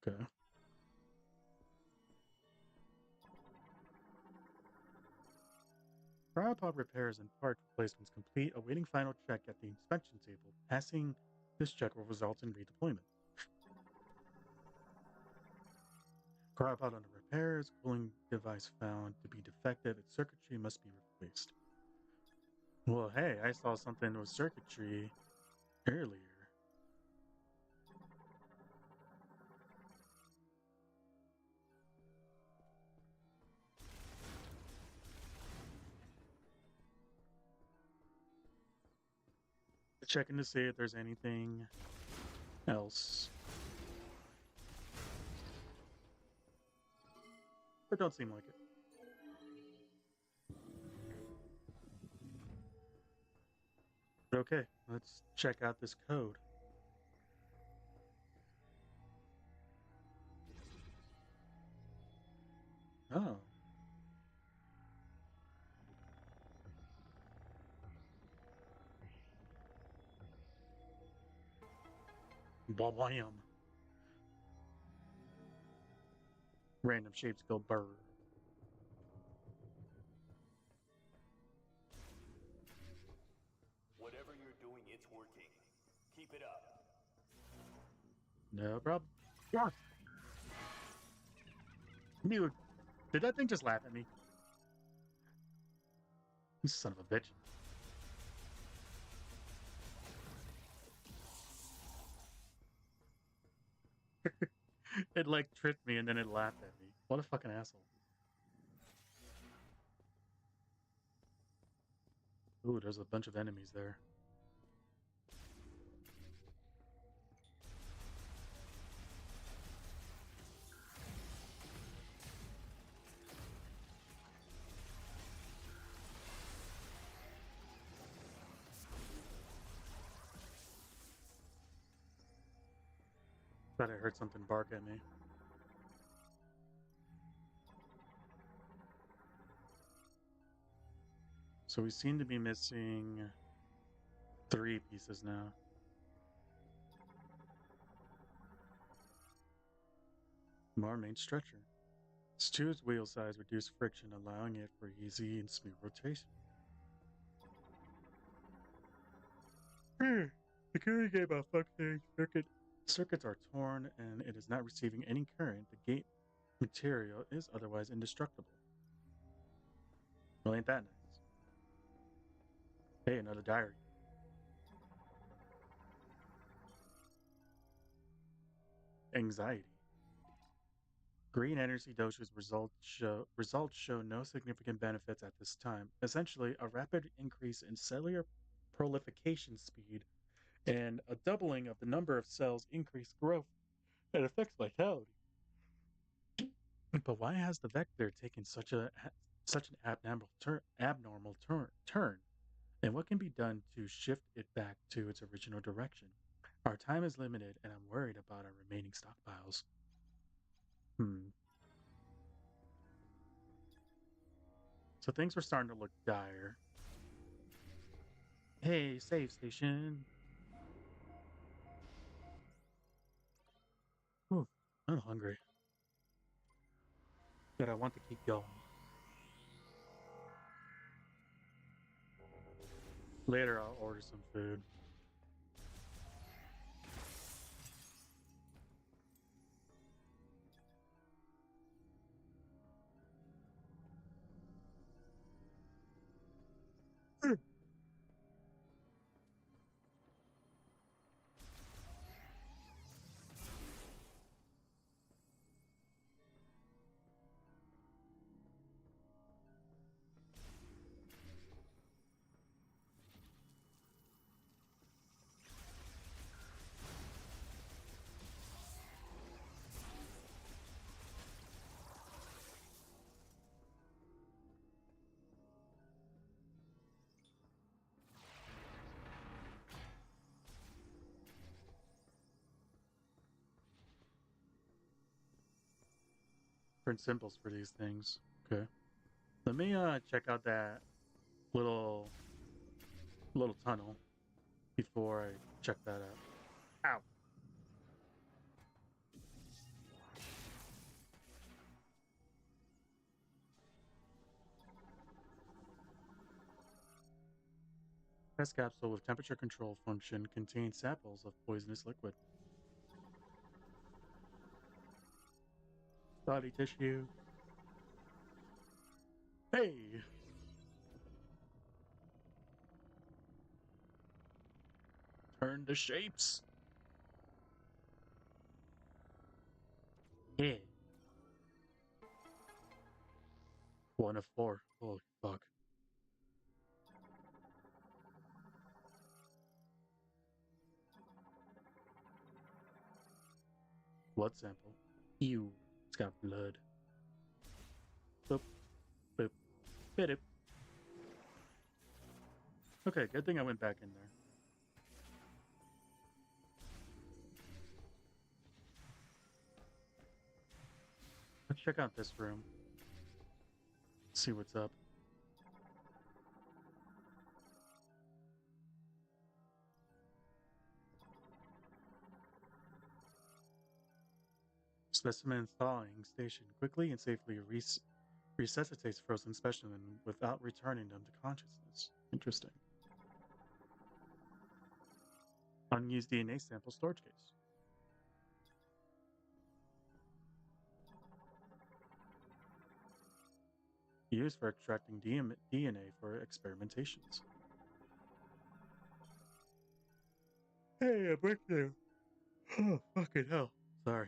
Okay. Cryopod repairs and part replacements complete, awaiting final check at the inspection table. Passing this check will result in redeployment. Cryopod under repairs, cooling device found to be defective, its circuitry must be replaced. Well, hey, I saw something with circuitry earlier. Checking to see if there's anything else. But don't seem like it. But okay, let's check out this code. Oh. Blam. Random shapes go burr. Whatever you're doing, it's working. Keep it up. No problem. Yeah. Dude, did that thing just laugh at me? You son of a bitch. It like tricked me and then it laughed at me. What a fucking asshole. Ooh, there's a bunch of enemies there. Thought I heard something bark at me. So we seem to be missing 3 pieces now. More main stretcher. Stu's wheel size reduce friction, allowing it for easy and smooth rotation. The current gate malfunctioning circuits are torn and it is not receiving any current. The gate material is otherwise indestructible. Well, ain't that nice? Hey, another diary. Anxiety. Green energy dosage results show no significant benefits at this time. Essentially, a rapid increase in cellular proliferation speed and a doubling of the number of cells increase growth and affects vitality. But why has the vector taken such an abnormal turn? And what can be done to shift it back to its original direction? Our time is limited, and I'm worried about our remaining stockpiles. Hmm. So things were starting to look dire. Hey, save station. Ooh, I'm hungry, but I want to keep going. Later, I'll order some food. Different symbols for these things. Okay. Let me check out that little little tunnel before I check that out. Ow. Test capsule with temperature control function contains samples of poisonous liquid. Body tissue. Hey! Turn to shapes. Yeah. 1 of 4. Holy fuck. Blood sample. Ew. It's got blood. Boop, boop, bidip. Okay, good thing I went back in there. Let's check out this room. See what's up. Specimen thawing station quickly and safely resuscitates frozen specimen without returning them to consciousness. Interesting. Unused DNA sample storage case. Used for extracting DNA for experimentations. Hey, a breakthrough. Oh, fucking hell. Sorry.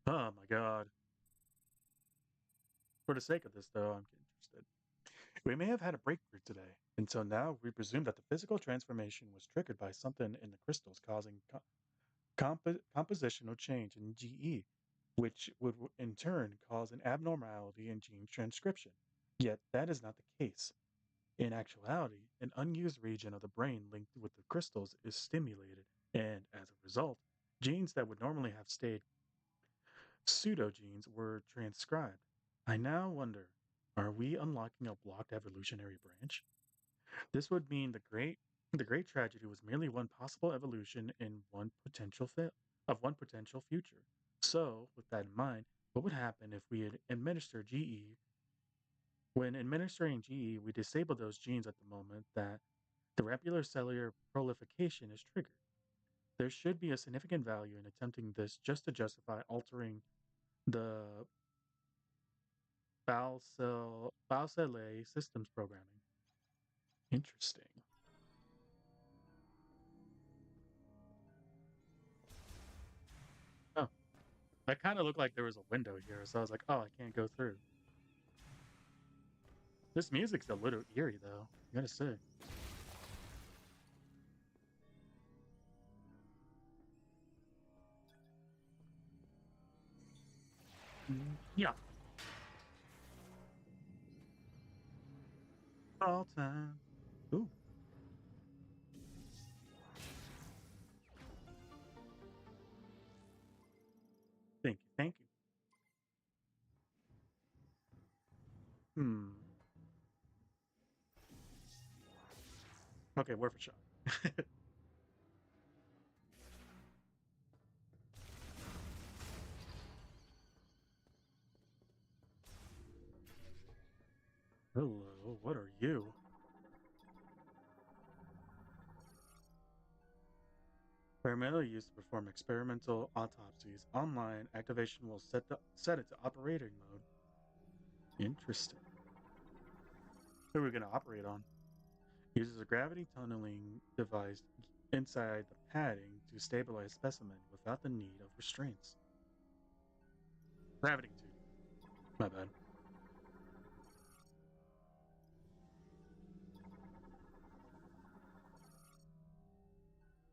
Oh my god. For the sake of this, though, I'm interested. We may have had a breakthrough today. Until now, we presume that the physical transformation was triggered by something in the crystals causing compositional change in GE, which would in turn cause an abnormality in gene transcription. Yet that is not the case. In actuality, an unused region of the brain linked with the crystals is stimulated, and as a result, genes that would normally have stayed pseudogenes were transcribed. I now wonder, are we unlocking a blocked evolutionary branch? This would mean the great tragedy was merely one possible evolution in one potential future. So, with that in mind, what would happen if we had administered GE? When administering GE, we disable those genes at the moment that the regular cellular proliferation is triggered. There should be a significant value in attempting this just to justify altering the Baucelle systems programming. Interesting. Oh, that kind of looked like there was a window here, so I was like, oh, I can't go through. This music's a little eerie, though. I gotta say. Yeah. All time. Ooh, thank you, thank you. Hmm. Okay, worth a shot. Hello, what are you? Primarily used to perform experimental autopsies. Online activation will set it to operating mode. Interesting. Who are we gonna operate on? Uses a gravity tunneling device inside the padding to stabilize specimen without the need of restraints. Gravity tube. My bad.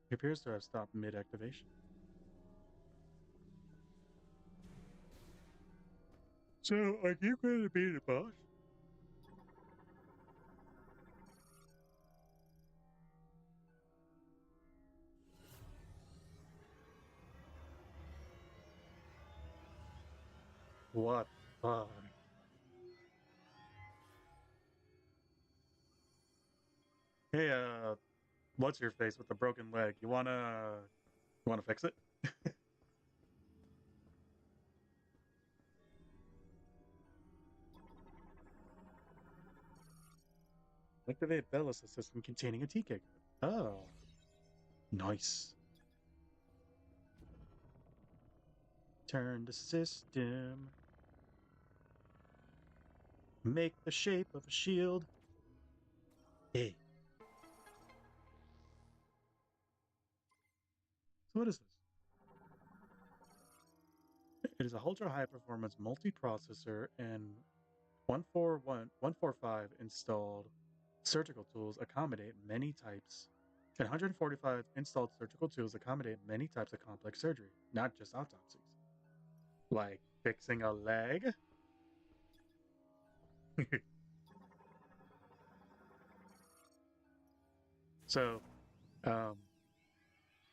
He appears to have stopped mid-activation. So, are you going to be the boss? What the fuck? Hey, what's your face with the broken leg? You wanna fix it? Activate Bellus system containing a TK code. Oh, nice. Turn the system. Make the shape of a shield. Hey. So what is this? It is a ultra high performance multi-processor and 145 installed surgical tools accommodate many types. And 145 installed surgical tools accommodate many types of complex surgery, not just autopsies. Like fixing a leg? So, um,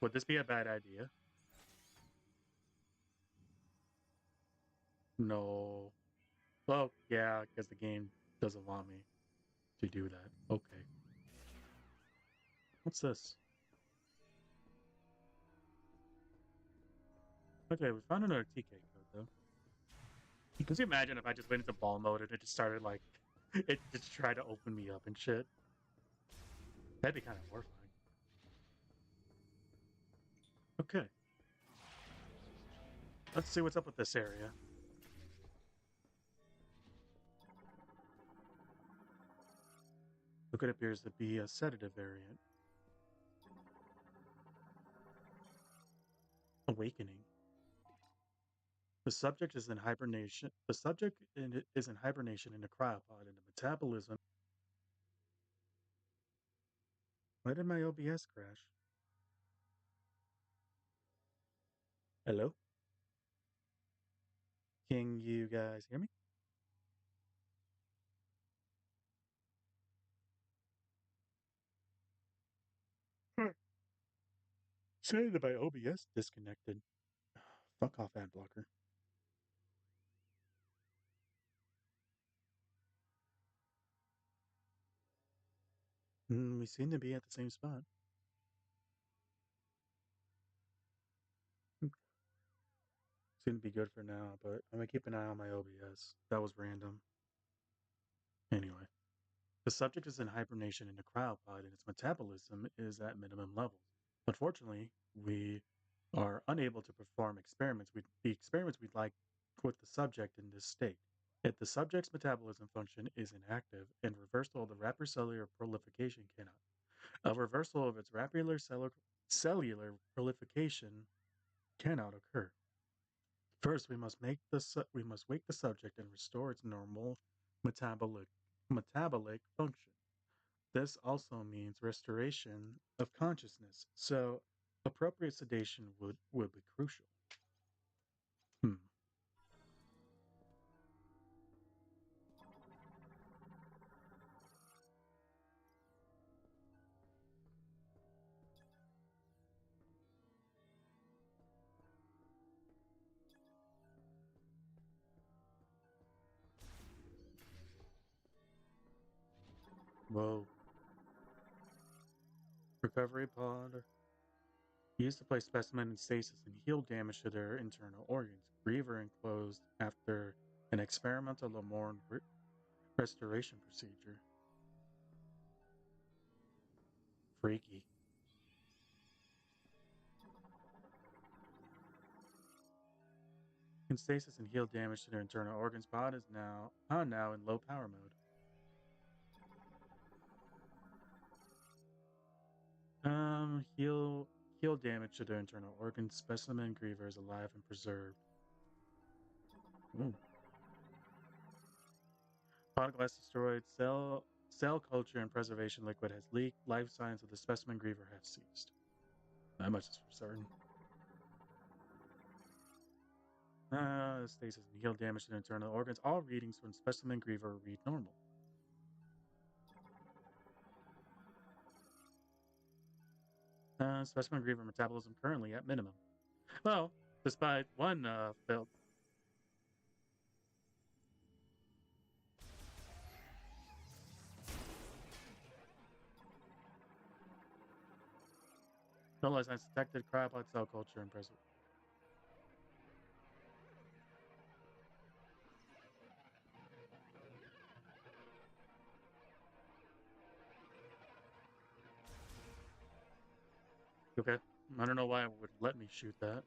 would this be a bad idea? No. Well, yeah, because the game doesn't want me to do that. Okay. What's this? Okay, we found another TK code though. Could you imagine if I just went into ball mode and it just started like it just tried to open me up and shit? That'd be kind of horrifying. Okay, let's see what's up with this area. Look, it appears to be a sedative variant. Awakening. The subject is in hibernation. Is in hibernation in a cryopod, and the metabolism. Why did my OBS crash? Hello? Can you guys hear me? Hmm. Say that my OBS disconnected. Fuck off, ad blocker. We seem to be at the same spot. Mm, Seem to be good for now, but I'm gonna keep an eye on my OBS. That was random. Anyway, the subject is in hibernation in a cryopod and its metabolism is at minimum levels. Unfortunately, we are unable to perform the experiments we'd like with the subject in this state. If the subject's metabolism function is inactive and reversal of the cellular prolification cannot. A reversal of its cellular prolification cannot occur. First, we must wake the subject and restore its normal metabolic function. This also means restoration of consciousness, so appropriate sedation would be crucial. Hmm. Whoa. Recovery pod. Used to place specimen in stasis and heal damage to their internal organs. Griever enclosed after an experimental Lamorne restoration procedure. Freaky. In stasis and heal damage to their internal organs. Pod is now in low power mode. Heal damage to their internal organs. Specimen Griever is alive and preserved. Ooh. Pod glass destroyed. Cell culture and preservation liquid has leaked. Life signs of the specimen Griever have ceased. That much is for certain. Stasis and heal damage to the internal organs. All readings from specimen Griever read normal. Specimen Griever metabolism currently at minimum. Well, despite one failed. No less has detected cryopod cell culture and preservation. Okay. I don't know why it would let me shoot that.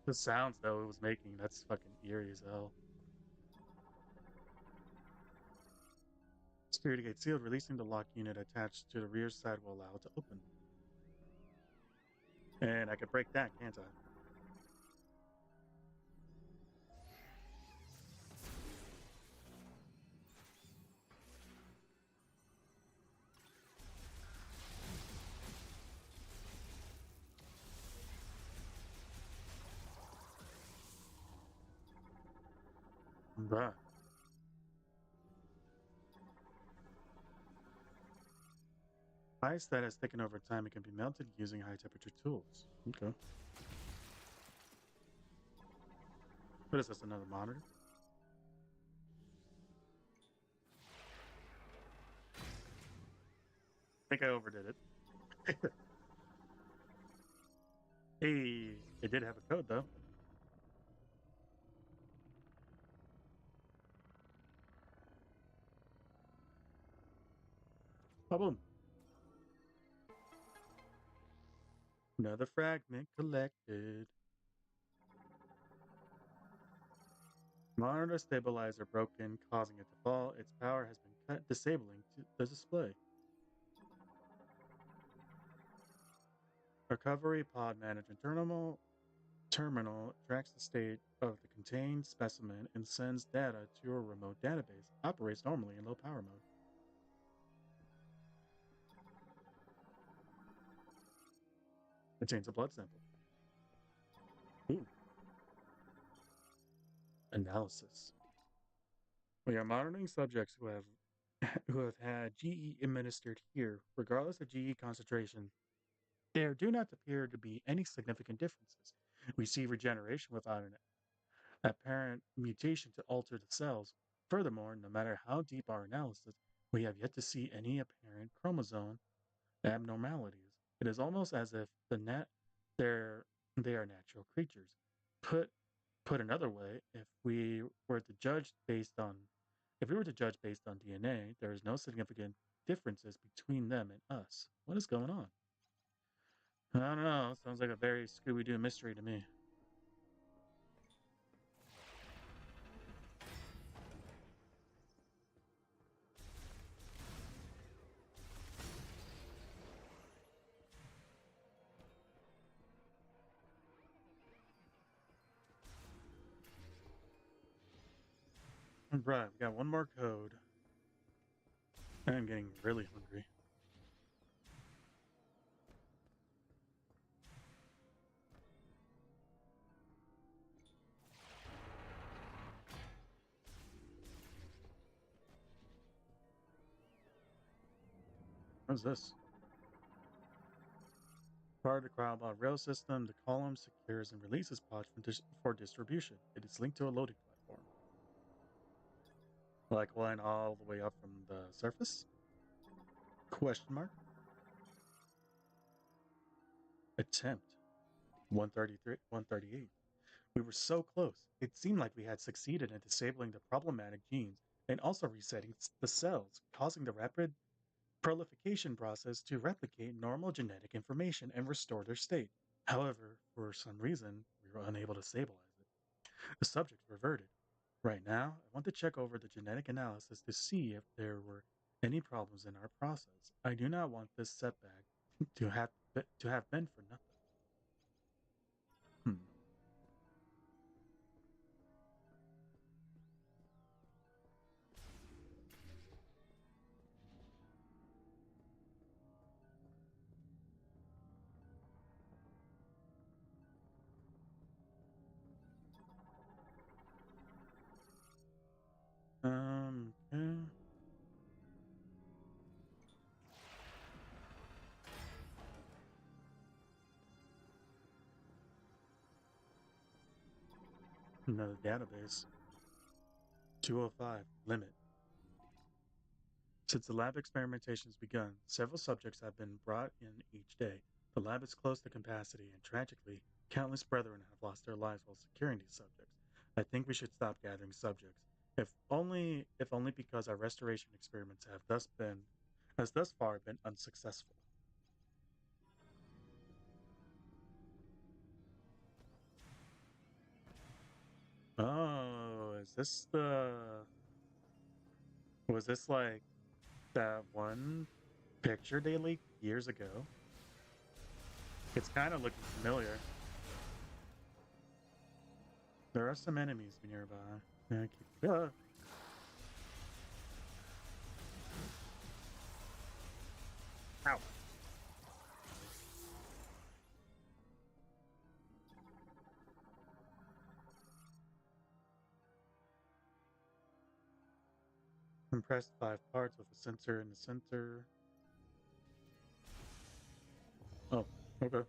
The sounds though it was making, that's fucking eerie as hell. Security gate sealed, releasing the lock unit attached to the rear side will allow it to open. And I could break that, can't I? Bruh. Ice that has thickened over time, it can be melted using high temperature tools. Okay. What is this, another monitor? I think I overdid it. Hey, it did have a code though. Oh, boom. Another fragment collected. Monitor stabilizer broken, causing it to fall. Its power has been cut, disabling the display. Recovery pod management terminal tracks the state of the contained specimen and sends data to a remote database. Operates normally in low power mode. Contains a blood sample. Ooh. Analysis. We are monitoring subjects who have who have had GE administered here, regardless of GE concentration. There do not appear to be any significant differences. We see regeneration without an apparent mutation to alter the cells. Furthermore, no matter how deep our analysis, we have yet to see any apparent chromosome abnormalities. It is almost as if they're, they are natural creatures. Put put another way, were to judge based on if we were to judge based on DNA, there is no significant differences between them and us. What is going on? I don't know. Sounds like a very Scooby Doo mystery to me. Right, we got one more code. I'm getting really hungry. What's this? Part of the Crowdbot rail system, the column secures and releases pods for distribution. It is linked to a loading platform. Like one all the way up from the surface? Question mark? Attempt. 133, 138. We were so close. It seemed like we had succeeded in disabling the problematic genes and also resetting the cells, causing the rapid proliferation process to replicate normal genetic information and restore their state. However, for some reason, we were unable to stabilize it. The subject reverted. Right now, I want to check over the genetic analysis to see if there were any problems in our process. I do not want this setback to have been for nothing. Hmm. Okay. Another database. 205. Limit. Since the lab experimentation has begun, several subjects have been brought in each day. The lab is close to capacity, and tragically, countless brethren have lost their lives while securing these subjects. I think we should stop gathering subjects, if only because our restoration experiments have thus been has thus far been unsuccessful. Oh, is this the. Was this like that one picture they leaked years ago? It's kind of looking familiar. There are some enemies nearby. Yeah, ow. Compressed 5 parts with a sensor in the center. Oh, okay.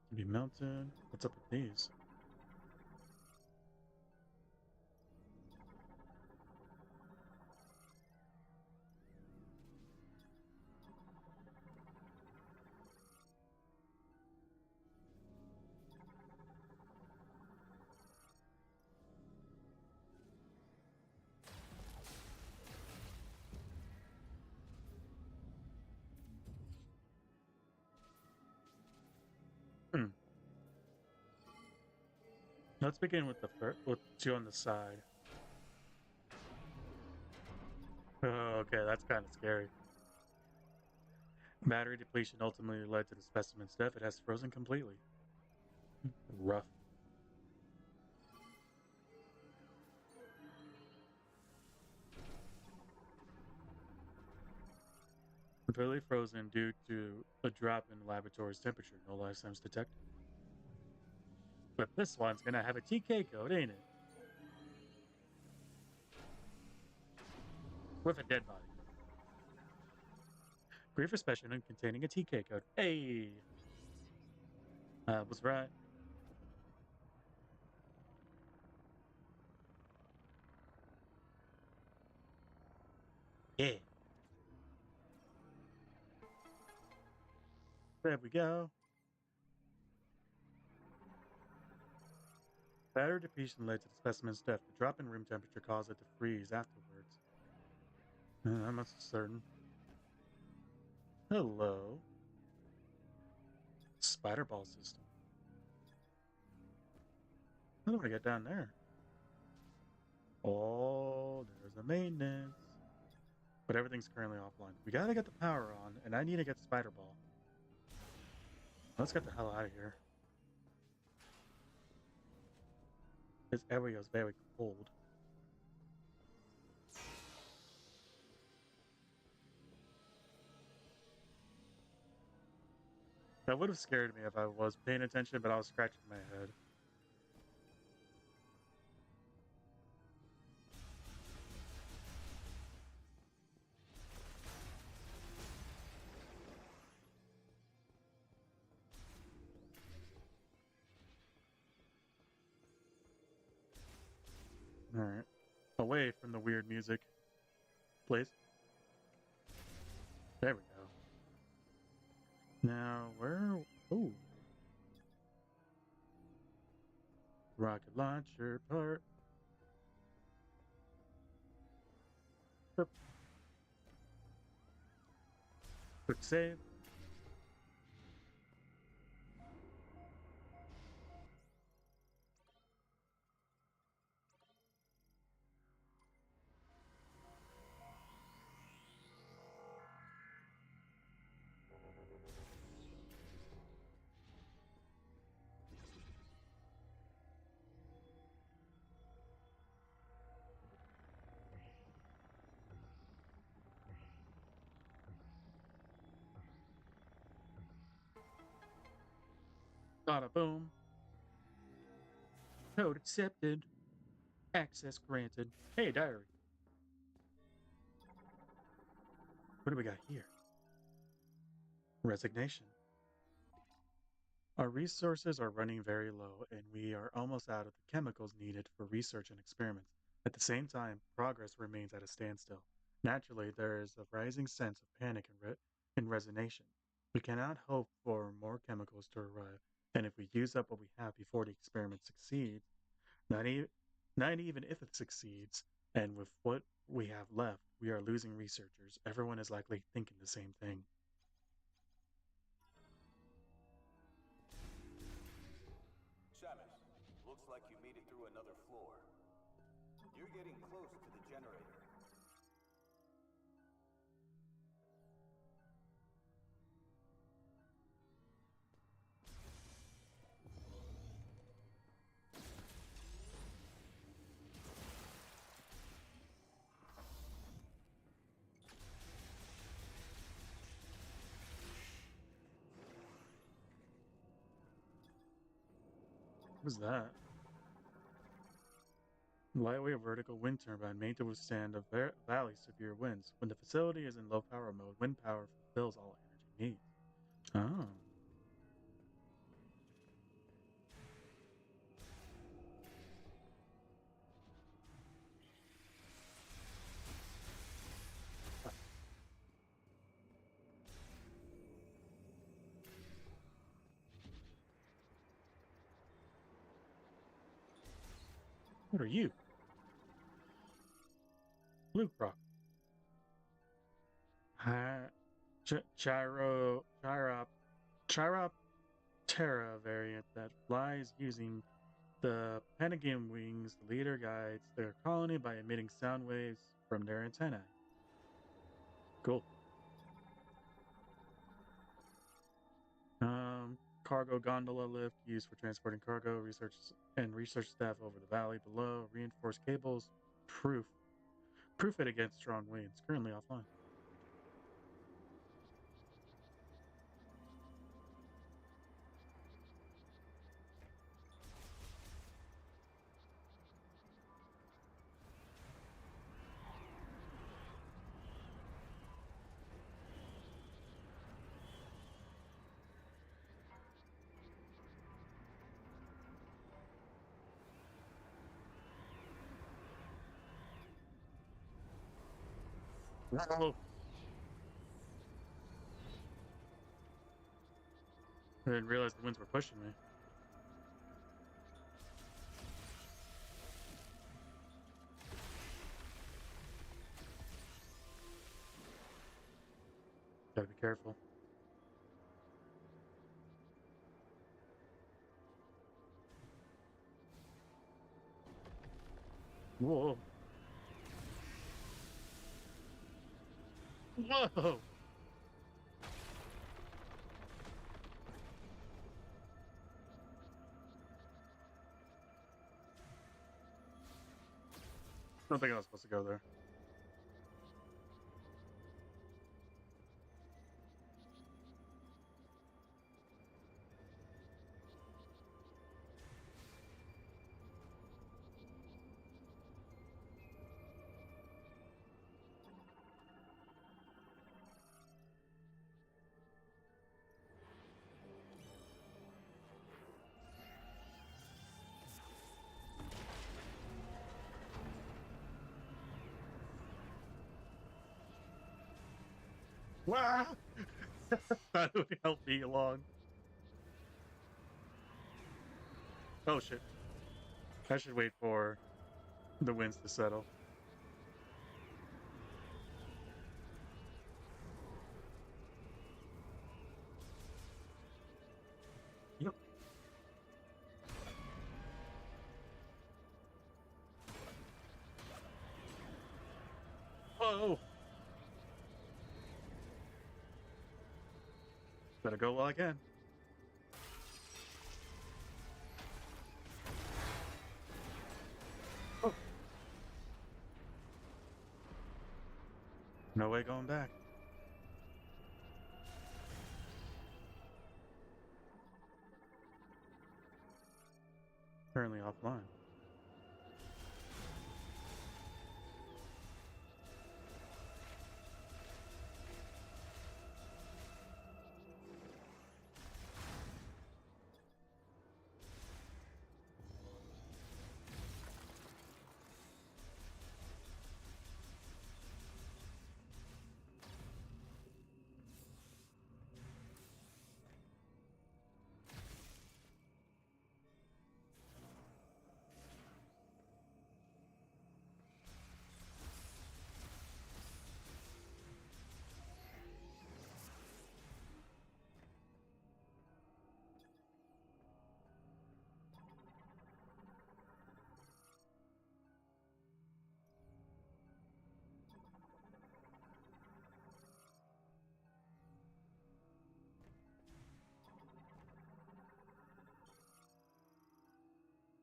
Can be mounted. What's up with these? Hmm. Let's begin with the first, with two on the side. Oh, okay, that's kind of scary. Battery depletion ultimately led to the specimen's death. It has frozen completely. Rough. Completely frozen due to a drop in the laboratory's temperature. No life signs detected. But this one's gonna have a TK code, ain't it? With a dead body. Great for specimen containing a TK code. Hey! I was right. Yeah. There we go. Battery depletion led to the specimen's death. The drop in room temperature caused it to freeze afterwards. I'm not certain. Hello. Spider ball system. How do I get down there? Oh, there's a maintenance. But everything's currently offline. We gotta get the power on, and I need to get Spider Ball. Let's get the hell out of here. This area is very cold. That would have scared me if I was paying attention, but I was scratching my head. Alright. Away from the weird music. Please. There we go. Now, where. Ooh. Rocket launcher part. Boop. Quick save. Bada boom. Code accepted. Access granted. Hey, diary. What do we got here? Resignation. Our resources are running very low, and we are almost out of the chemicals needed for research and experiments. At the same time, progress remains at a standstill. Naturally, there is a rising sense of panic and resignation. We cannot hope for more chemicals to arrive, and if we use up what we have before the experiment succeeds, not, e- not even if it succeeds, And with what we have left, we are losing researchers. Everyone is likely thinking the same thing. Shamus, looks like you made it through another floor. You're getting close to the generator. What was that? Lightweight vertical wind turbine made to withstand a valley's severe winds. When the facility is in low power mode, wind power fulfills all energy needs. Oh. What are you? Blue Rock. Hi. Chiroptera variant that flies using the pentagon wings. The leader guides their colony by emitting sound waves from their antennae. Cool. Cargo gondola lift used for transporting cargo, research staff over the valley below, reinforced cables, proof. Proof it against strong winds, currently offline. Whoa. I didn't realize the winds were pushing me. Gotta be careful. Whoa. Whoa. I don't think I was supposed to go there. Wow. That would help me along. Oh shit. I should wait for the winds to settle. Yep. Whoa. Better go while I can. Oh. No way going back. Currently offline.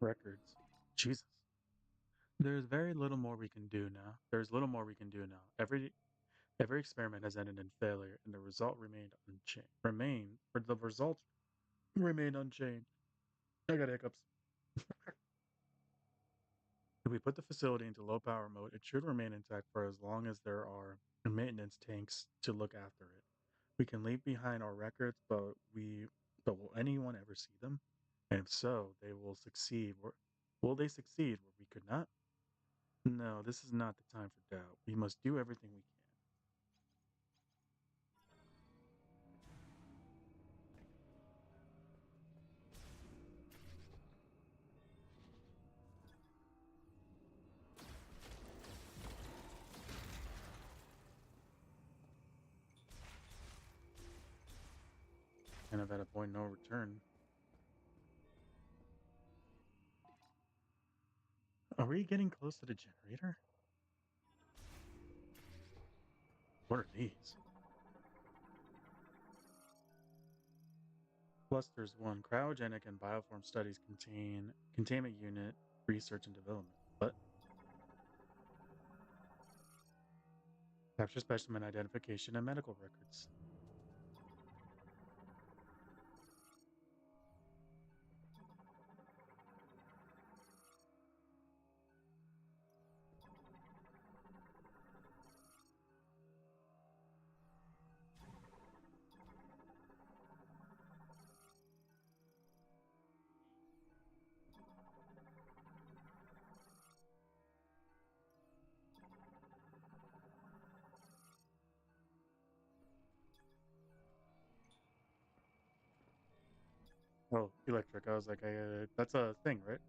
Records. Jesus. There's very little more we can do now. There's little more we can do now. Every experiment has ended in failure, and the result remained unchanged. The results remain unchanged. I got hiccups. If we put the facility into low power mode, it should remain intact for as long as there are maintenance tanks to look after it. We can leave behind our records, but will anyone ever see them? And if so, they will succeed. Will they succeed where we could not? No, this is not the time for doubt. We must do everything we can. And I've at a point no return. Are we getting close to the generator? What are these? Clusters 1. Cryogenic and bioform studies contain containment unit research and development. What? Capture specimen identification and medical records. Oh, electric. I was like, that's a thing, right?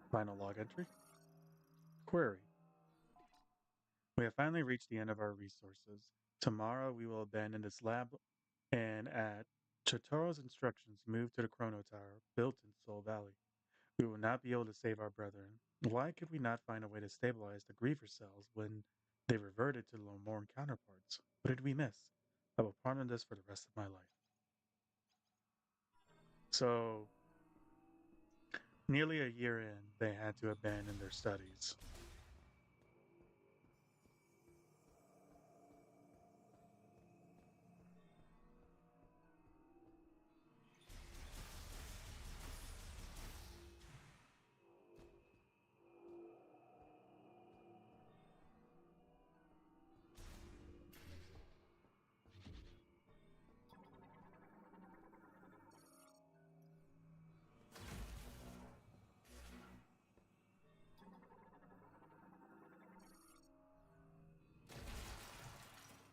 Final log entry. Query. We have finally reached the end of our resources. Tomorrow we will abandon this lab and at Chotoro's instructions move to the Chrono Tower built in Soul Valley. We will not be able to save our brethren. Why could we not find a way to stabilize the Griever cells when they reverted to Lomorn counterparts? What did we miss? I will ponder this for the rest of my life. So, nearly a year in, they had to abandon their studies.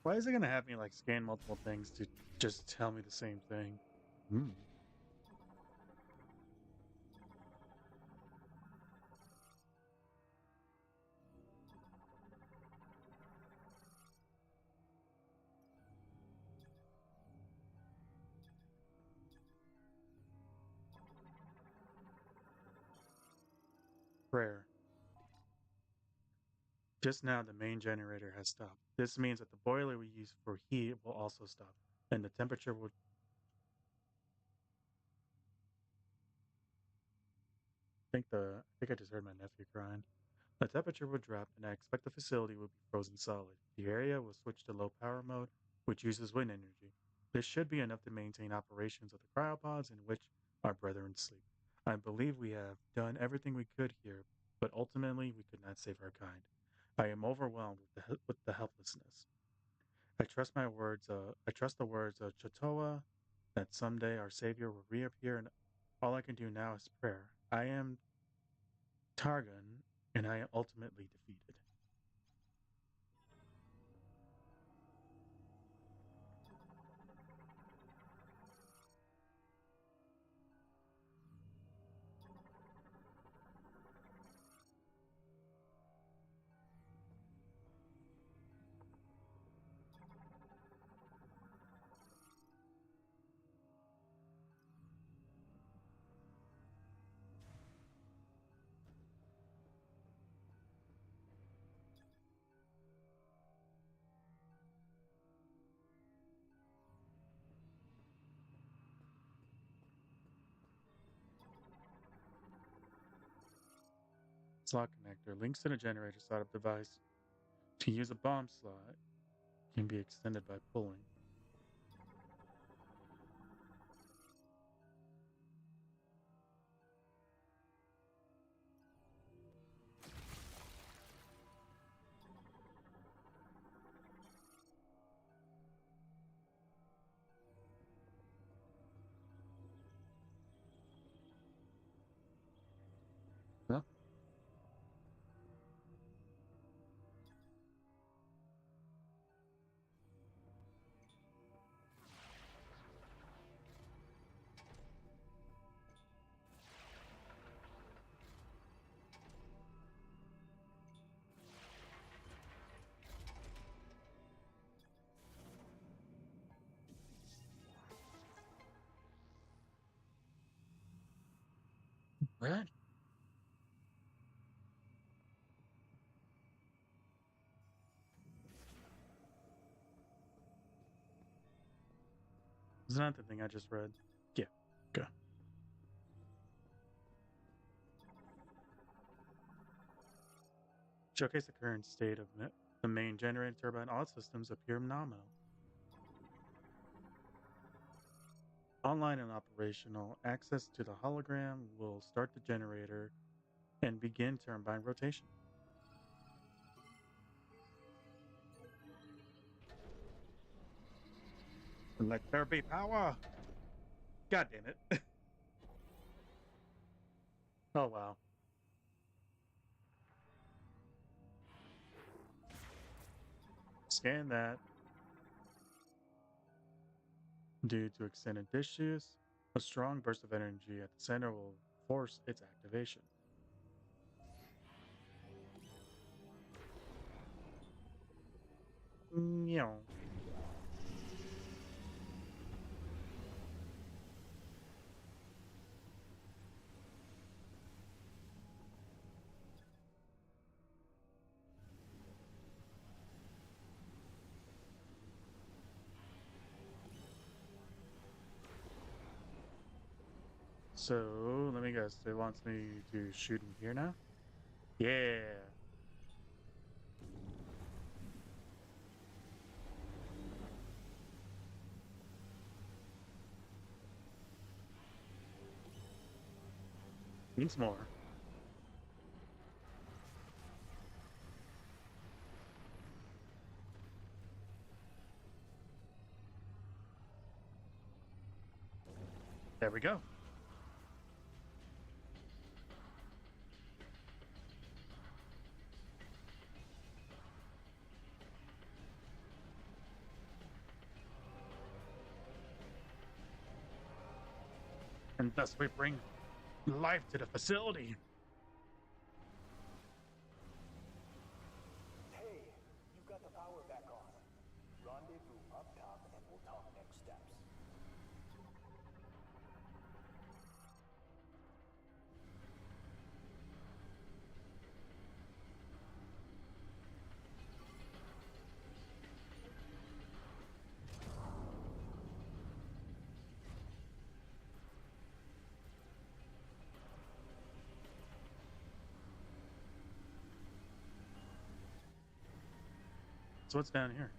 Why is it going to have me like scan multiple things to just tell me the same thing? Hmm. Prayer. Just now, the main generator has stopped. This means that the boiler we use for heat will also stop, and the temperature will. I think I just heard my nephew crying. The temperature will drop, and I expect the facility will be frozen solid. The area will switch to low power mode, which uses wind energy. This should be enough to maintain operations of the cryopods in which our brethren sleep. I believe we have done everything we could here, but ultimately we could not save our kind. I am overwhelmed with the helplessness. I trust the words of Chatoa that someday our Savior will reappear, and all I can do now is prayer. I am Targon, and I am ultimately defeated. Slot connector links to the generator startup device. To use a bomb slot can be extended by pulling. Yeah. Right. Isn't that the thing I just read? Yeah. Go. Showcase the current state of the main generator turbine. All systems appear nominal. Online and operational. Access to the hologram will start the generator and begin turbine rotation. Let there be power. God damn it. Oh wow. Scan that. Due to extended dishes, a strong burst of energy at the center will force its activation. Meow. So let me guess. It wants me to shoot him here now. Yeah. Needs more. There we go. And thus we bring life to the facility. Hey, you've got the power back on. Rendezvous up top and we'll talk next steps. So what's down here?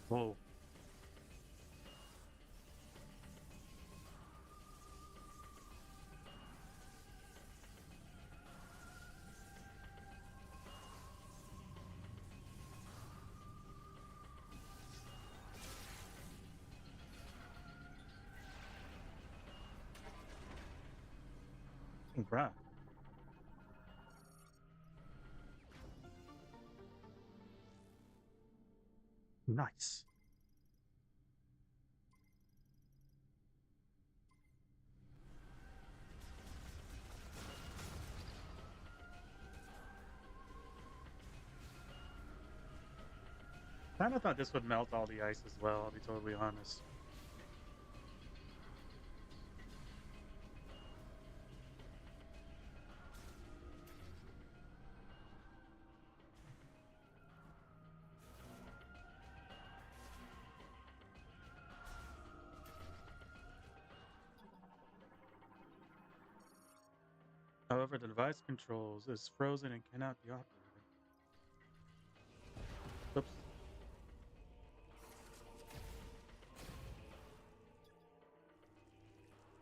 Whoa. Right. Nice. Kind of thought this would melt all the ice as well, I'll be totally honest. However, the device controls is frozen and cannot be operated. Oops.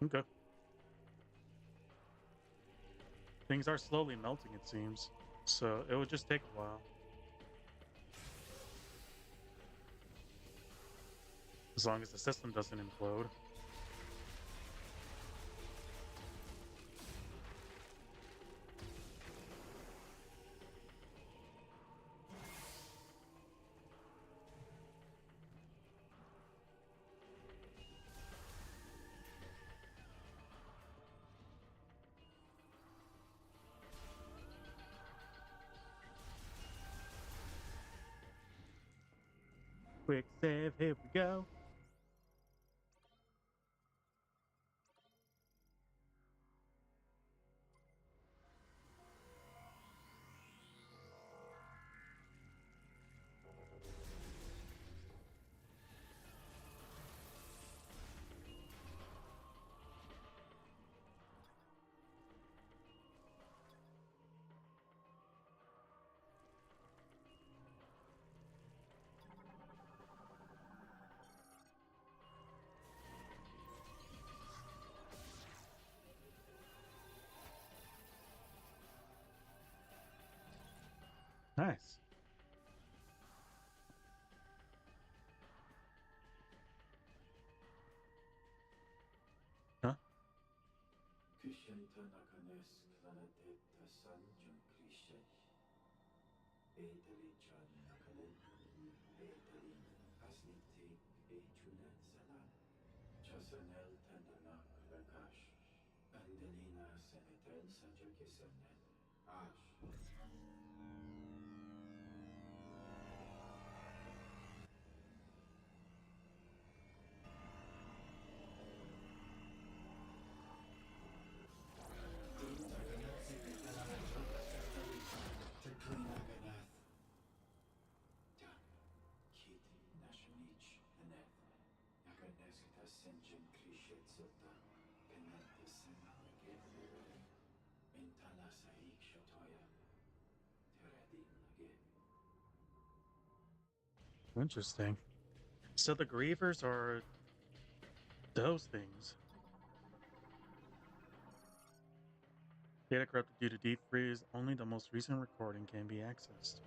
Okay. Things are slowly melting, it seems. So it would just take a while. As long as the system doesn't implode. Quick save, here we go. Nice. Huh? Krishenta nakanes klanateta sanjun krishet. Etali chan nakanen. Etalin asnitik echunet salan. Chasanel tendanak lakash. Andelina senetel sajakisanet. Ash. Teklinaganath. Dan. Kit nashanich aneth. Naganeskita senjen krishet sota. Penenta senalageth. Intala saik shatoya. Teradin lageth. Interesting. So the grievers are those things. Data corrupted due to deep freeze. Only the most recent recording can be accessed.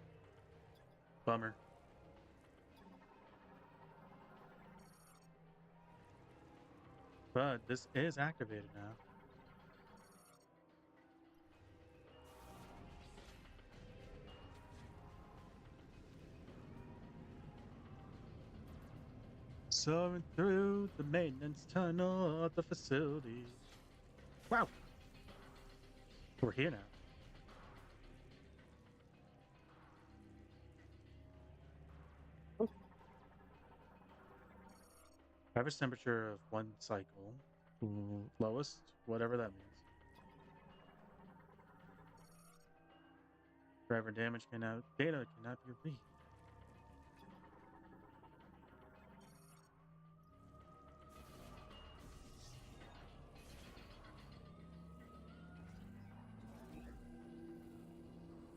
Bummer. But this is activated now. Soaring through the maintenance tunnel of the facility. Wow, we're here now. Oh. Average temperature of one cycle. Lowest, whatever that means. Driver damage cannot, data cannot be read.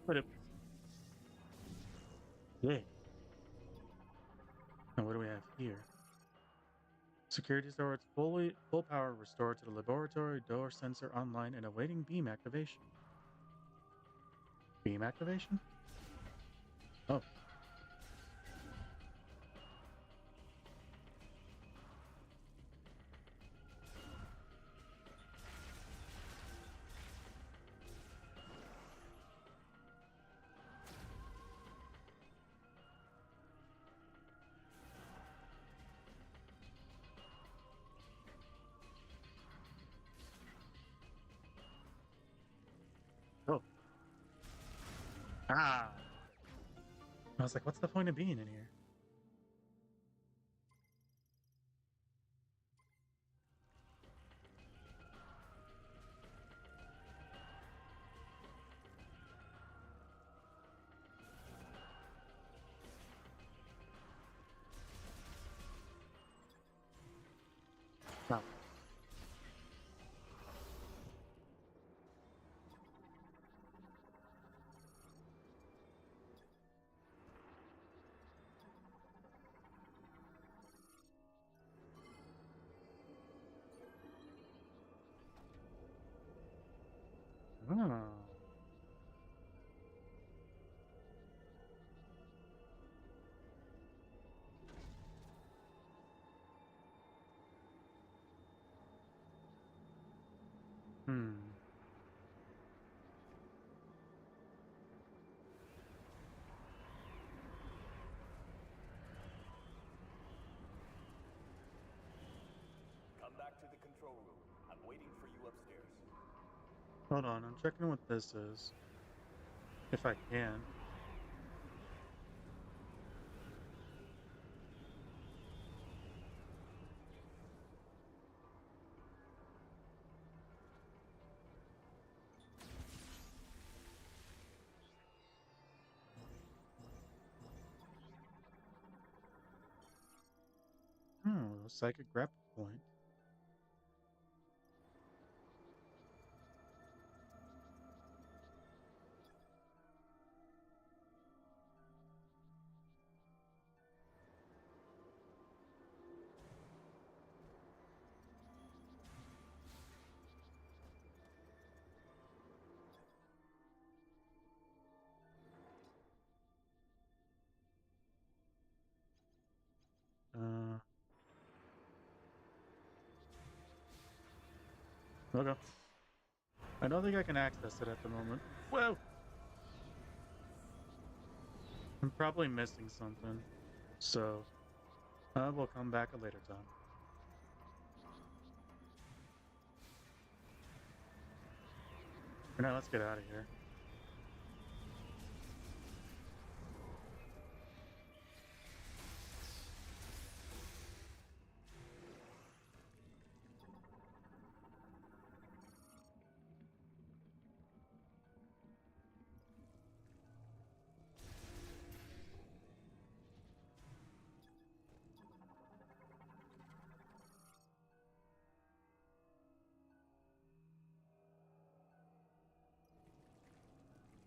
But it, yeah. And what do we have here? Security storage full power restored to the laboratory door sensor online and awaiting beam activation. Beam activation? Oh. Oh. Ah. I was like, what's the point of being in here? Oh. Hmm. Come back to the control room. I'm waiting for you upstairs. Hold on, I'm checking what this is. If I can. Hmm, psychic grapple point. Uh, okay. I don't think I can access it at the moment. Whoa! I'm probably missing something. So, we'll come back a later time. For now, let's get out of here.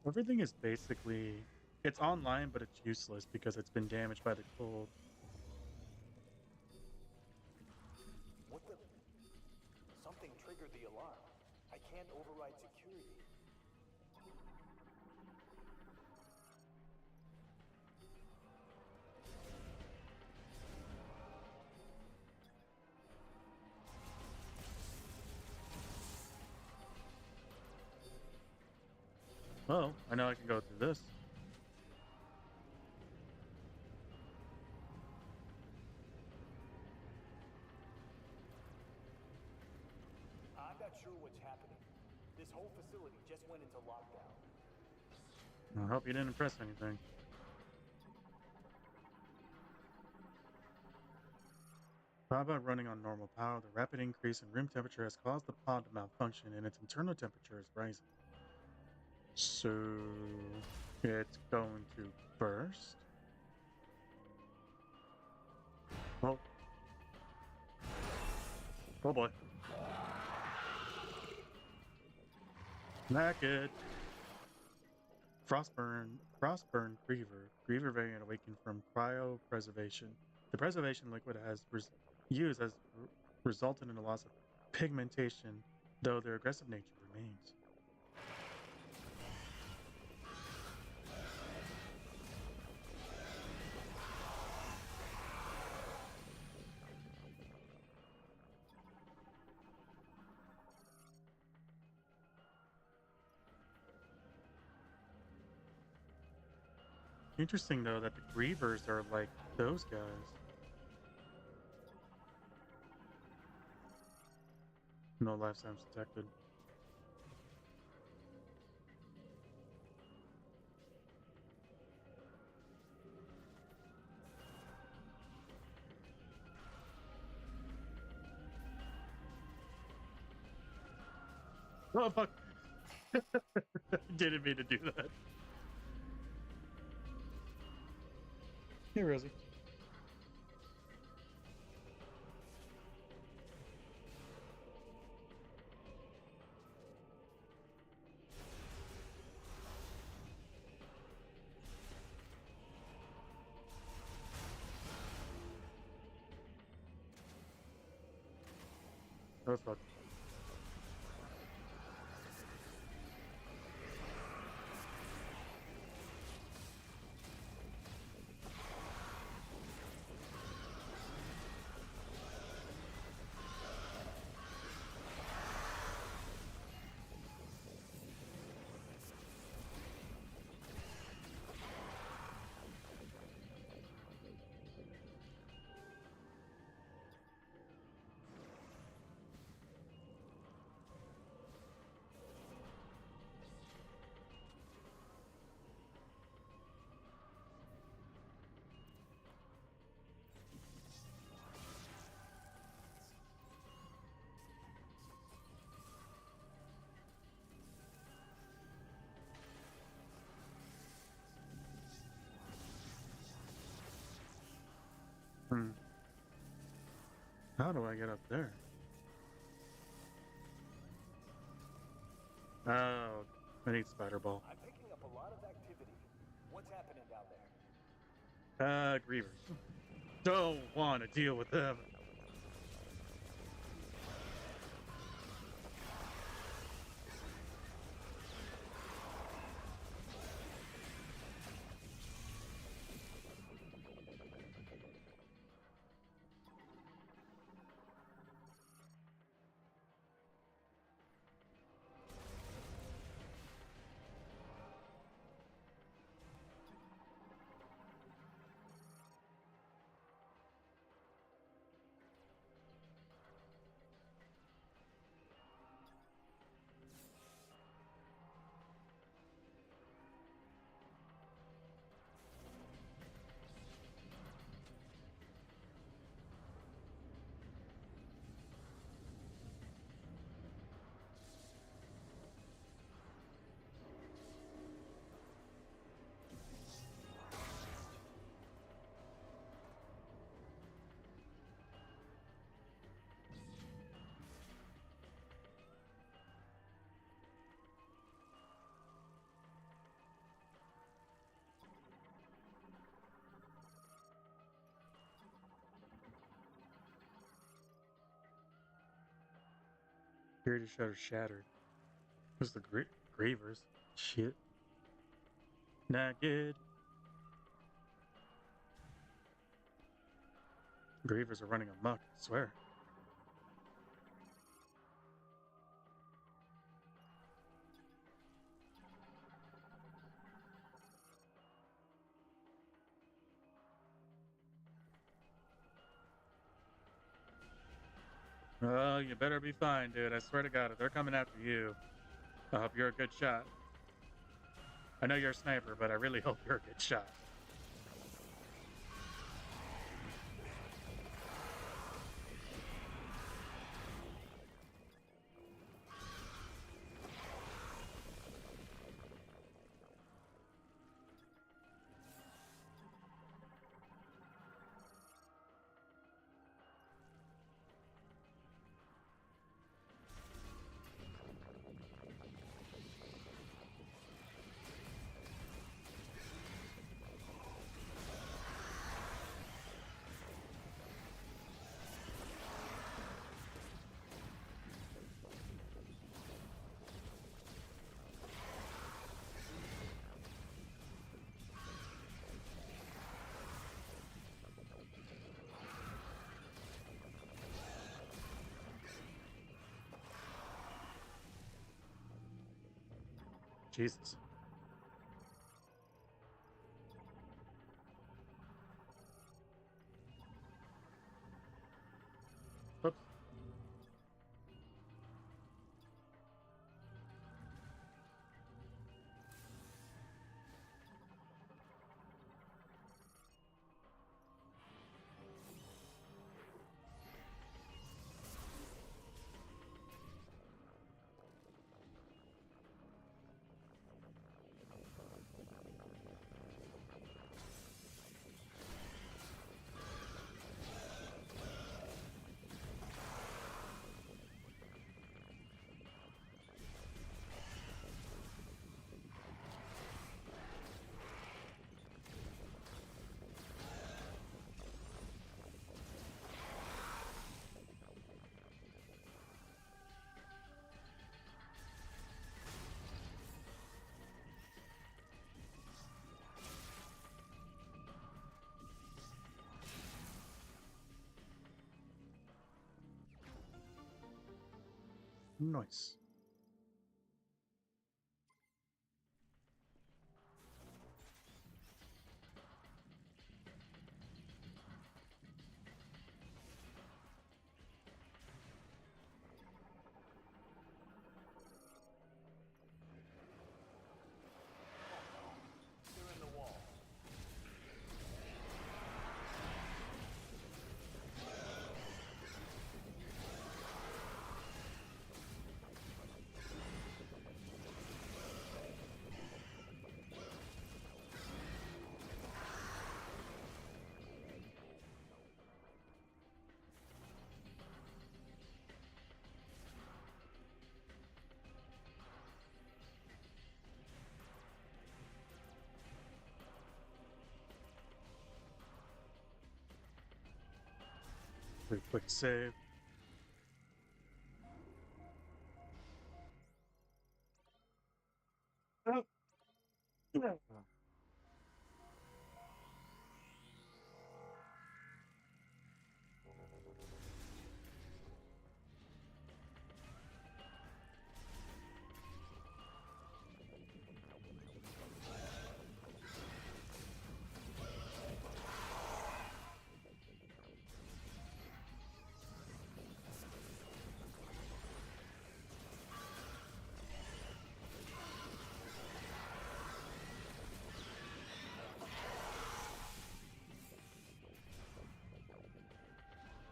Everything is basically it's online, but it's useless because it's been damaged by the cold. What the? Something triggered the alarm. I can't override security. Well, I know I can go through this. I'm not sure what's happening. This whole facility just went into lockdown. I hope you didn't impress anything. How about running on normal power? The rapid increase in room temperature has caused the pod to malfunction and its internal temperature is rising. So it's going to burst? Oh, oh boy. Not good. Frostburn Griever variant awakened from cryopreservation. The preservation liquid used has resulted in a loss of pigmentation, though their aggressive nature remains. Interesting though that the Grievers are like those guys. No life signs detected. Oh fuck! Didn't mean to do that. Hey Rosie. Oh fuck. Hmm. How do I get up there? Oh, I need Spider Ball. I'm picking up a lot of activity. What's happening down there? Grievers. Don't want to deal with them. Security shutter shattered. Who's the Grievers? Shit. Not good. Grievers are running amok, I swear. Oh, you better be fine, dude. I swear to God, if they're coming after you, I hope you're a good shot. I know you're a sniper, but I really hope you're a good shot. Jesus. Oops. Nice. They're in the wall. Pretty quick save. Oh.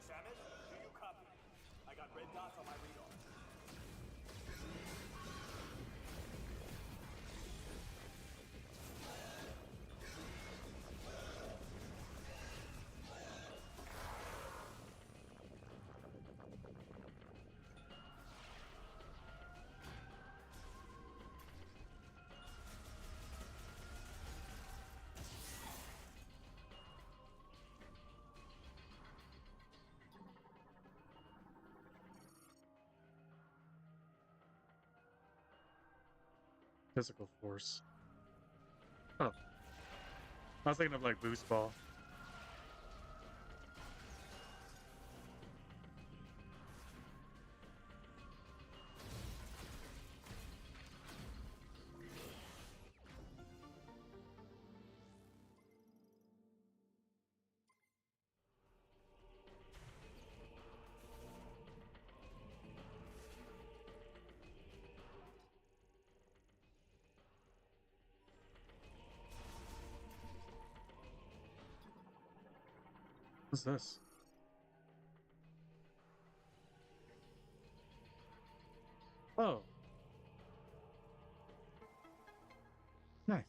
Samus, do you copy? I got red dots on my radar. Physical force. Oh. I was thinking of like boost ball. What's this? Oh. Nice.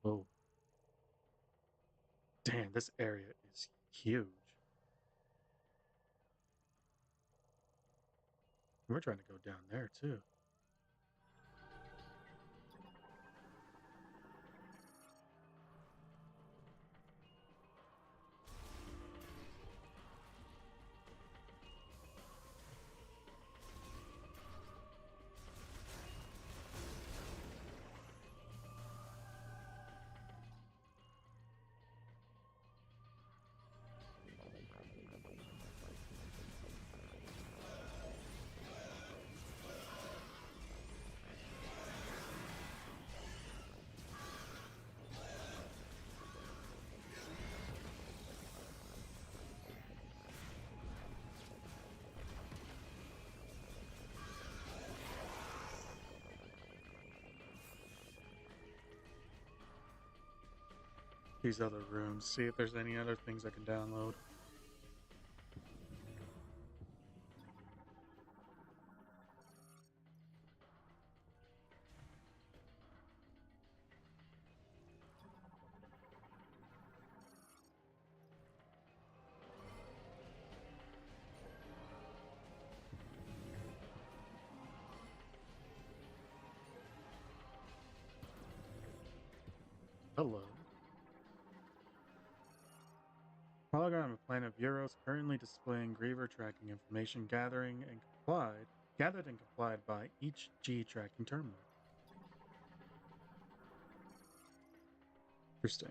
Oh. Damn, this area is huge. We're trying to go down there too. These other rooms, see if there's any other things I can download. Hello. Hologram of Planet Bureaus currently displaying Griever tracking information gathered and complied by each G tracking terminal. Interesting.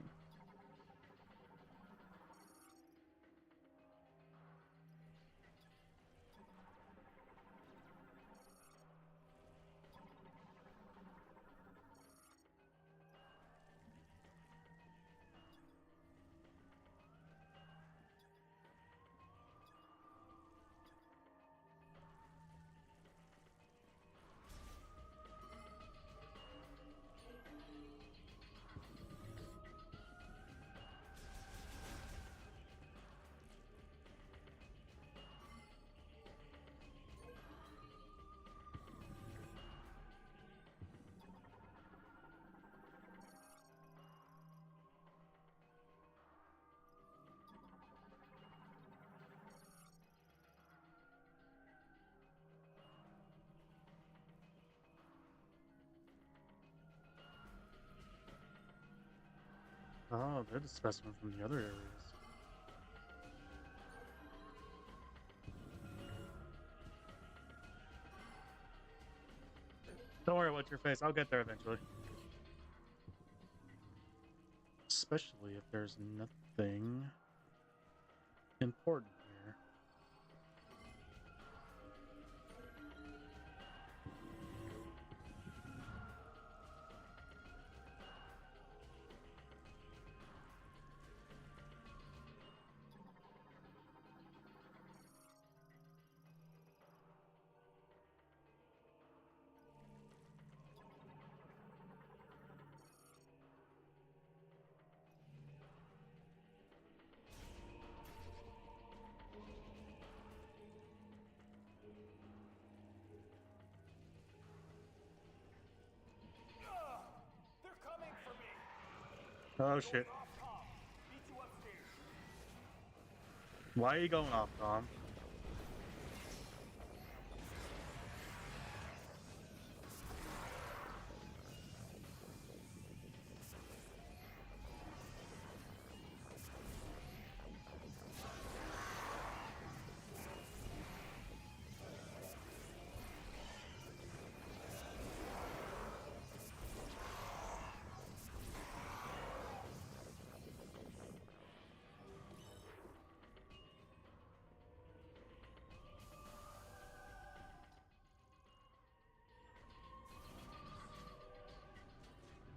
Oh, they're the specimen from the other areas. Don't worry, what's your face? I'll get there eventually. Especially if there's nothing important here. They're coming for me! Oh shit. Off top. Meet you upstairs. Why are you going off, Tom?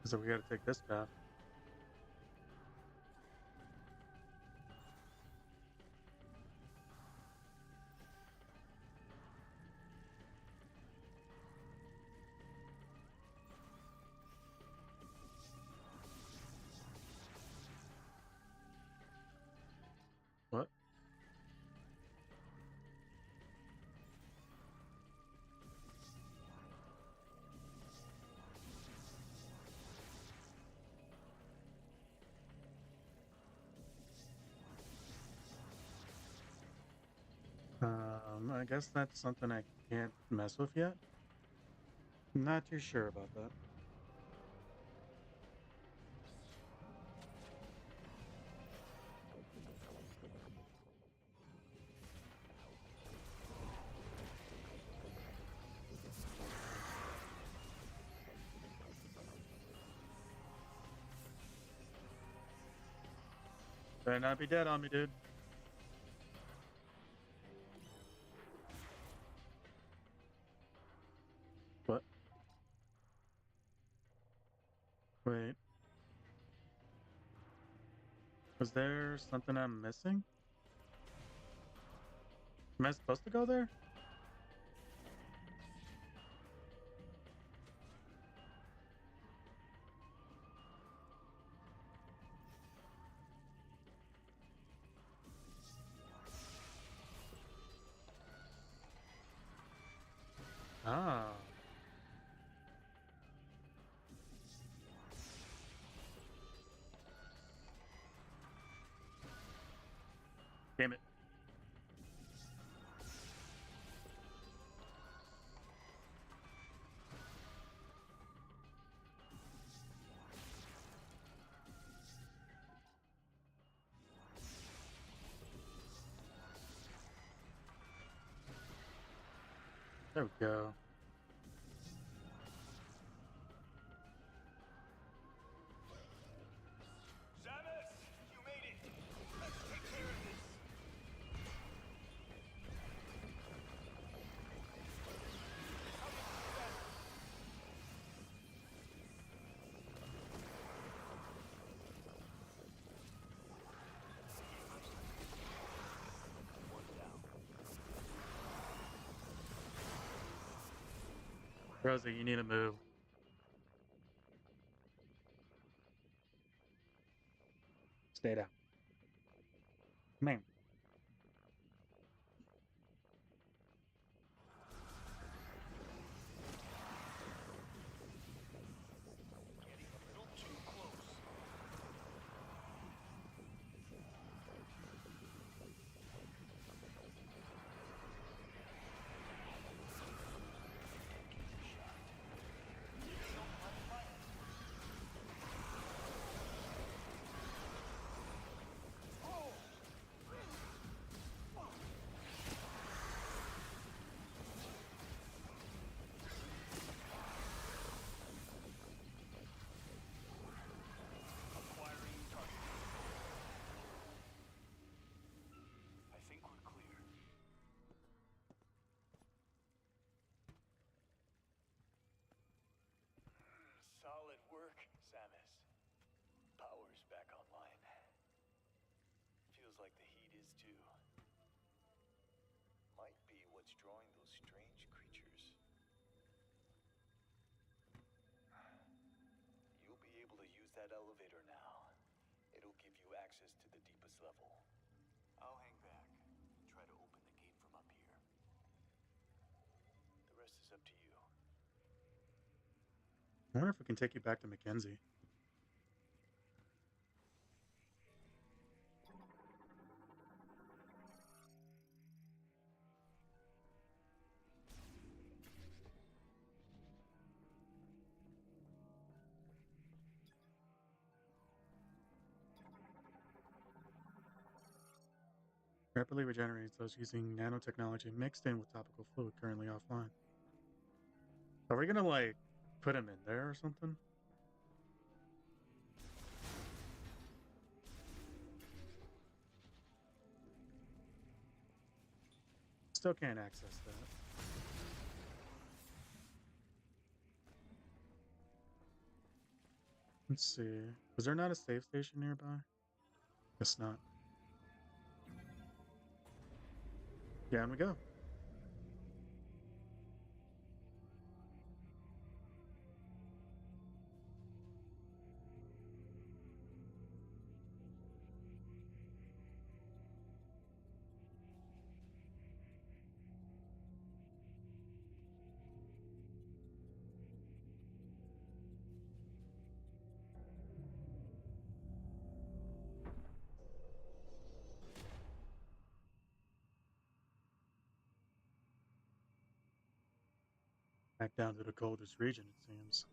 So we gotta take this path. What? I guess that's something I can't mess with yet. Not too sure about that. Better not be dead on me, dude. What? Wait. Was there something I'm missing? Am I supposed to go there? Ah. Damn it. There we go. Samus! You made it! Let's take care of this! Rosie, you need to move. Stay down. Man. Feels like the heat is too. Might be what's drawing those strange creatures. You'll be able to use that elevator now. It'll give you access to the deepest level. I'll hang back and try to open the gate from up here. The rest is up to you. I wonder if we can take you back to Mackenzie. Rapidly regenerates those using nanotechnology mixed in with topical fluid currently offline. Are we gonna, like, put him in there or something? Still can't access that. Let's see. Was there not a save station nearby? Guess not. Down we go. Back down to the coldest region, it seems.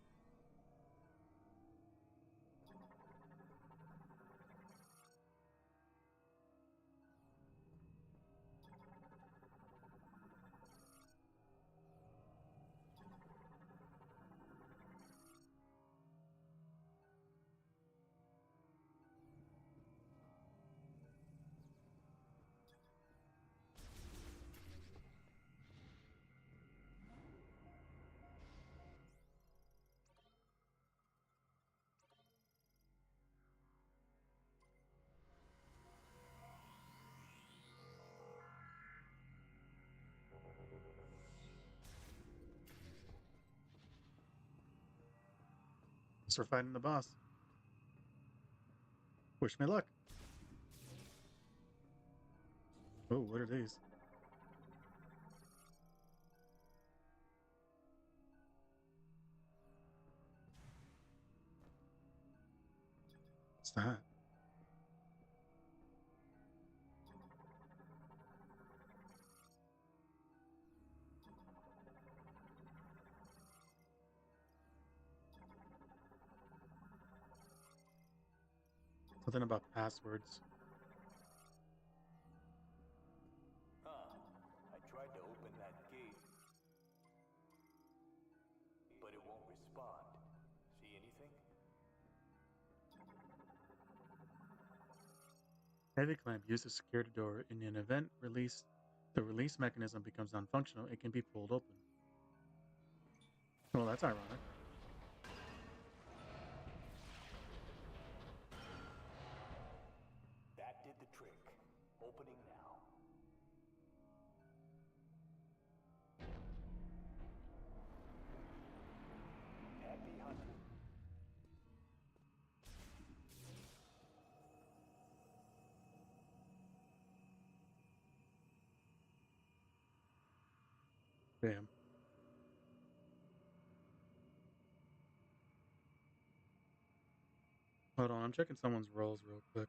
Guess we're fighting the boss. Wish me luck. Oh, what are these? What's that? Something about passwords. I tried to open that gate, but it won't respond. See anything? Heavy clamp used to secure the door. In an event release, the release mechanism becomes non-functional. It can be pulled open. Well, that's ironic. That did the trick. Opening now. Happy hunting. Damn. Hold on, I'm checking someone's rolls real quick.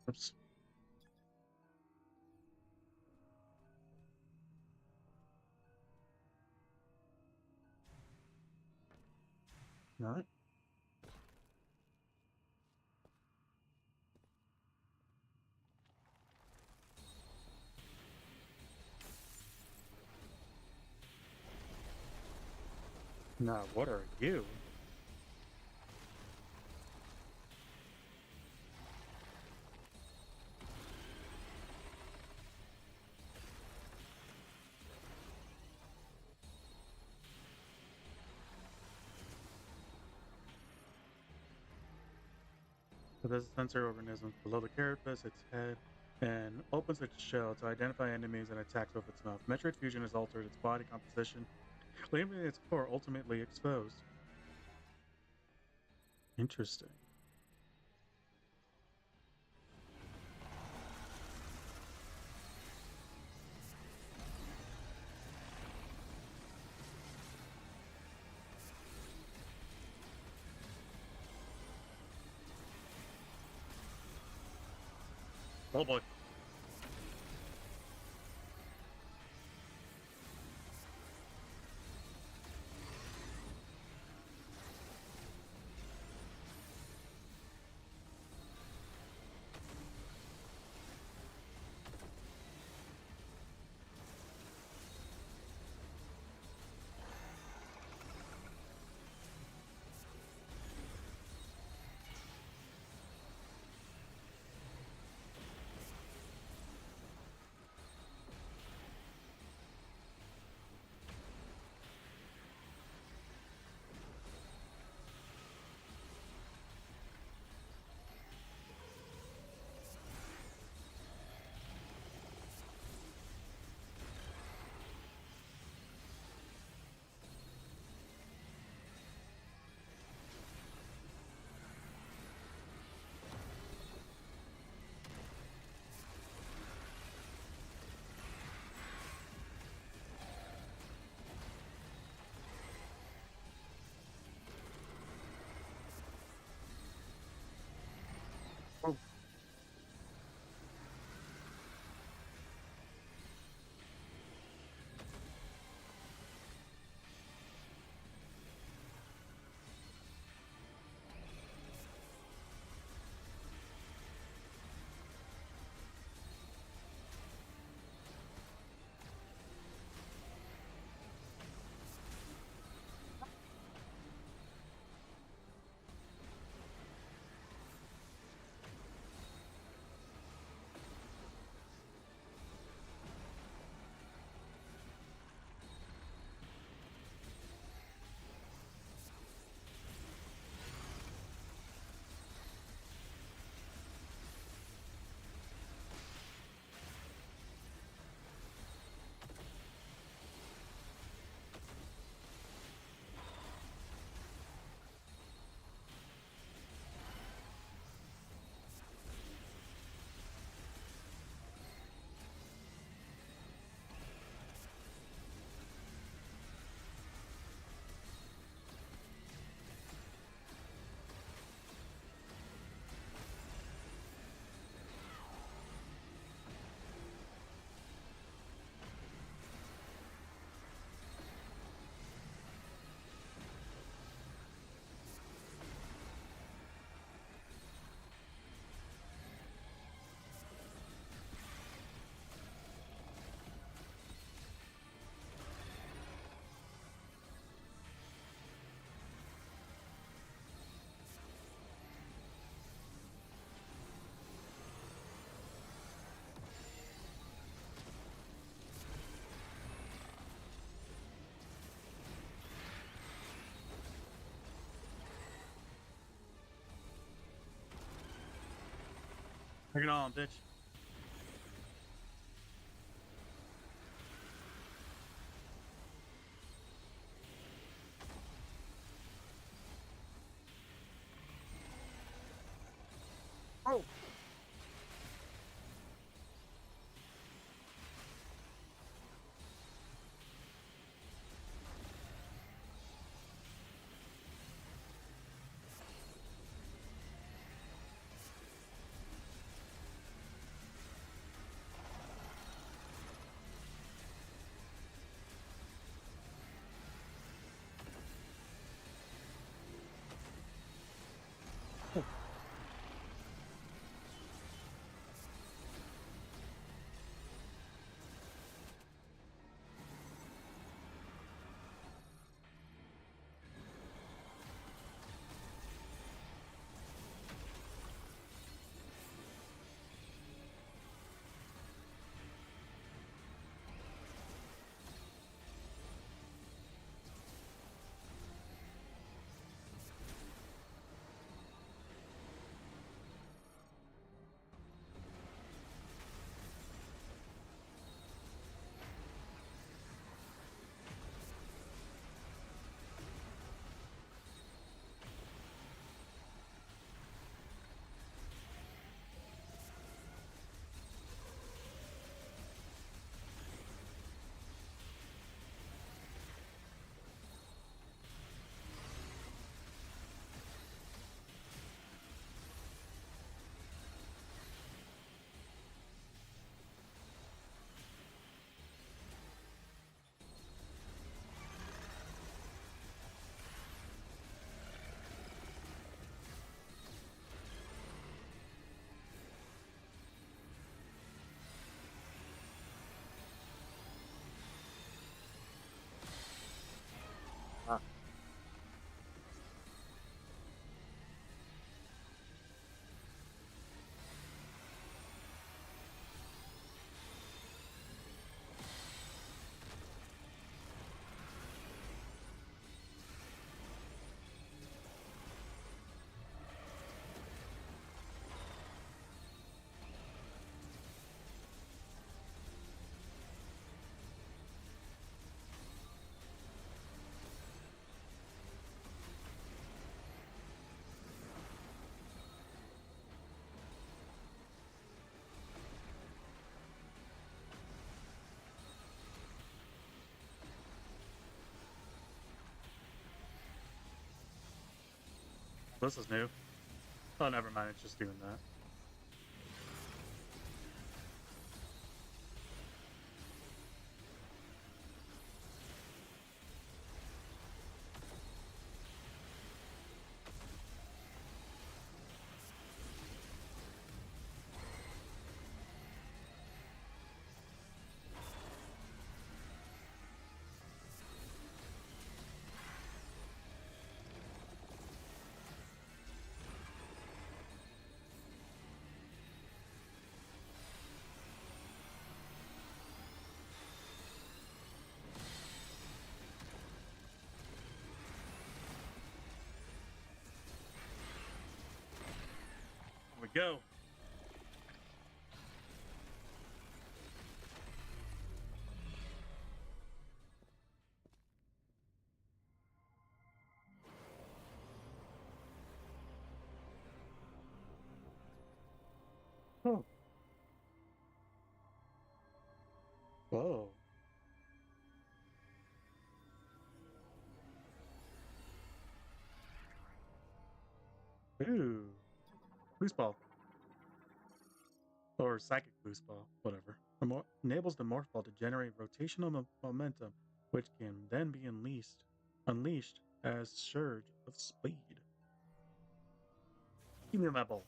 Oops. All right. Now, what are you? So there's a sensory organism below the carapace, its head, and opens its shell to identify enemies and attacks with its mouth. Metroid fusion has altered its body composition, leaving its core ultimately exposed. Interesting. Oh boy. Oh, bring it on, bitch. Oh, This is new. Oh, never mind. It's just doing that. Here we go. Oh. Whoa. Ooh. Boost ball. Or psychic boost ball. Whatever. Enables the morph ball to generate rotational momentum, which can then be unleashed as surge of speed. Give me that ball.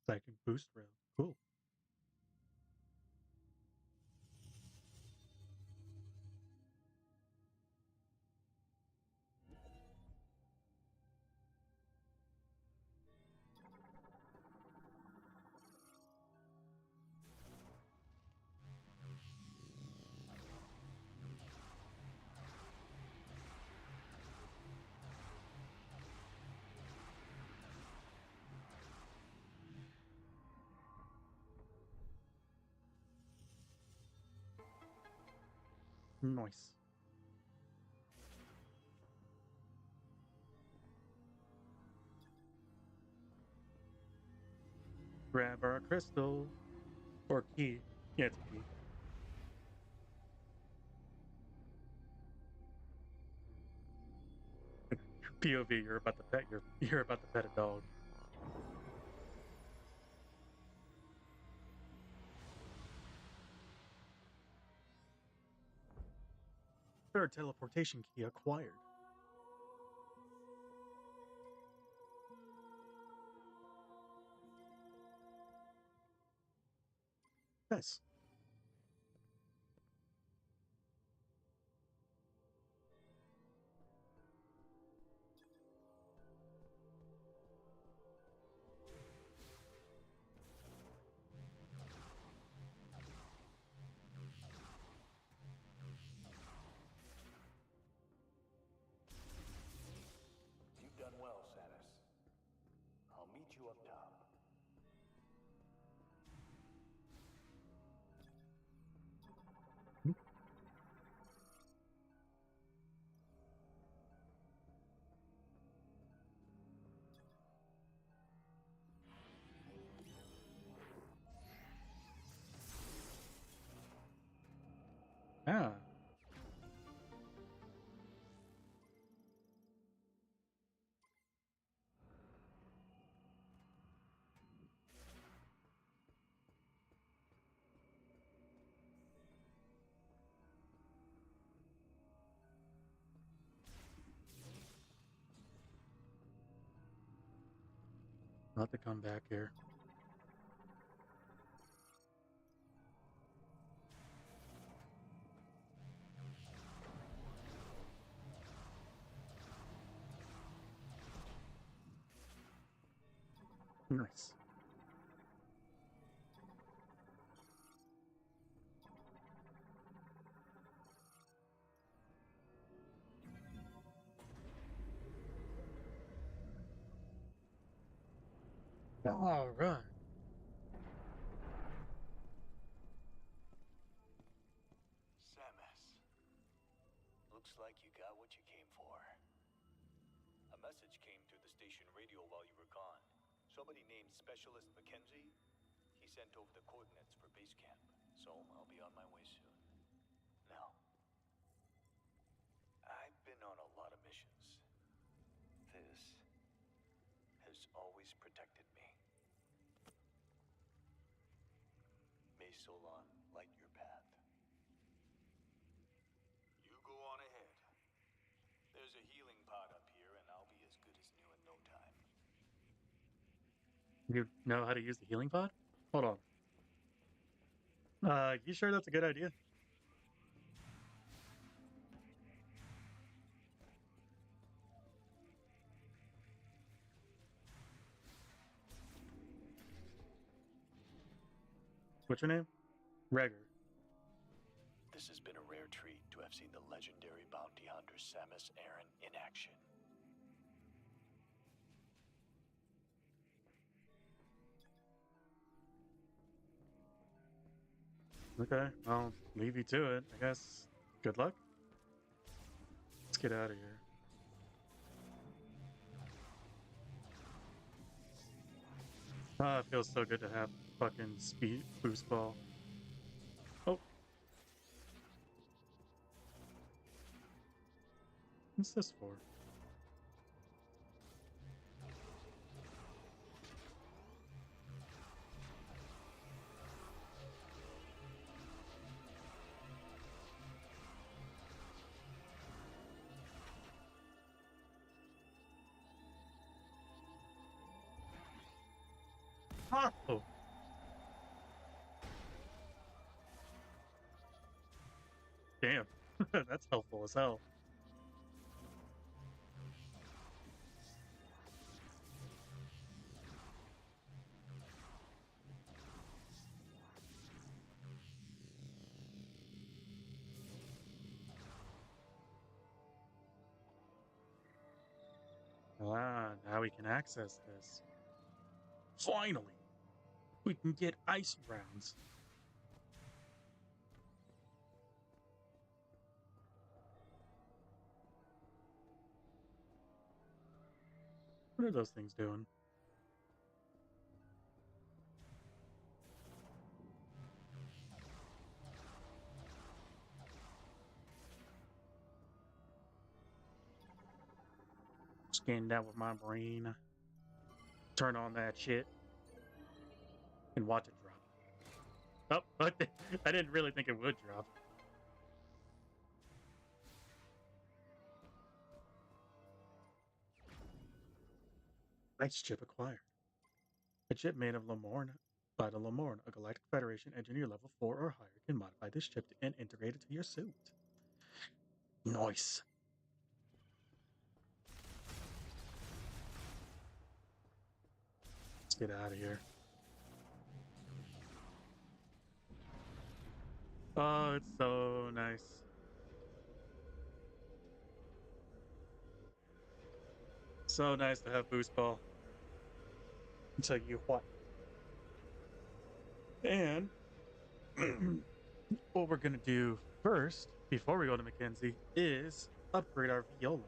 Psychic boost rail. Cool. Nice. Grab our crystal. Or key. Yeah, it's a key. POV, you're about to pet you're about to pet a dog. Third teleportation key acquired. Nice. You've done well, Samus. I'll meet you up top. Ah. Not to come back here. Nice. All right. Samus, looks like you got what you came for. A message came through the station radio while you were gone. Somebody named Specialist Mackenzie, he sent over the coordinates for base camp, so I'll be on my way soon. Now, I've been on a lot of missions. This has always protected me. May Solon light your path. You go on ahead. There's a healing pod up here, and I'll be as good as new in no time. You know how to use the healing pod? Hold on. You sure that's a good idea? What's your name? Regger. This has been a rare treat to have seen the legendary bounty hunter Samus Aran in action. Okay, I'll leave you to it. I guess. Good luck. Let's get out of here. Ah, it feels so good to have fucking speed boost ball. Oh, what's this for? Oh, damn. That's helpful as hell. Ah, now we can access this. Finally, we can get ice rounds. What are those things doing? Scan that with my brain. Turn on that shit and watch it drop. Oh, but I didn't really think it would drop. Ice chip acquired. A chip made of Lamorne by the Lamorne, a Galactic Federation engineer level 4 or higher, can modify this chip and integrate it to your suit. Nice. Let's get out of here. Oh, it's so nice. So nice to have boost ball. I'll tell you what. And what we're gonna do first, before we go to Mackenzie, is upgrade our viola.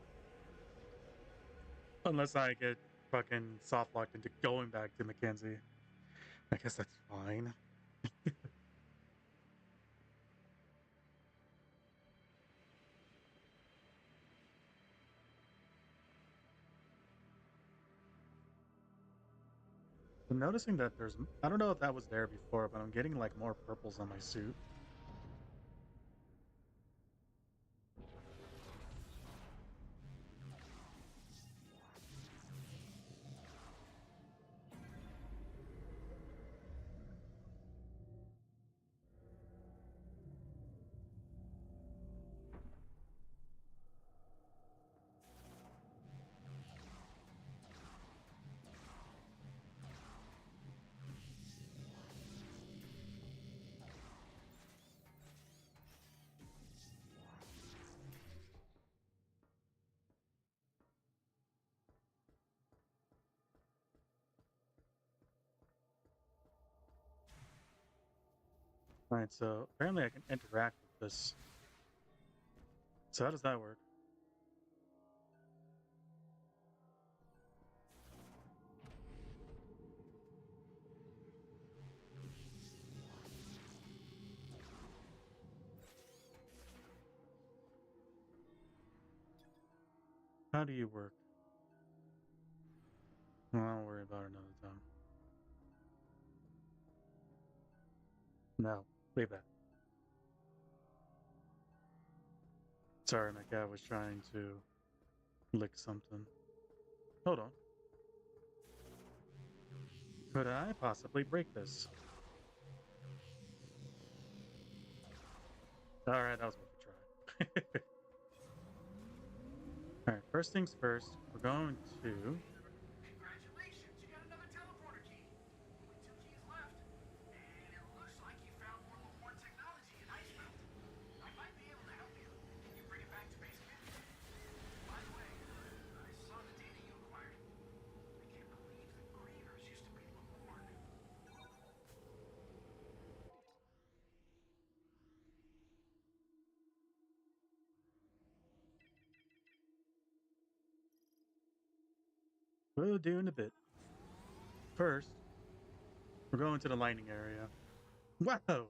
Unless I get fucking soft locked into going back to Mackenzie. I guess that's fine. I'm noticing that there's, I don't know if that was there before, but I'm getting like more purples on my suit. Alright, so apparently I can interact with this. So how does that work? How do you work? Well, I'll worry about it another time. No, leave that. Sorry, my cat was trying to lick something. Hold on. Could I possibly break this? Alright, that was worth a try. Alright, first things first, we're going to. Congratulations, you got another teleporter key. Only two keys left. And it looks like you found more Lemoore technology in Ice Mountain. I might be able to help you. Can you bring it back to base camp? By the way, I saw the data you acquired. I can't believe the Grievers used to be Lemoore. We'll do in a bit. First, we're going to the lightning area. Wow!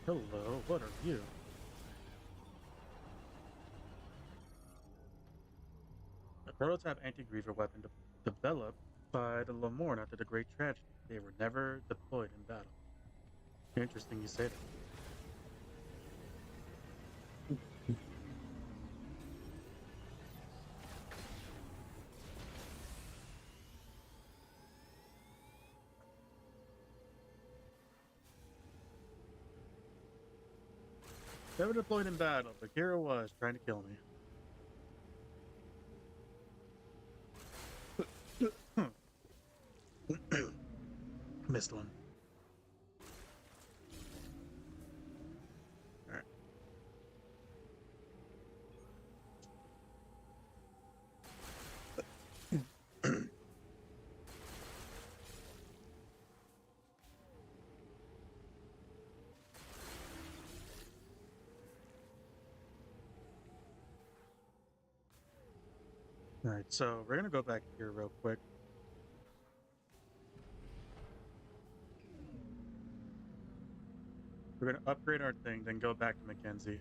Hello, what are you? A prototype anti-griever weapon developed by the Lamorne after the Great Tragedy. They were never deployed in battle. Interesting you say that. Never deployed in battle, but here it was trying to kill me. Missed one. Alright. Alright, so we're gonna go back here real quick. We're gonna upgrade our thing, then go back to Mackenzie.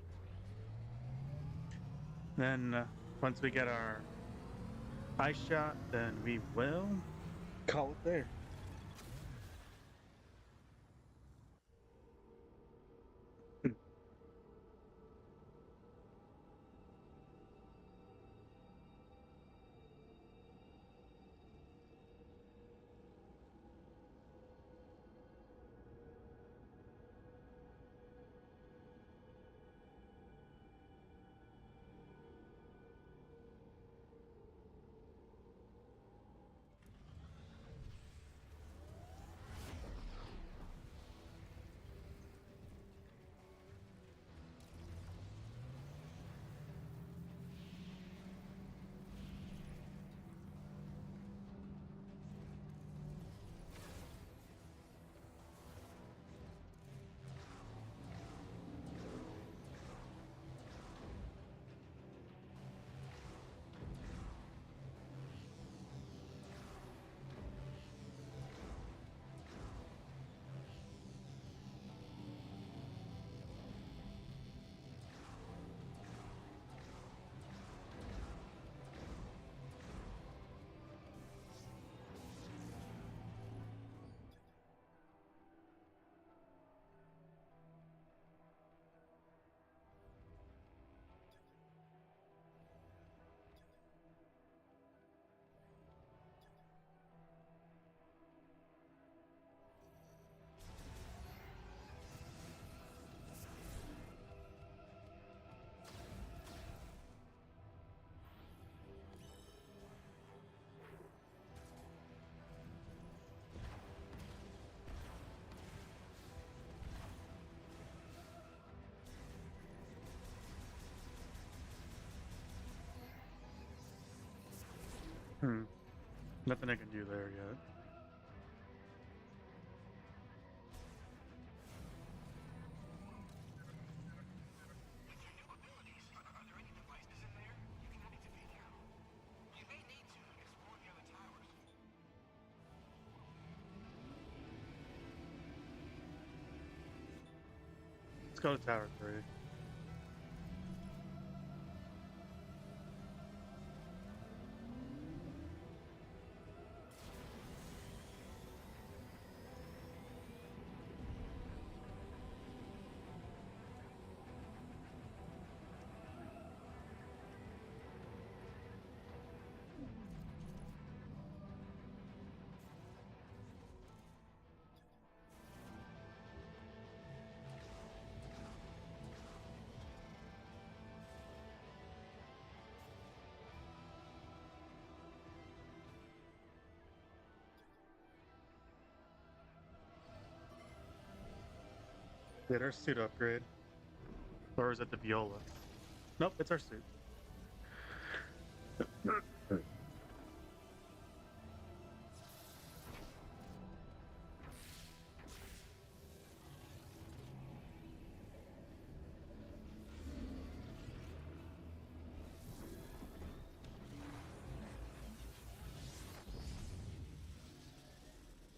Then once we get our ice shot, then we will call it there. Hmm. Nothing I can do there yet. With your new abilities, are there any devices in there you can activate now? You may need to explore the other towers. Let's go to Tower 3. Get our suit upgrade. Or is it the Viola? Nope, it's our suit.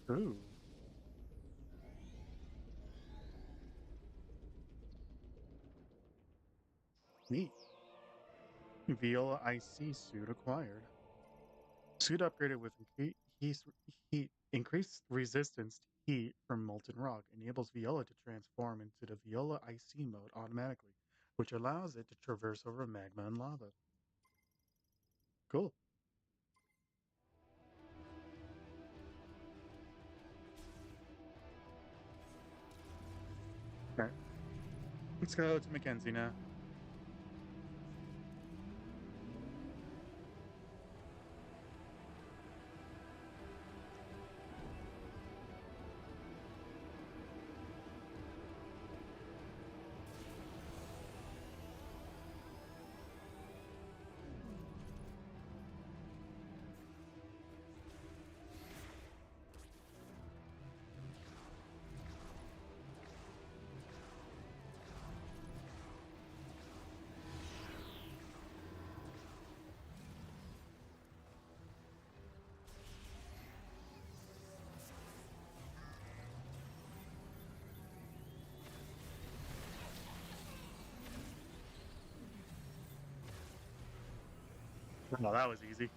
Ooh, neat. Viola IC suit acquired. Suit upgraded with increased resistance to heat from molten rock enables Viola to transform into the Viola IC mode automatically, which allows it to traverse over magma and lava. Cool. All right, let's go to Mackenzie now. Oh, that was easy.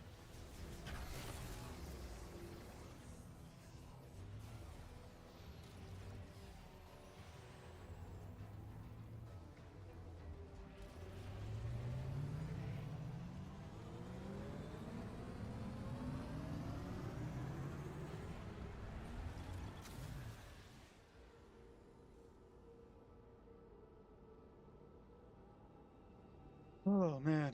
Oh man,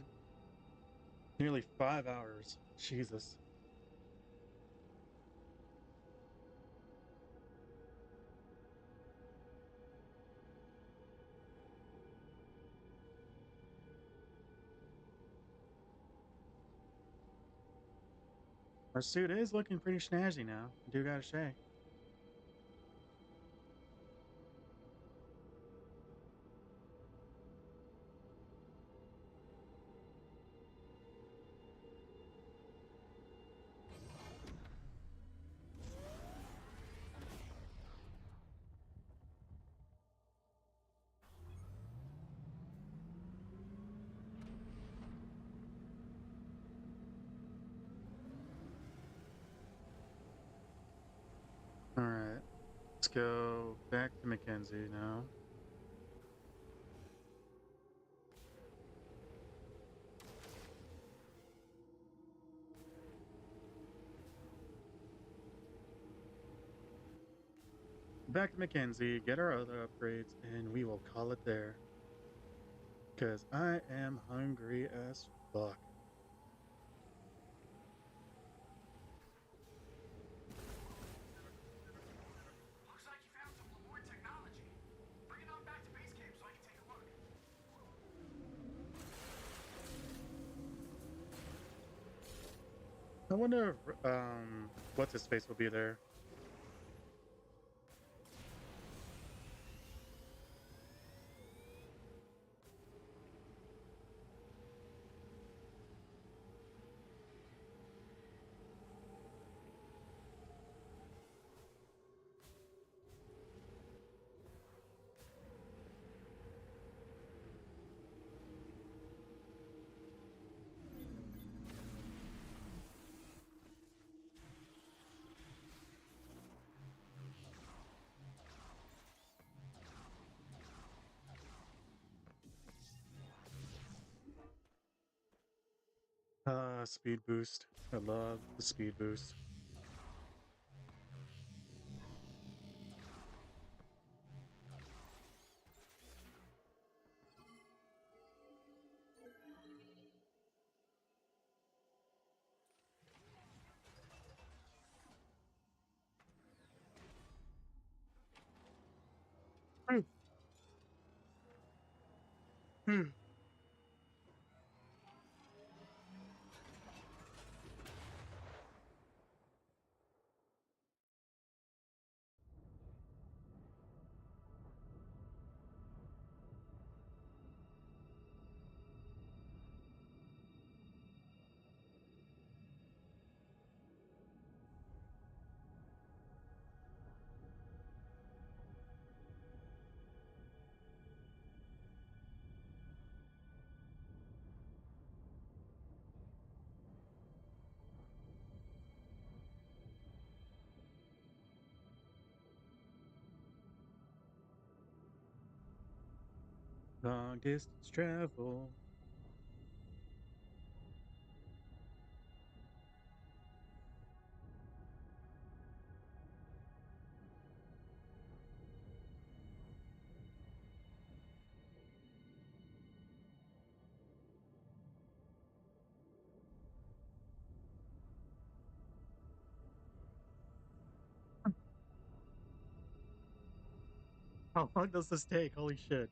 nearly 5 hours. Jesus. Our suit is looking pretty snazzy now. I do gotta say. All right, let's go back to Mackenzie now. Back to Mackenzie, get our other upgrades, and we will call it there. Because I am hungry as fuck. Looks like you found some Lemoyne technology. Bring it on back to base camp so I can take a look. I wonder if, what's his face will be there. Speed boost. I love the speed boost. Long distance travel. How long does this take? Holy shit.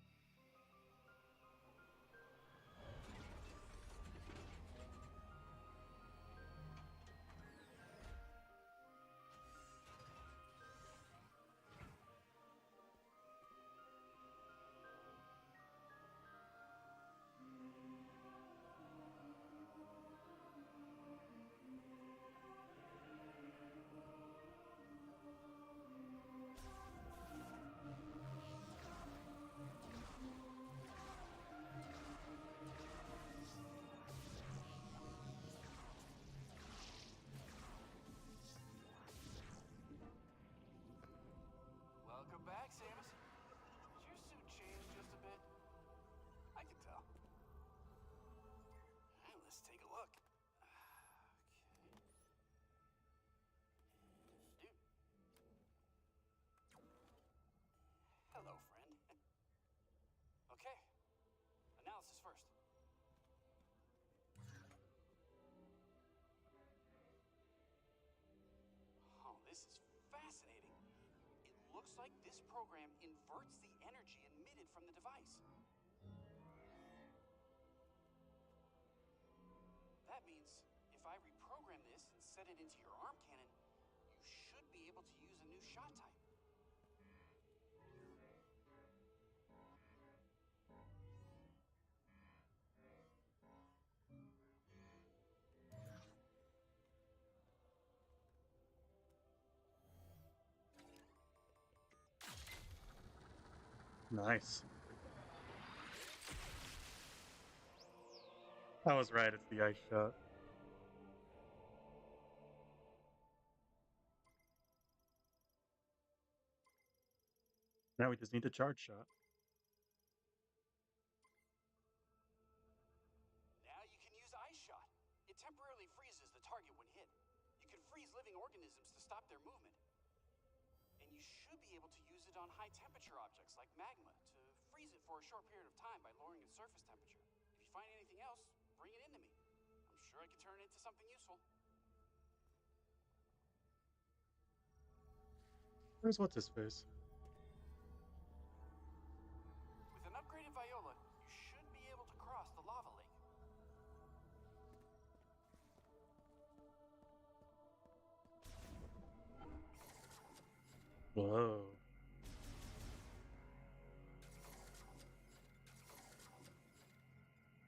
Welcome back, Samus. Did your suit change just a bit? I can tell. Alright, let's take a look. Okay. Dude. Hello, friend. Okay. Analysis first. Oh, this is fascinating. It looks like this program inverts the energy emitted from the device. That means if I reprogram this and set it into your arm cannon, you should be able to use a new shot type. Nice. I was right, it's the ice shot. Now we just need a charge shot. Now you can use Ice Shot. It temporarily freezes the target when hit. You can freeze living organisms to stop their movement. And you should be able to use it on high temperature objects like magma to freeze it for a short period of time by lowering its surface temperature. If you find anything else, bring it in to me. I'm sure I can turn it into something useful. Where's what's his face? With an upgraded Viola, you should be able to cross the lava lake. Whoa.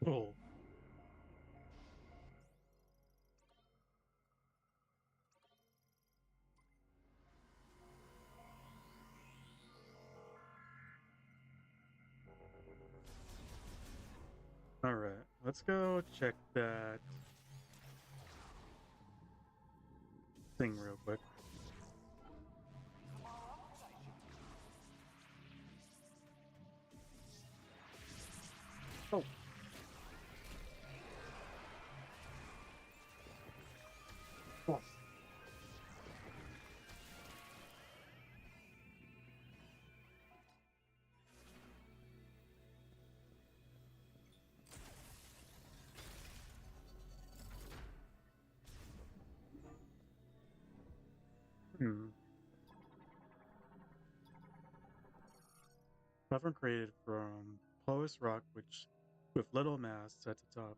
Oh. All right, let's go check that thing real quick. Oh. Oh. Hmm. Platform created from porous rock, which with little mass at the top.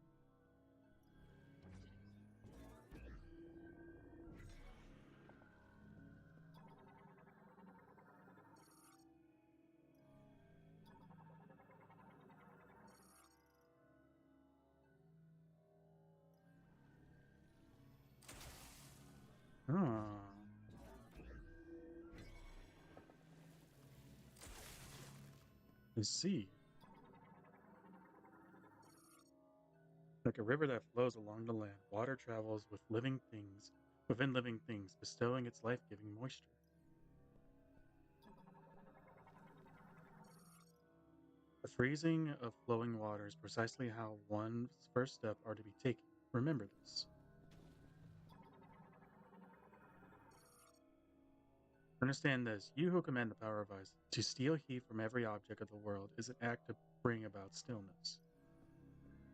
Ah, I see. Like a river that flows along the land, water travels with living things, within living things, bestowing its life-giving moisture. The freezing of flowing water is precisely how one's first step are to be taken. Remember this. Understand this. You who command the power of ice, to steal heat from every object of the world is an act to bring about stillness.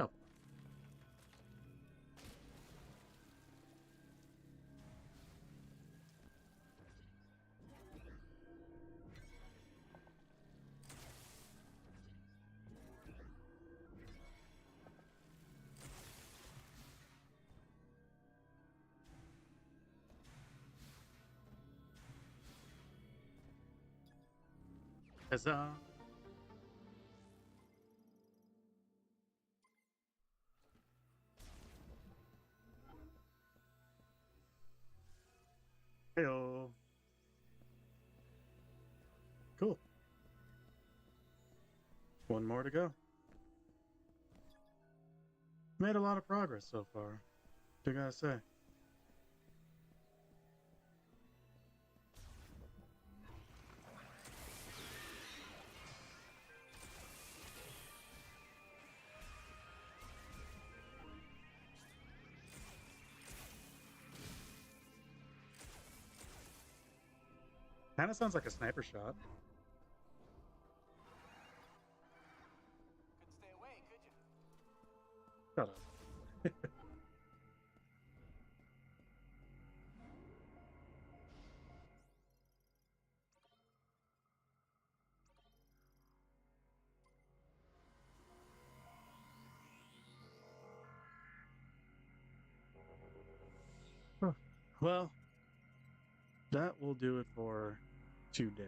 Oh, huzzah! Heyo! Cool. One more to go. Made a lot of progress so far. What you gotta say? Kinda sounds like a sniper shot. Couldn't stay away, could you? Shut up. Huh. Well, that will do it for today.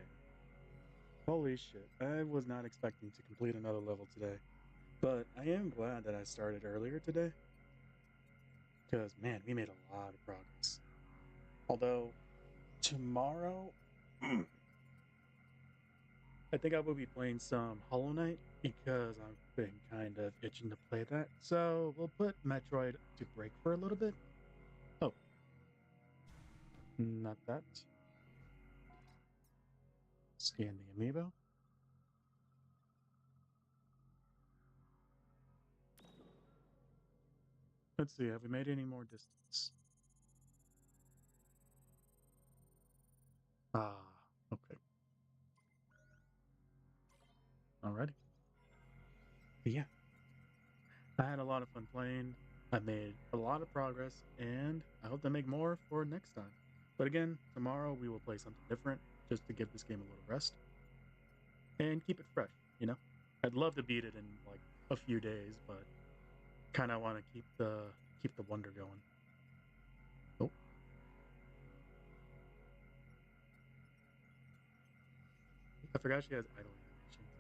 Holy shit, I was not expecting to complete another level today. But I am glad that I started earlier today. Because, man, we made a lot of progress. Although, tomorrow, I think I will be playing some Hollow Knight because I've been kind of itching to play that. So we'll put Metroid to break for a little bit. Oh, not that. Scan the amiibo. Let's see, have we made any more distance? Ah, okay. Alrighty. But yeah, I had a lot of fun playing. I made a lot of progress, and I hope to make more for next time. But again, tomorrow we will play something different just to give this game a little rest and keep it fresh, you know? I'd love to beat it in like a few days, but kind of want to keep the wonder going. Oh, forgot she has idle animations.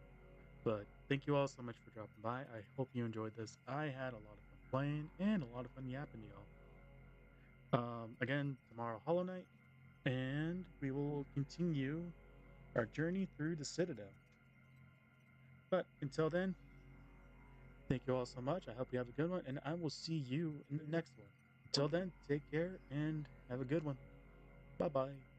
But thank you all so much for dropping by. I hope you enjoyed this. I had a lot of fun playing and a lot of fun yapping to y'all. Again, tomorrow Hollow Knight, and we will continue our journey through the Citadel. But until then, thank you all so much. I hope you have a good one, and I will see you in the next one. Until then, take care and have a good one. Bye bye.